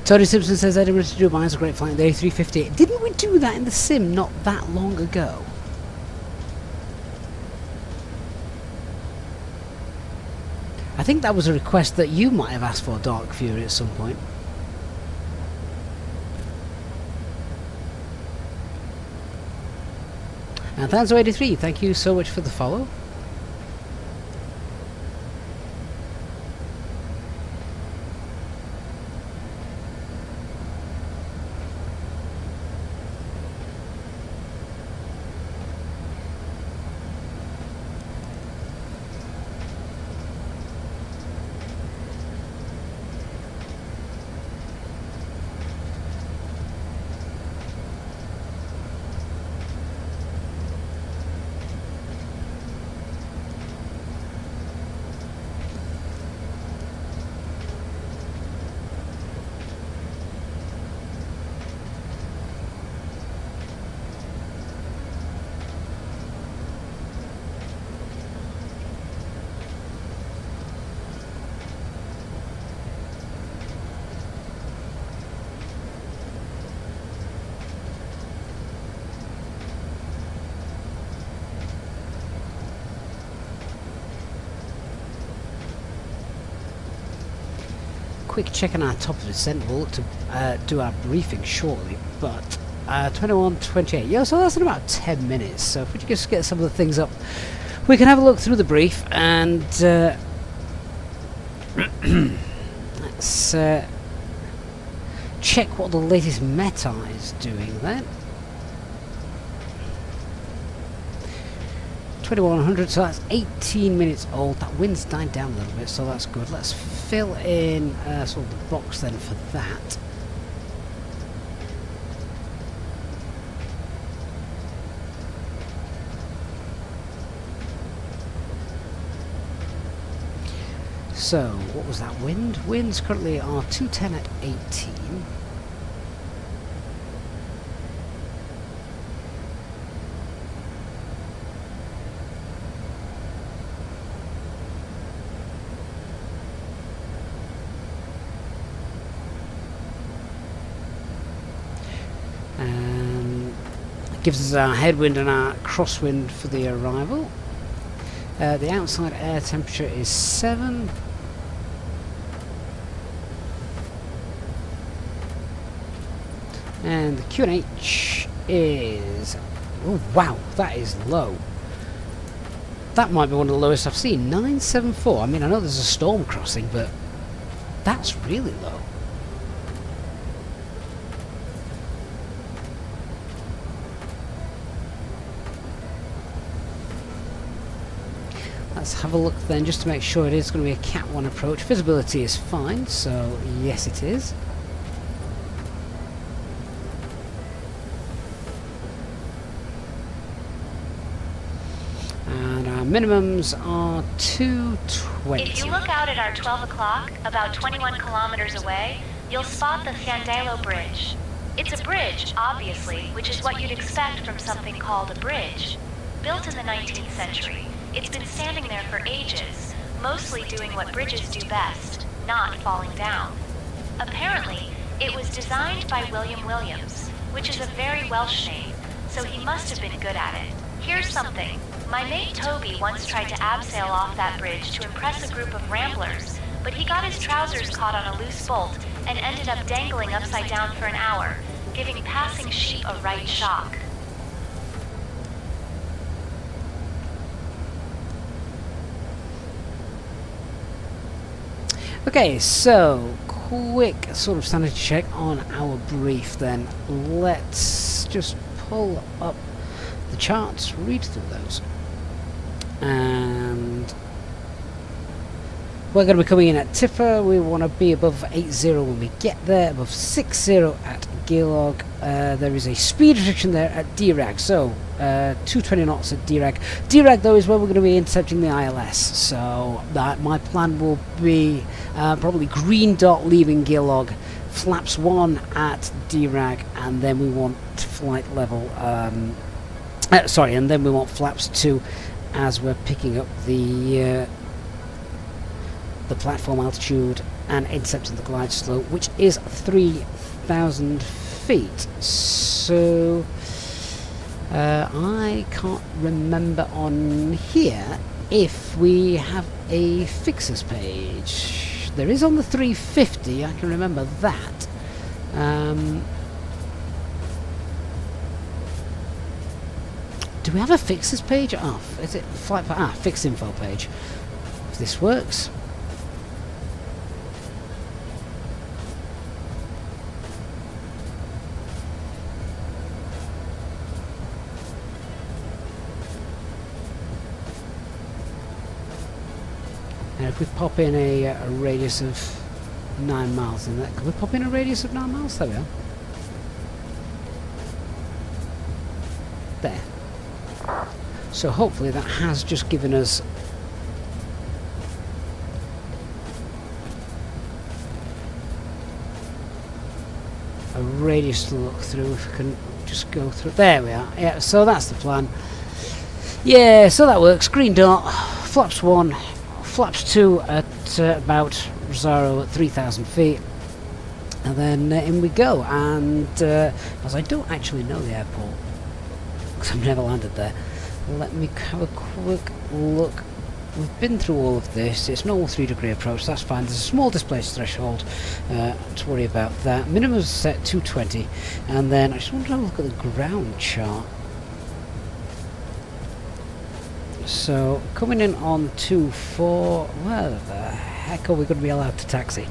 Tony Simpson says Edinburgh to Dubai is a great flight, the A380. Didn't we do that in the sim not that long ago? I think that was a request that you might have asked for, Dark Fury, at some point. And Thanzo83, thank you so much for the follow. Quick check on our top of the descent. We'll look to do our briefing shortly, but 21:28. Yeah, so that's in about 10 minutes. So if we just get some of the things up, we can have a look through the brief and let's check what the latest meta is doing then. 2100, so that's 18 minutes old. That wind's died down a little bit, so that's good. Let's fill in sort of the box then for that. So, what was that wind? Winds currently are 210 at 18. Gives us our headwind and our crosswind for the arrival. The outside air temperature is 7. And the QNH is... oh wow, that is low. That might be one of the lowest I've seen. 974. I mean, I know there's a storm crossing, but that's really low. Let's have a look then, just to make sure it is going to be a Cat 1 approach. Visibility is fine, so yes it is. And our minimums are 220. If you look out at our 12 o'clock, about 21 kilometers away, you'll spot the Fiandello Bridge. It's a bridge, obviously, which is what you'd expect from something called a bridge. Built in the 19th century, it's been standing there for ages, mostly doing what bridges do best, not falling down. Apparently, it was designed by William Williams, which is a very Welsh name, so he must have been good at it. Here's something. My mate Toby once tried to abseil off that bridge to impress a group of ramblers, but he got his trousers caught on a loose bolt and ended up dangling upside down for an hour, giving passing sheep a right shock. Okay, so quick sort of sanity check on our brief then. Let's just pull up the charts, read through those. And we're going to be coming in at Tipper. We want to be above 80 when we get there, above 60 at Gaylord. There is a speed restriction there at DRAG, so 220 knots at DRAG. DRAG though is where we're going to be intercepting the ILS, so that my plan will be probably green dot leaving Gaylord, flaps 1 at DRAG, and then we want flight level and then we want flaps 2 as we're picking up the platform altitude and intercepting the glide slope, which is 3,000 feet. So I can't remember on here if we have a fixes page. There is on the 350, I can remember that. Do we have a fixes page? Oh, is it fix info page? If this works. And if we pop in a radius of 9 miles in that, can we pop in a radius of 9 miles? There we are. There. So hopefully that has just given us a radius to look through. If we can just go through. There we are. Yeah, so that's the plan. Yeah, so that works. Green dot, flaps 1, flaps 2 at about Rosario at 3,000 feet. And then in we go. And as I don't actually know the airport, because I've never landed there, let me have a quick look. We've been through all of this. It's normal 3-degree approach, that's fine. There's a small displaced threshold to worry about that. Minimum is set 220, and then I just want to have a look at the ground chart. So coming in on 2-4, where the heck are we going to be allowed to taxi?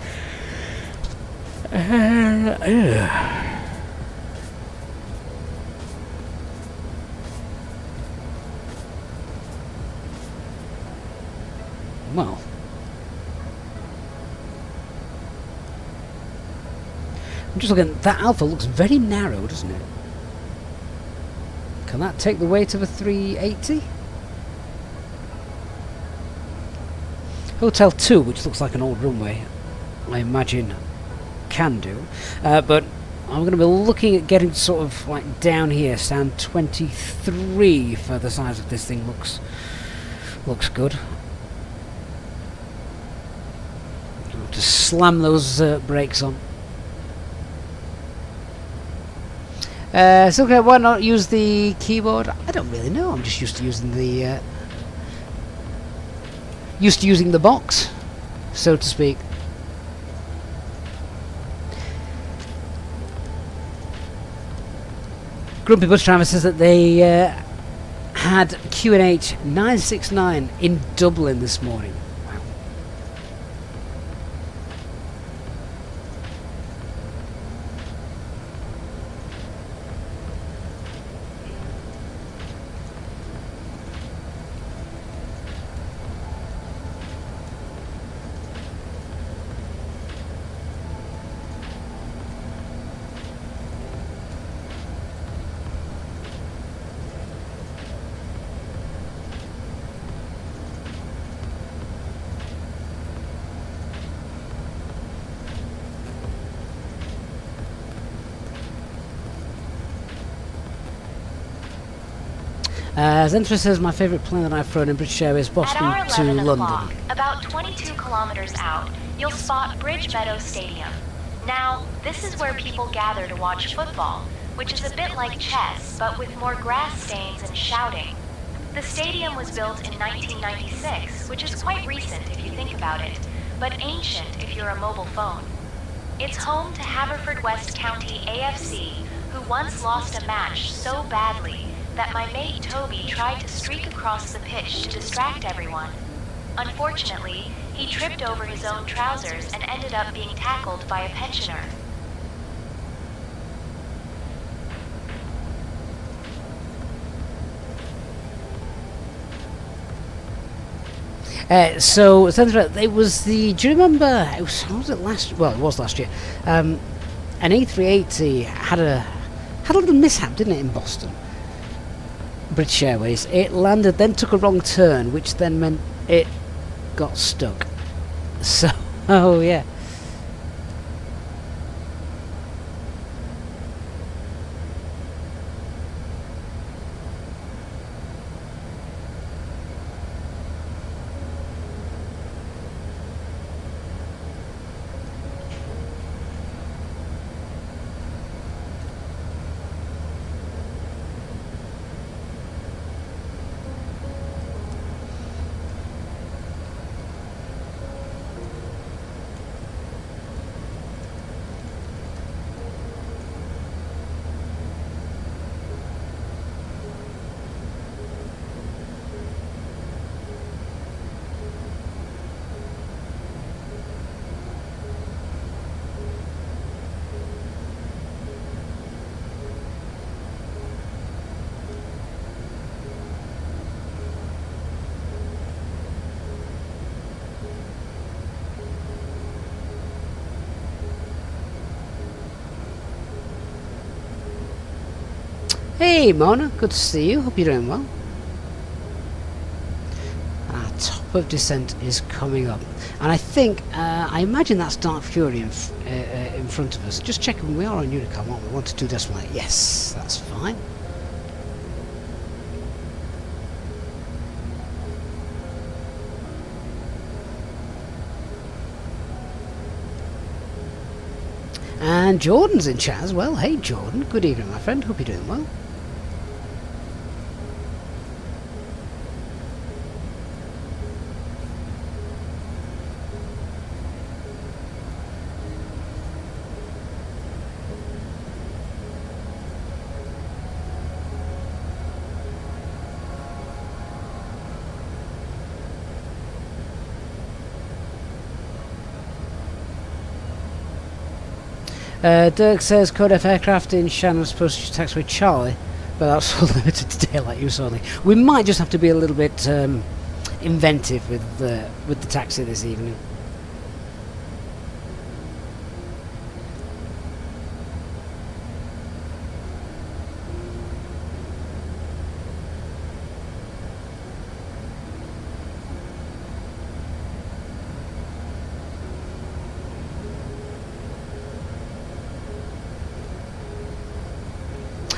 Well, I'm just looking, that Alpha looks very narrow, doesn't it? Can that take the weight of a 380? Hotel 2, which looks like an old runway, I imagine can do, but I'm going to be looking at getting sort of like down here, stand 23 for the size of this thing. Looks good. To slam those brakes on. So okay, why not use the keyboard? I don't really know. I'm just used to using the box, so to speak. Grumpy Bus Driver says that they had QNH 969 in Dublin this morning. Zenthra says my favourite plane that I've flown in British Airways, Boston At to our 11 London. o'clock, about 22 kilometers out, you'll spot Bridge Meadows Stadium. Now, this is where people gather to watch football, which is a bit like chess, but with more grass stains and shouting. The stadium was built in 1996, which is quite recent if you think about it, but ancient if you're a mobile phone. It's home to Haverfordwest County AFC, who once lost a match so badly that my mate Toby tried to streak across the pitch to distract everyone. Unfortunately, he tripped over his own trousers and ended up being tackled by a pensioner. So, Sandra, it was the. Do you remember? It was it last? Well, it was last year. An A380 had a little mishap, didn't it, in Boston? British Airways. It landed, then took a wrong turn, which then meant it got stuck. So, oh yeah. Hey Mona, good to see you. Hope you're doing well. Our top of descent is coming up, and I think I imagine that's Dark Fury in front of us. Just checking, we are on Unicom, aren't we? 122.8. Yes, that's fine. And Jordan's in chat as well. Hey Jordan, good evening my friend, hope you're doing well. Dirk says Code F aircraft in Shannon is supposed to use taxiway Charlie, but that's all limited to daylight use only. We might just have to be a little bit inventive with the taxi this evening.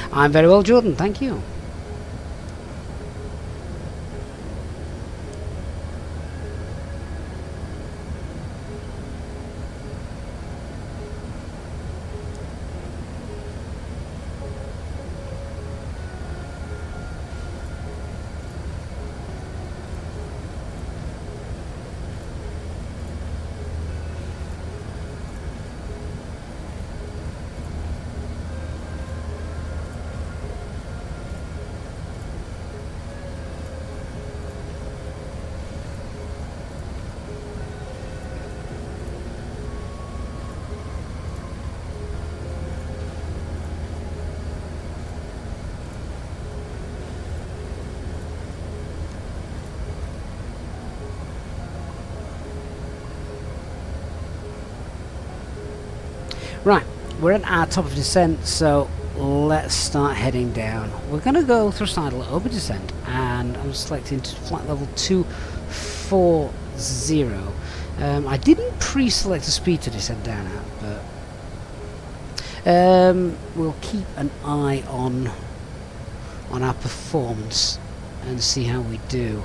I'm very well, Jordan, thank you. Right, we're at our top of descent, so let's start heading down. We're going to go through sidle over descent, and I'm selecting flight level 240. I didn't pre-select a speed to descend down at, but we'll keep an eye on our performance and see how we do.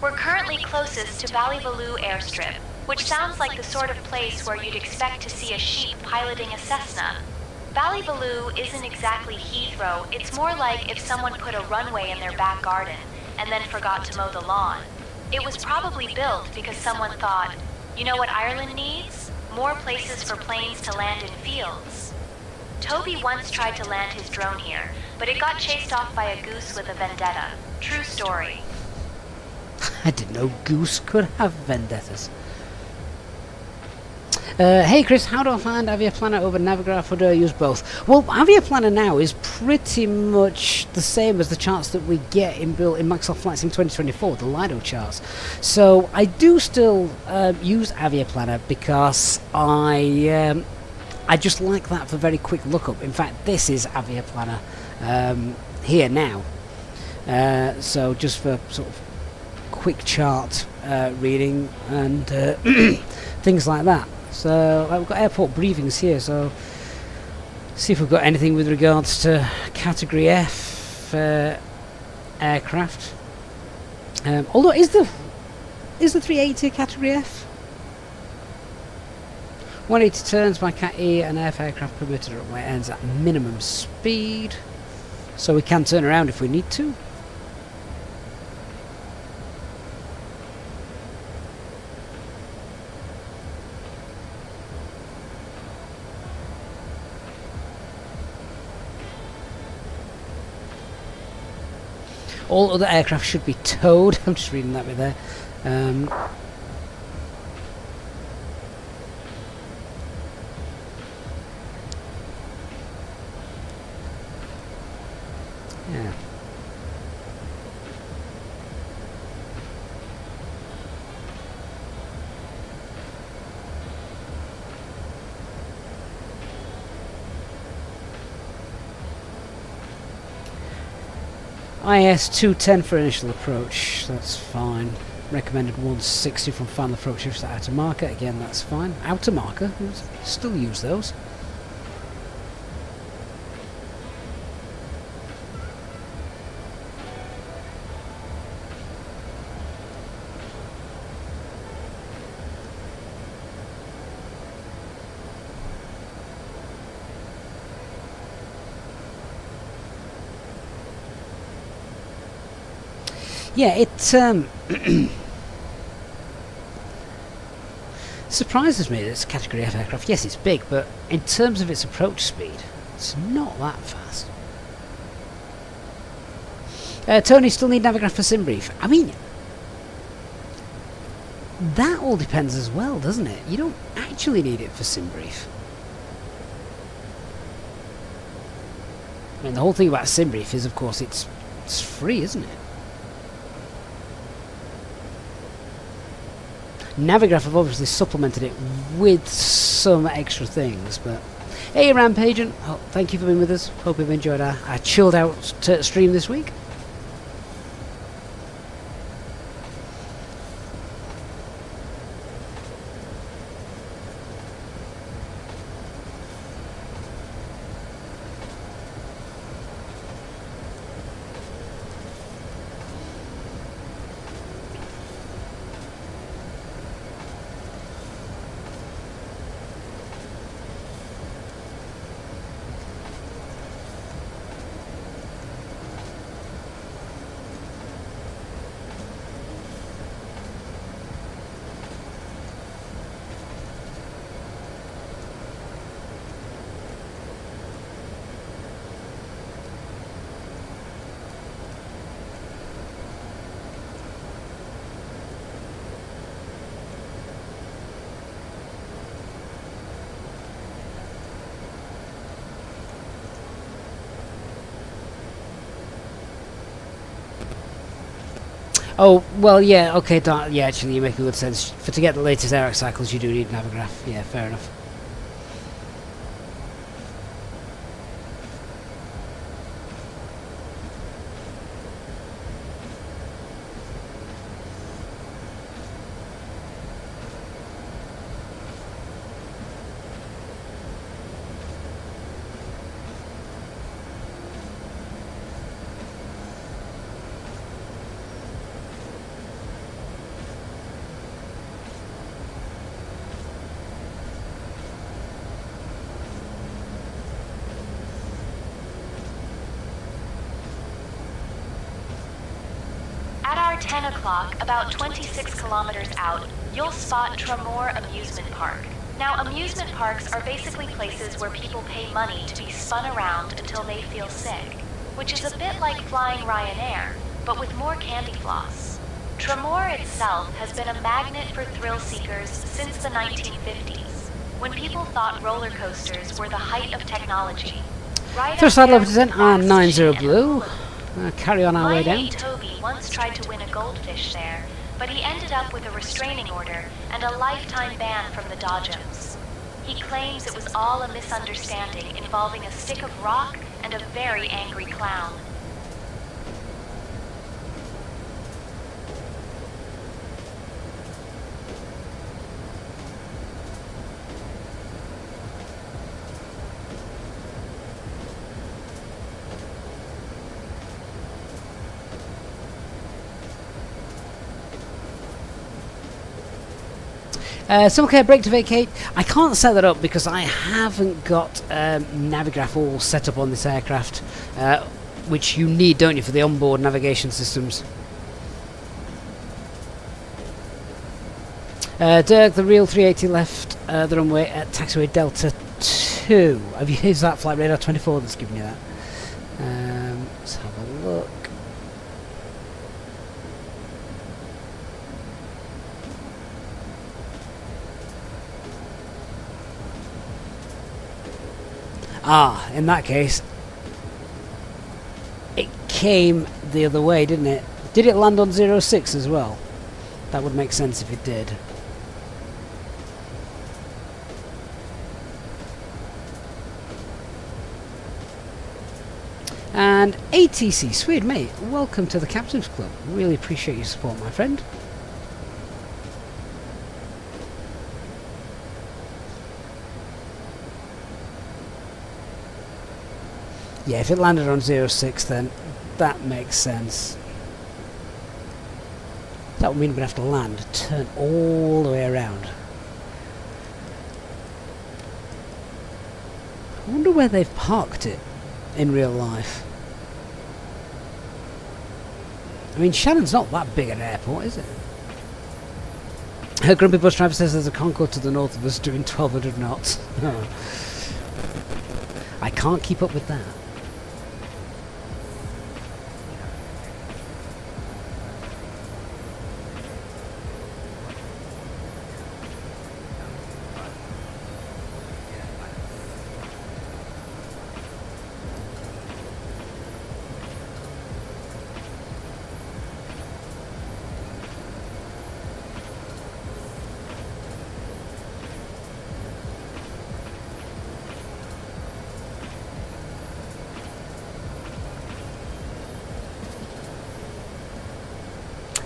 We're currently closest to Ballybaloo airstrip, which sounds like the sort of place where you'd expect to see a sheep piloting a Cessna. Ballybaloo isn't exactly Heathrow, it's more like if someone put a runway in their back garden and then forgot to mow the lawn. It was probably built because someone thought, you know what Ireland needs? More places for planes to land in fields. Toby once tried to land his drone here, but it got chased off by a goose with a vendetta. True story. I didn't know Goose could have vendettas. Hey Chris, how do I find Aviaplaner over Navigraph, or do I use both? Well, Aviaplaner now is pretty much the same as the charts that we get inbuilt in Microsoft Flight Sim 2024, the Lido charts. So I do still use Aviaplaner because I just like that for very quick lookup. In fact, this is Aviaplaner here now. So just for sort of quick chart reading and things like that. So we've got airport briefings here, so see if we've got anything with regards to category F aircraft. Although is the 380 category F? 180 turns by Cat E and F aircraft permitted at runway ends at minimum speed, so we can turn around if we need to. All other aircraft should be towed. I'm just reading that bit there. Yeah. IS 210 for initial approach, that's fine. Recommended 160 from final approach if it's outer marker, again that's fine. Outer marker, still use those. Yeah, it surprises me that it's a category F aircraft. Yes, it's big, but in terms of its approach speed, it's not that fast. Tony, still need Navigraph for SimBrief. I mean, that all depends as well, doesn't it? You don't actually need it for SimBrief. I mean, the whole thing about SimBrief is, of course, it's free, isn't it? Navigraph have obviously supplemented it with some extra things, but hey Rampagent, oh, thank you for being with us. Hope you've enjoyed our chilled out stream this week. Oh, well, yeah, okay, yeah, actually, you make a good sense. To get the latest air cycles, you do need Navigraph. Yeah, fair enough. Before 10 o'clock, about 26 kilometers out, you'll spot Tremor Amusement Park. Now, amusement parks are basically places where people pay money to be spun around until they feel sick, which is a bit like flying Ryanair, but with more candy floss. Tremor itself has been a magnet for thrill seekers since the 1950s, when people thought roller coasters were the height of technology. Right First side level descent on 90 blue. Carry on our way down. My mate Toby once tried to win a goldfish there, but he ended up with a restraining order and a lifetime ban from the dojos. He claims it was all a misunderstanding involving a stick of rock and a very angry clown. Okay, break to vacate. I can't set that up because I haven't got Navigraph all set up on this aircraft, which you need, don't you, for the onboard navigation systems. Dirk, the real 380 left the runway at taxiway Delta 2. Have you used that flight radar 24 that's giving you that? Let's have a look. Ah, in that case, it came the other way, didn't it? Did it land on 06 as well? That would make sense if it did. And ATC, sweet mate, welcome to the Captain's Club. Really appreciate your support, my friend. Yeah, if it landed on 06, then that makes sense. That would mean we're going to have to land, turn all the way around. I wonder where they've parked it in real life. I mean, Shannon's not that big an airport, is it? Her grumpy bus driver says there's a Concorde to the north of us doing 1200 knots. I can't keep up with that.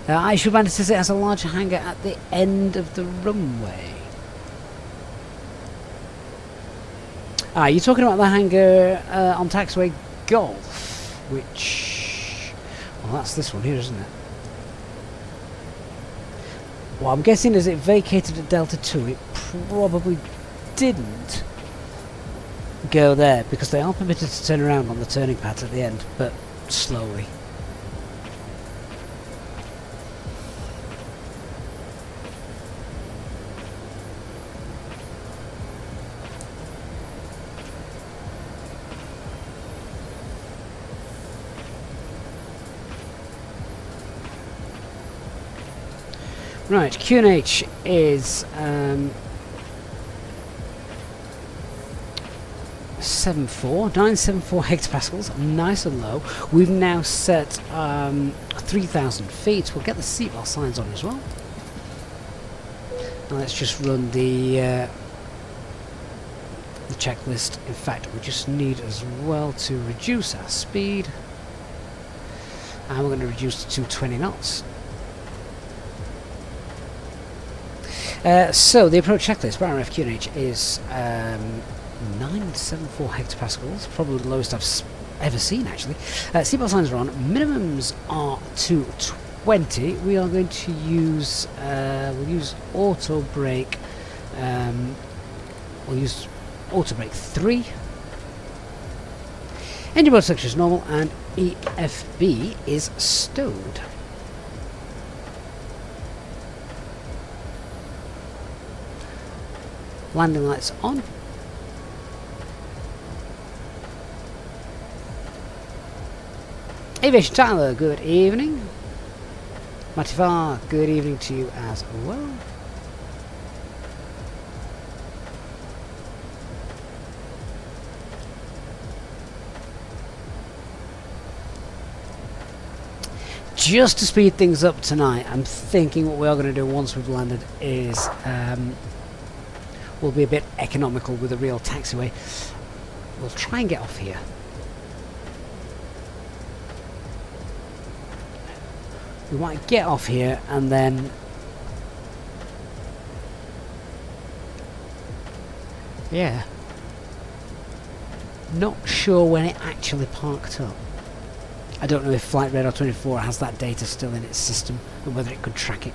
Aishuban says it has a large hangar at the end of the runway. Ah, you're talking about the hangar on taxiway Golf, which... well, that's this one here, isn't it? Well, I'm guessing as it vacated at Delta 2, it probably didn't go there, because they are permitted to turn around on the turning pads at the end, but slowly. Right, QNH is 974 hectopascals, nice and low. We've now set 3,000 feet. We'll get the seatbelt signs on as well. Now let's just run the checklist. In fact, we just need as well to reduce our speed, and we're going to reduce to 220 knots. So the approach checklist for RF QNH is 974 hectopascals, probably the lowest I've ever seen actually. Seatbelt signs are on, minimums are 220. We are going to use, we'll use auto brake, we'll use auto brake 3. Engine mode section is normal and EFB is stowed. Landing lights on. Aviation Tyler, good evening. Matifar, good evening to you as well. Just to speed things up tonight, I'm thinking what we are going to do once we've landed is we'll be a bit economical with a real taxiway. We'll try and get off here. We might get off here and then yeah, not sure when it actually parked up. I don't know if Flight Radar 24 has that data still in its system and whether it could track it.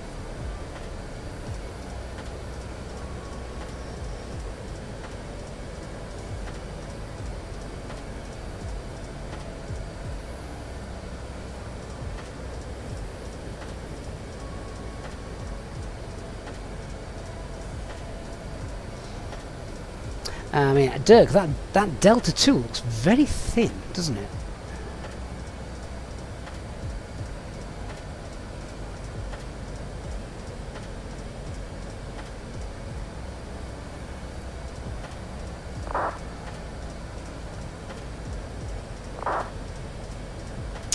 I mean, Dirk, that Delta 2 looks very thin, doesn't it?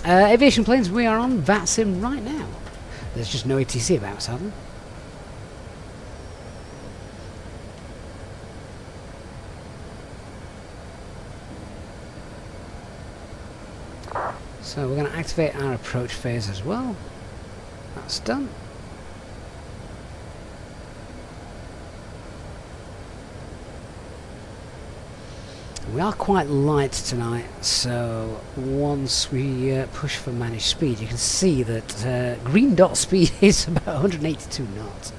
Aviation planes, we are on VATSIM right now. There's just no ATC about, sadly. So we're going to activate our approach phase as well. That's done. We are quite light tonight, so once we push for managed speed, you can see that green dot speed is about 182 knots.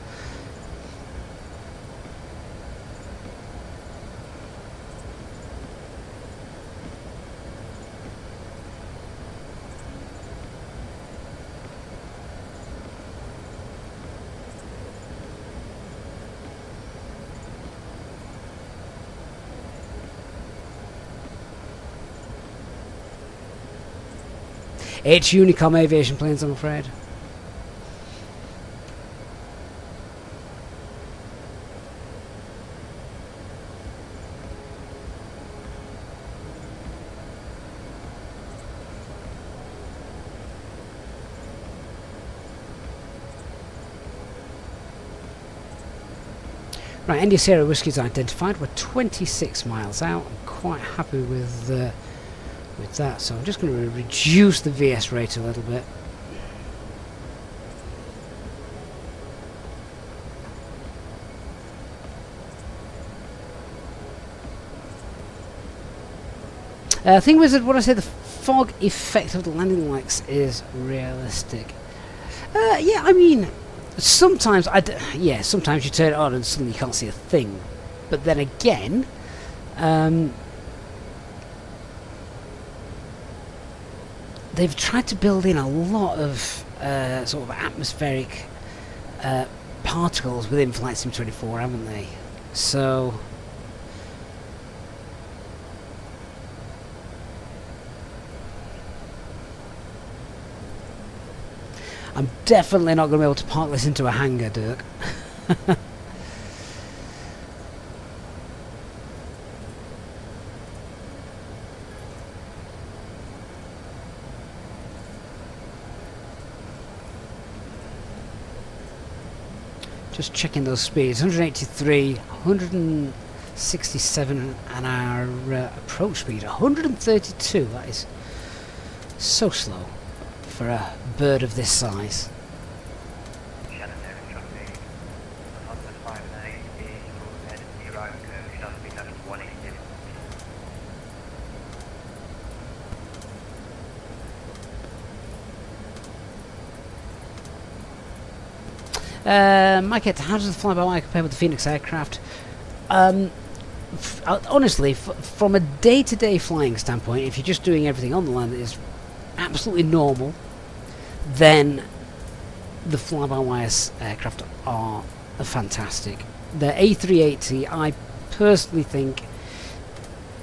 It's Unicom aviation planes, I'm afraid. Right, India Sierra Whiskey is identified. We're 26 miles out. I'm quite happy with that, so I'm just going to reduce the VS rate a little bit. Thing was that when I say the fog effect of the landing lights is realistic. Yeah, I mean, sometimes sometimes you turn it on and suddenly you can't see a thing. But then again, they've tried to build in a lot of sort of atmospheric particles within Flight Sim 24, haven't they? So I'm definitely not going to be able to park this into a hangar, Dirk. Just checking those speeds. 183, 167 and our approach speed 132. That is so slow for a bird of this size. Shannon there in traffic. On the 59 is full head to your right curve, shall speed up to 180. Mike, how does the fly-by-wire compare with the Fenix aircraft? Honestly, from a day-to-day flying standpoint, if you're just doing everything on the land that is absolutely normal, then the fly-by-wire aircraft are fantastic. the A380, I personally think,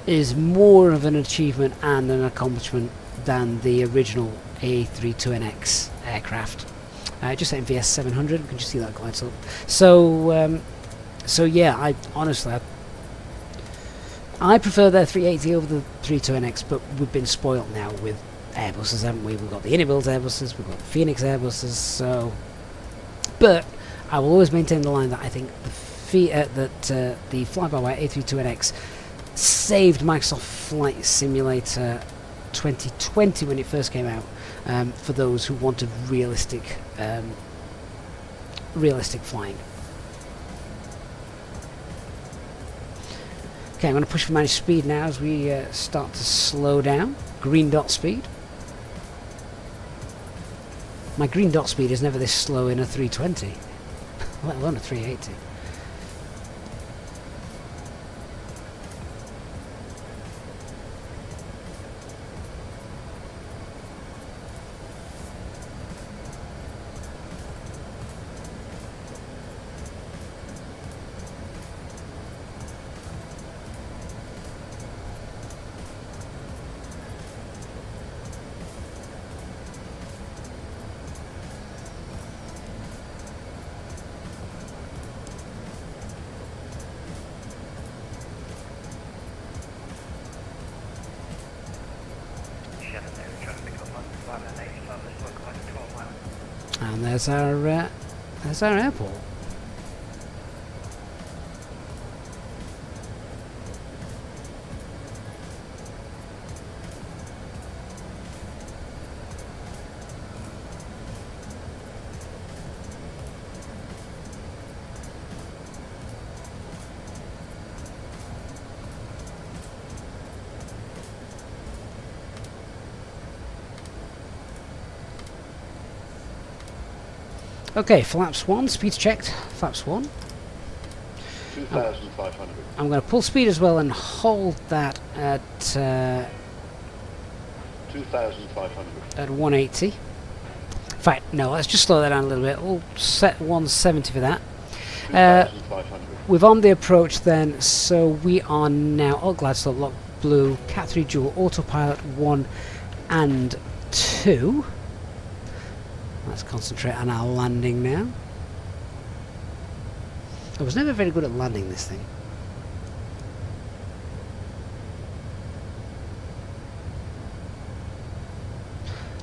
is more of an achievement and an accomplishment than the original A320X aircraft. Just set MVS 700. You can just see that glide slope. So yeah, I honestly, I prefer the 380 over the 320X, but we've been spoilt now with Airbuses, haven't we? We've got the Innobuild Airbuses, we've got the Fenix Airbuses. So, but I will always maintain the line that I think the Flybywire A380X saved Microsoft Flight Simulator 2020 when it first came out, for those who wanted realistic flying. Okay, I'm going to push for managed speed now as we start to slow down. Green dot speed. My green dot speed is never this slow in a 320, let alone a 380. And there's our airport. Okay, flaps 1, speed's checked. Flaps 1. 2,500. I'm going to pull speed as well and hold that at 2,500. At 180. In fact, no, let's just slow that down a little bit. We'll set 170 for that. 2,500. We've on the approach then, so we are now. Oh, glide slope, lock blue, Cat 3 dual, autopilot 1 and 2. Let's concentrate on our landing now. I was never very good at landing this thing.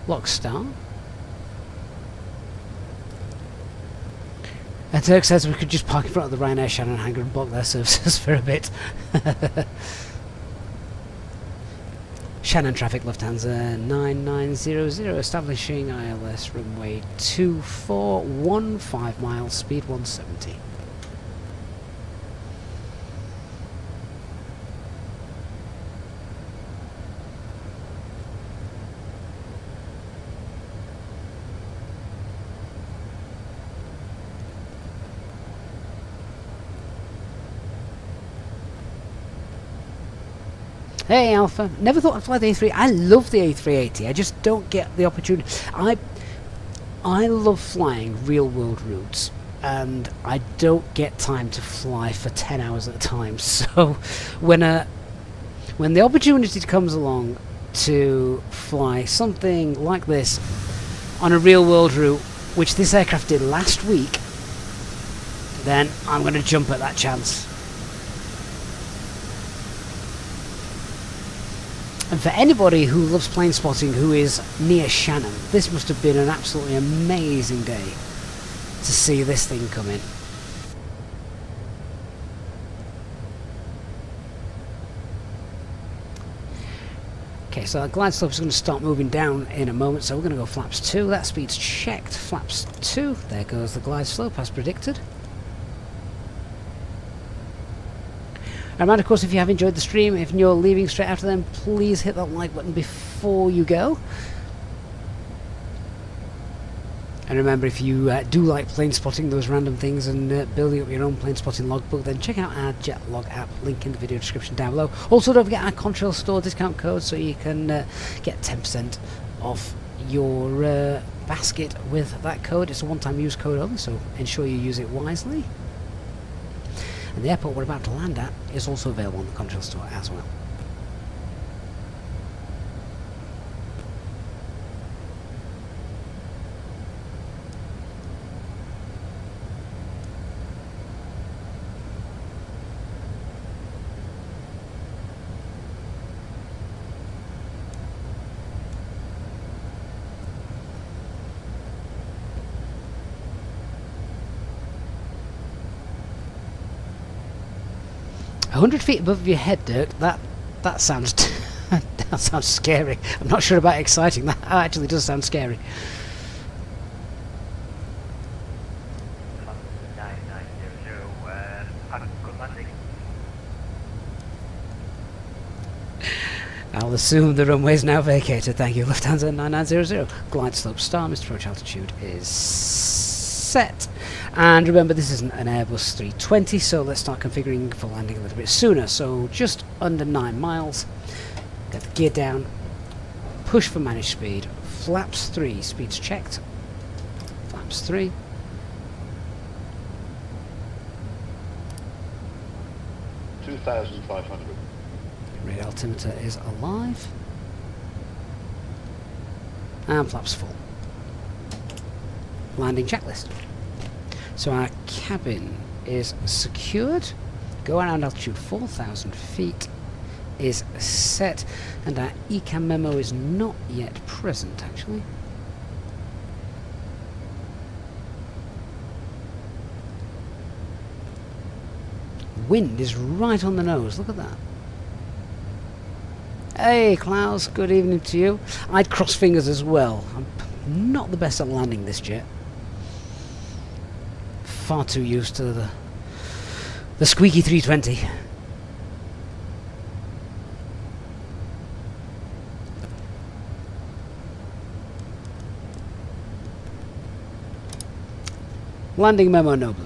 Lock star. And Turk says we could just park in front of the Ryanair Shannon hangar and block their services for a bit. Shannon traffic, Lufthansa 9900, establishing ILS runway 2415 miles, speed 170. Hey Alpha, never thought I'd fly the A3. I love the A380. I just don't get the opportunity. I love flying real world routes, and I don't get time to fly for 10 hours at a time. So when the opportunity comes along to fly something like this on a real world route, which this aircraft did last week, then I'm going to jump at that chance. And for anybody who loves plane spotting who is near Shannon, this must have been an absolutely amazing day to see this thing come in. Okay, so our glide slope is going to start moving down in a moment, so we're going to go flaps 2. That speed's checked. Flaps 2. There goes the glide slope as predicted. And of course, if you have enjoyed the stream, if you're leaving straight after them, please hit that like button before you go. And remember, if you do like plane spotting, those random things, and building up your own plane spotting logbook, then check out our JetLog app, link in the video description down below. Also, don't forget our Contrail store discount code, so you can get 10% off your basket with that code. It's a one-time use code only, so ensure you use it wisely. And the airport we're about to land at is also available on the control store as well. A 100 feet above your head, Dirk. That sounds that sounds scary. I'm not sure about exciting. That actually does sound scary. I'll assume the runway is now vacated. Thank you, Lufthansa 9900. Glide slope star. Mr. Approach altitude is set. And remember, this isn't an Airbus 320, so let's start configuring for landing a little bit sooner. So just under 9 miles. Get the gear down. Push for managed speed. Flaps 3. Speed's checked. Flaps 3. $2,500. Radar altimeter is alive. And flaps full. Landing checklist. So our cabin is secured. Go around altitude 4,000 feet is set. And our ECAM memo is not yet present, actually. Wind is right on the nose. Look at that. Hey Klaus, good evening to you. I'd cross fingers as well. I'm not the best at landing this jet. Far too used to the squeaky 320. Landing memo no blue.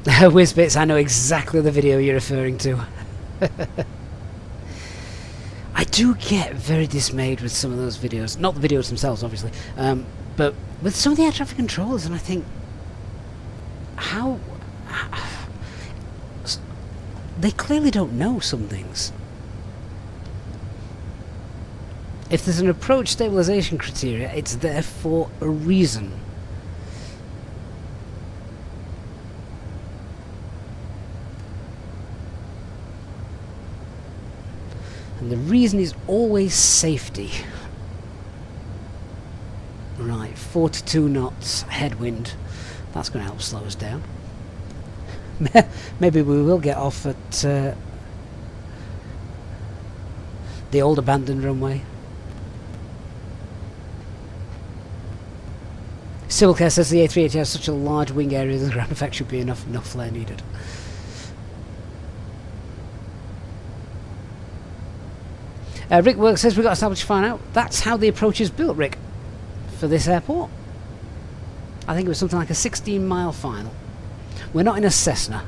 Whizbits, I know exactly the video you're referring to. I do get very dismayed with some of those videos. Not the videos themselves, obviously, but with some of the air traffic controllers, and I think, how they clearly don't know some things. If there's an approach stabilization criteria, it's there for a reason. And the reason is always safety. Right, 42 knots, headwind. That's going to help slow us down. Maybe we will get off at the old abandoned runway. Civil Care says the A380 has such a large wing area that the ground effect should be enough, no flare needed. Rick Work says we've got to establish fine out. That's how the approach is built, Rick, for this airport. I think it was something like a 16-mile final. We're not in a Cessna.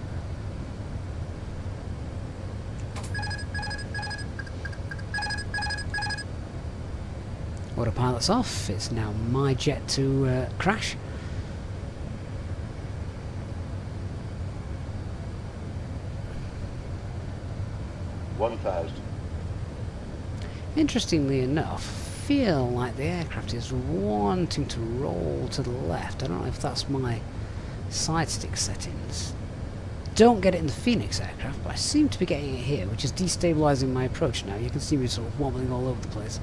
Autopilot's off. It's now my jet to crash. Interestingly enough, feel like the aircraft is wanting to roll to the left. I don't know if that's my side stick settings. Don't get it in the Fenix aircraft, but I seem to be getting it here, which is destabilizing my approach now. You can see me sort of wobbling all over the place.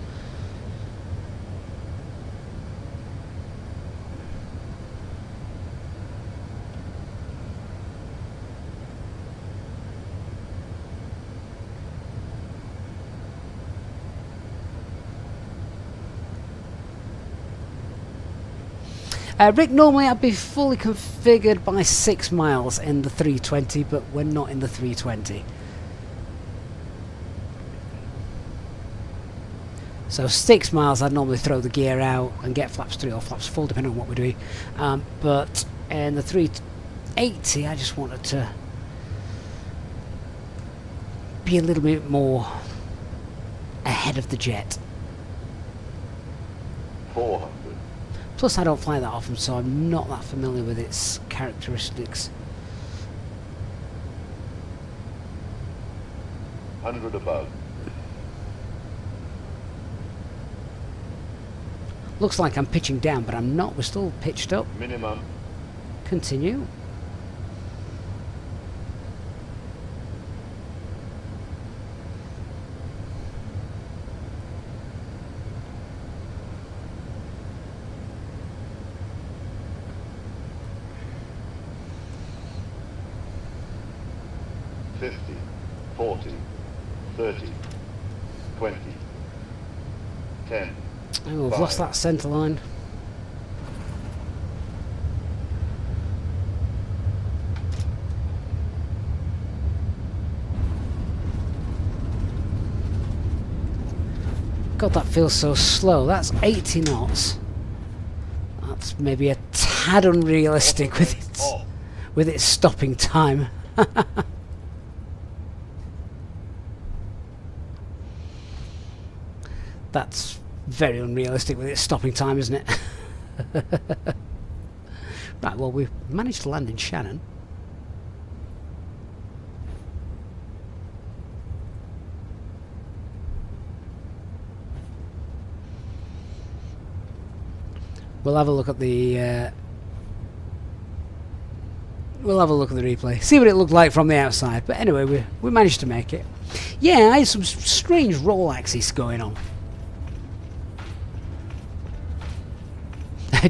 Rick, normally I'd be fully configured by 6 miles in the 320, but we're not in the 320. So 6 miles I'd normally throw the gear out and get flaps 3 or flaps full depending on what we're doing, but in the 380 I just wanted to be a little bit more ahead of the jet. 400. Plus I don't fly that often, so I'm not that familiar with its characteristics. 100 above. Looks like I'm pitching down, but I'm not. We're still pitched up. Minimum. Continue. $50, $40, $30, $20, $10. Oh, I've lost that centre line. God, that feels so slow. That's 80 knots. That's maybe a tad unrealistic with its stopping time. That's very unrealistic with its stopping time, isn't it? Right, well, we've managed to land in Shannon. We'll have a look at the replay, see what it looked like from the outside. But anyway, we managed to make it. Yeah, I had some strange roll axis going on.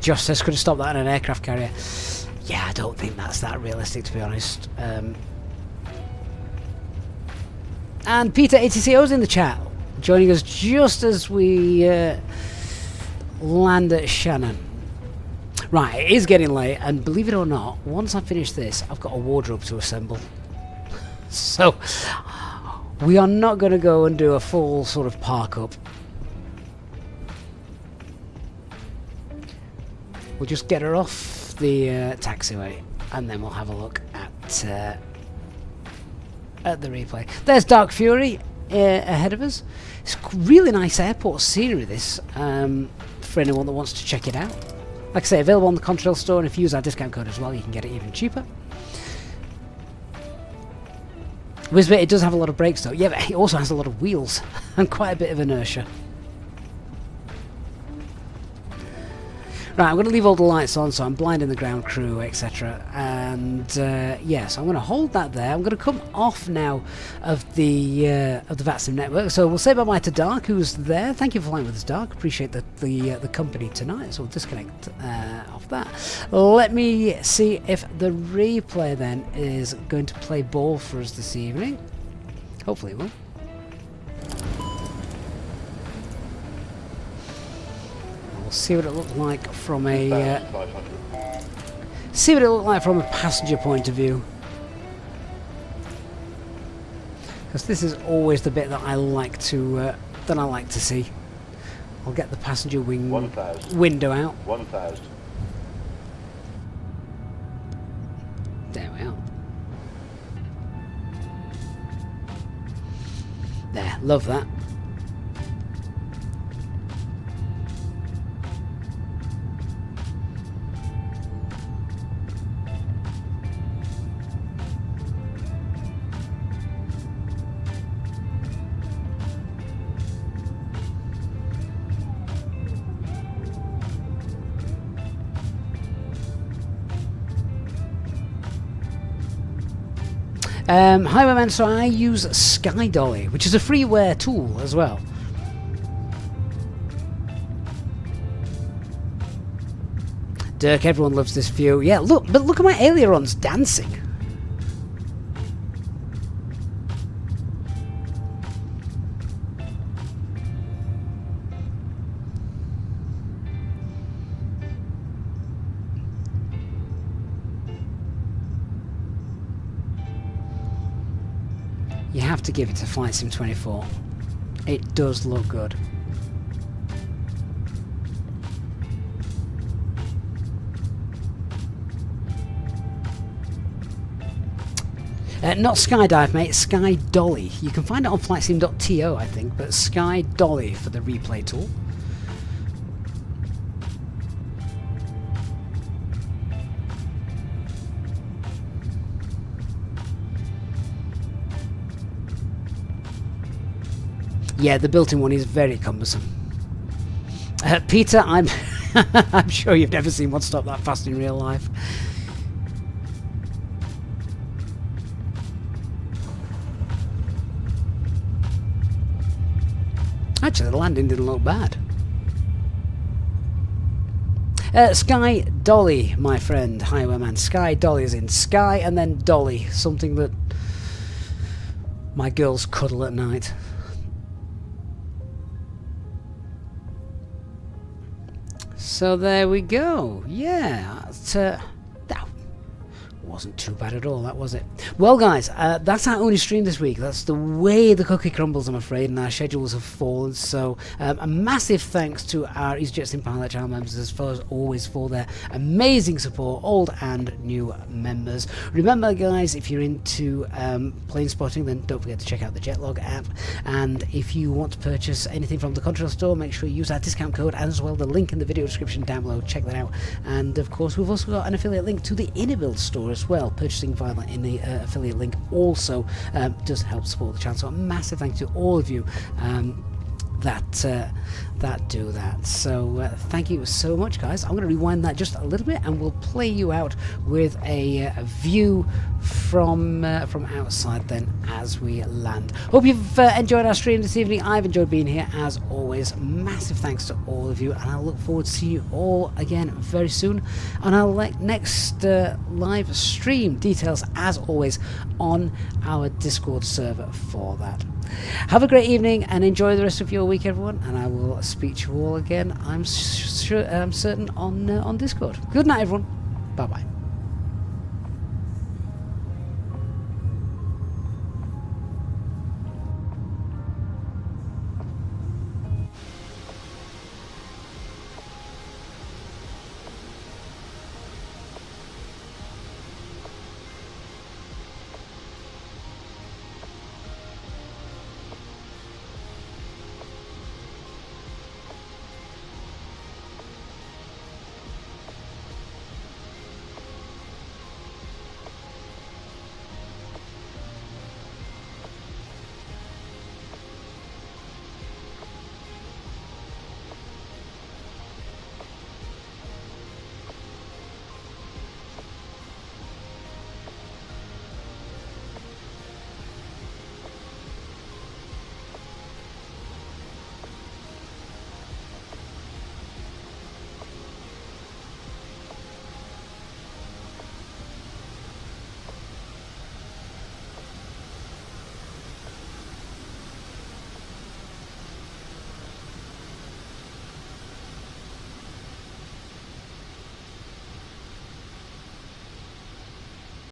Josh says, could have stopped that in an aircraft carrier. Yeah, I don't think that's that realistic, to be honest. And Peter ATCO's in the chat, joining us just as we land at Shannon. Right, it is getting late, and believe it or not, once I finish this, I've got a wardrobe to assemble. So, we are not going to go and do a full sort of park up. We'll just get her off the taxiway, and then we'll have a look at the replay. There's Dark Fury ahead of us. It's really nice airport scenery, this, for anyone that wants to check it out. Like I say, available on the Contrail store, and if you use our discount code as well, you can get it even cheaper. Wizbit, it does have a lot of brakes though. Yeah, but it also has a lot of wheels and quite a bit of inertia. Right, I'm going to leave all the lights on, so I'm blinding the ground crew, etc. And yes, I'm going to hold that there. I'm going to come off now of the VATSIM network. So we'll say bye-bye to Dark, who's there. Thank you for flying with us, Dark. Appreciate the company tonight. So we'll disconnect off that. Let me see if the replay then is going to play ball for us this evening. Hopefully it will. We'll see what it looked like from a passenger point of view, because this is always the bit that I like to see. I'll get the passenger wing window out. 1,000. There we are. There, love that. Highwayman, so I use SkyDolly, which is a freeware tool as well. Dirk, everyone loves this view. Yeah, look, but look at my ailerons dancing. You have to give it to Flight Sim 24. It does look good. Not Skydive, mate, Sky Dolly. You can find it on flightsim.to, I think, but Sky Dolly for the replay tool. Yeah, the built-in one is very cumbersome. Peter, I'm I'm sure you've never seen one stop that fast in real life. Actually, the landing didn't look bad. Sky Dolly, my friend, highwayman. Sky Dolly is in Sky and then Dolly, something that my girls cuddle at night. So there we go. Yeah, that wasn't too bad at all, that was it? Well, guys, that's our only stream this week. That's the way the cookie crumbles, I'm afraid, and our schedules have fallen. So a massive thanks to our EasyJet Sim Pilot channel members, as far as always, for their amazing support, old and new members. Remember, guys, if you're into plane spotting, then don't forget to check out the Jetlog app. And if you want to purchase anything from the Contrail store, make sure you use our discount code, and as well the link in the video description down below. Check that out. And of course, we've also got an affiliate link to the Innerbuild store as well. Purchasing via in the affiliate link also does help support the channel. So a massive thank you to all of you that do that. So thank you so much, guys. I'm going to rewind that just a little bit, and we'll play you out with a view from outside then as we land. Hope you've enjoyed our stream this evening. I've enjoyed being here as always. Massive thanks to all of you, and I look forward to seeing you all again very soon on our next live stream. Details as always on our Discord server for that. Have a great evening and enjoy the rest of your week, everyone, and I will speak to you all again, I'm certain, on Discord. Good night, everyone. Bye bye.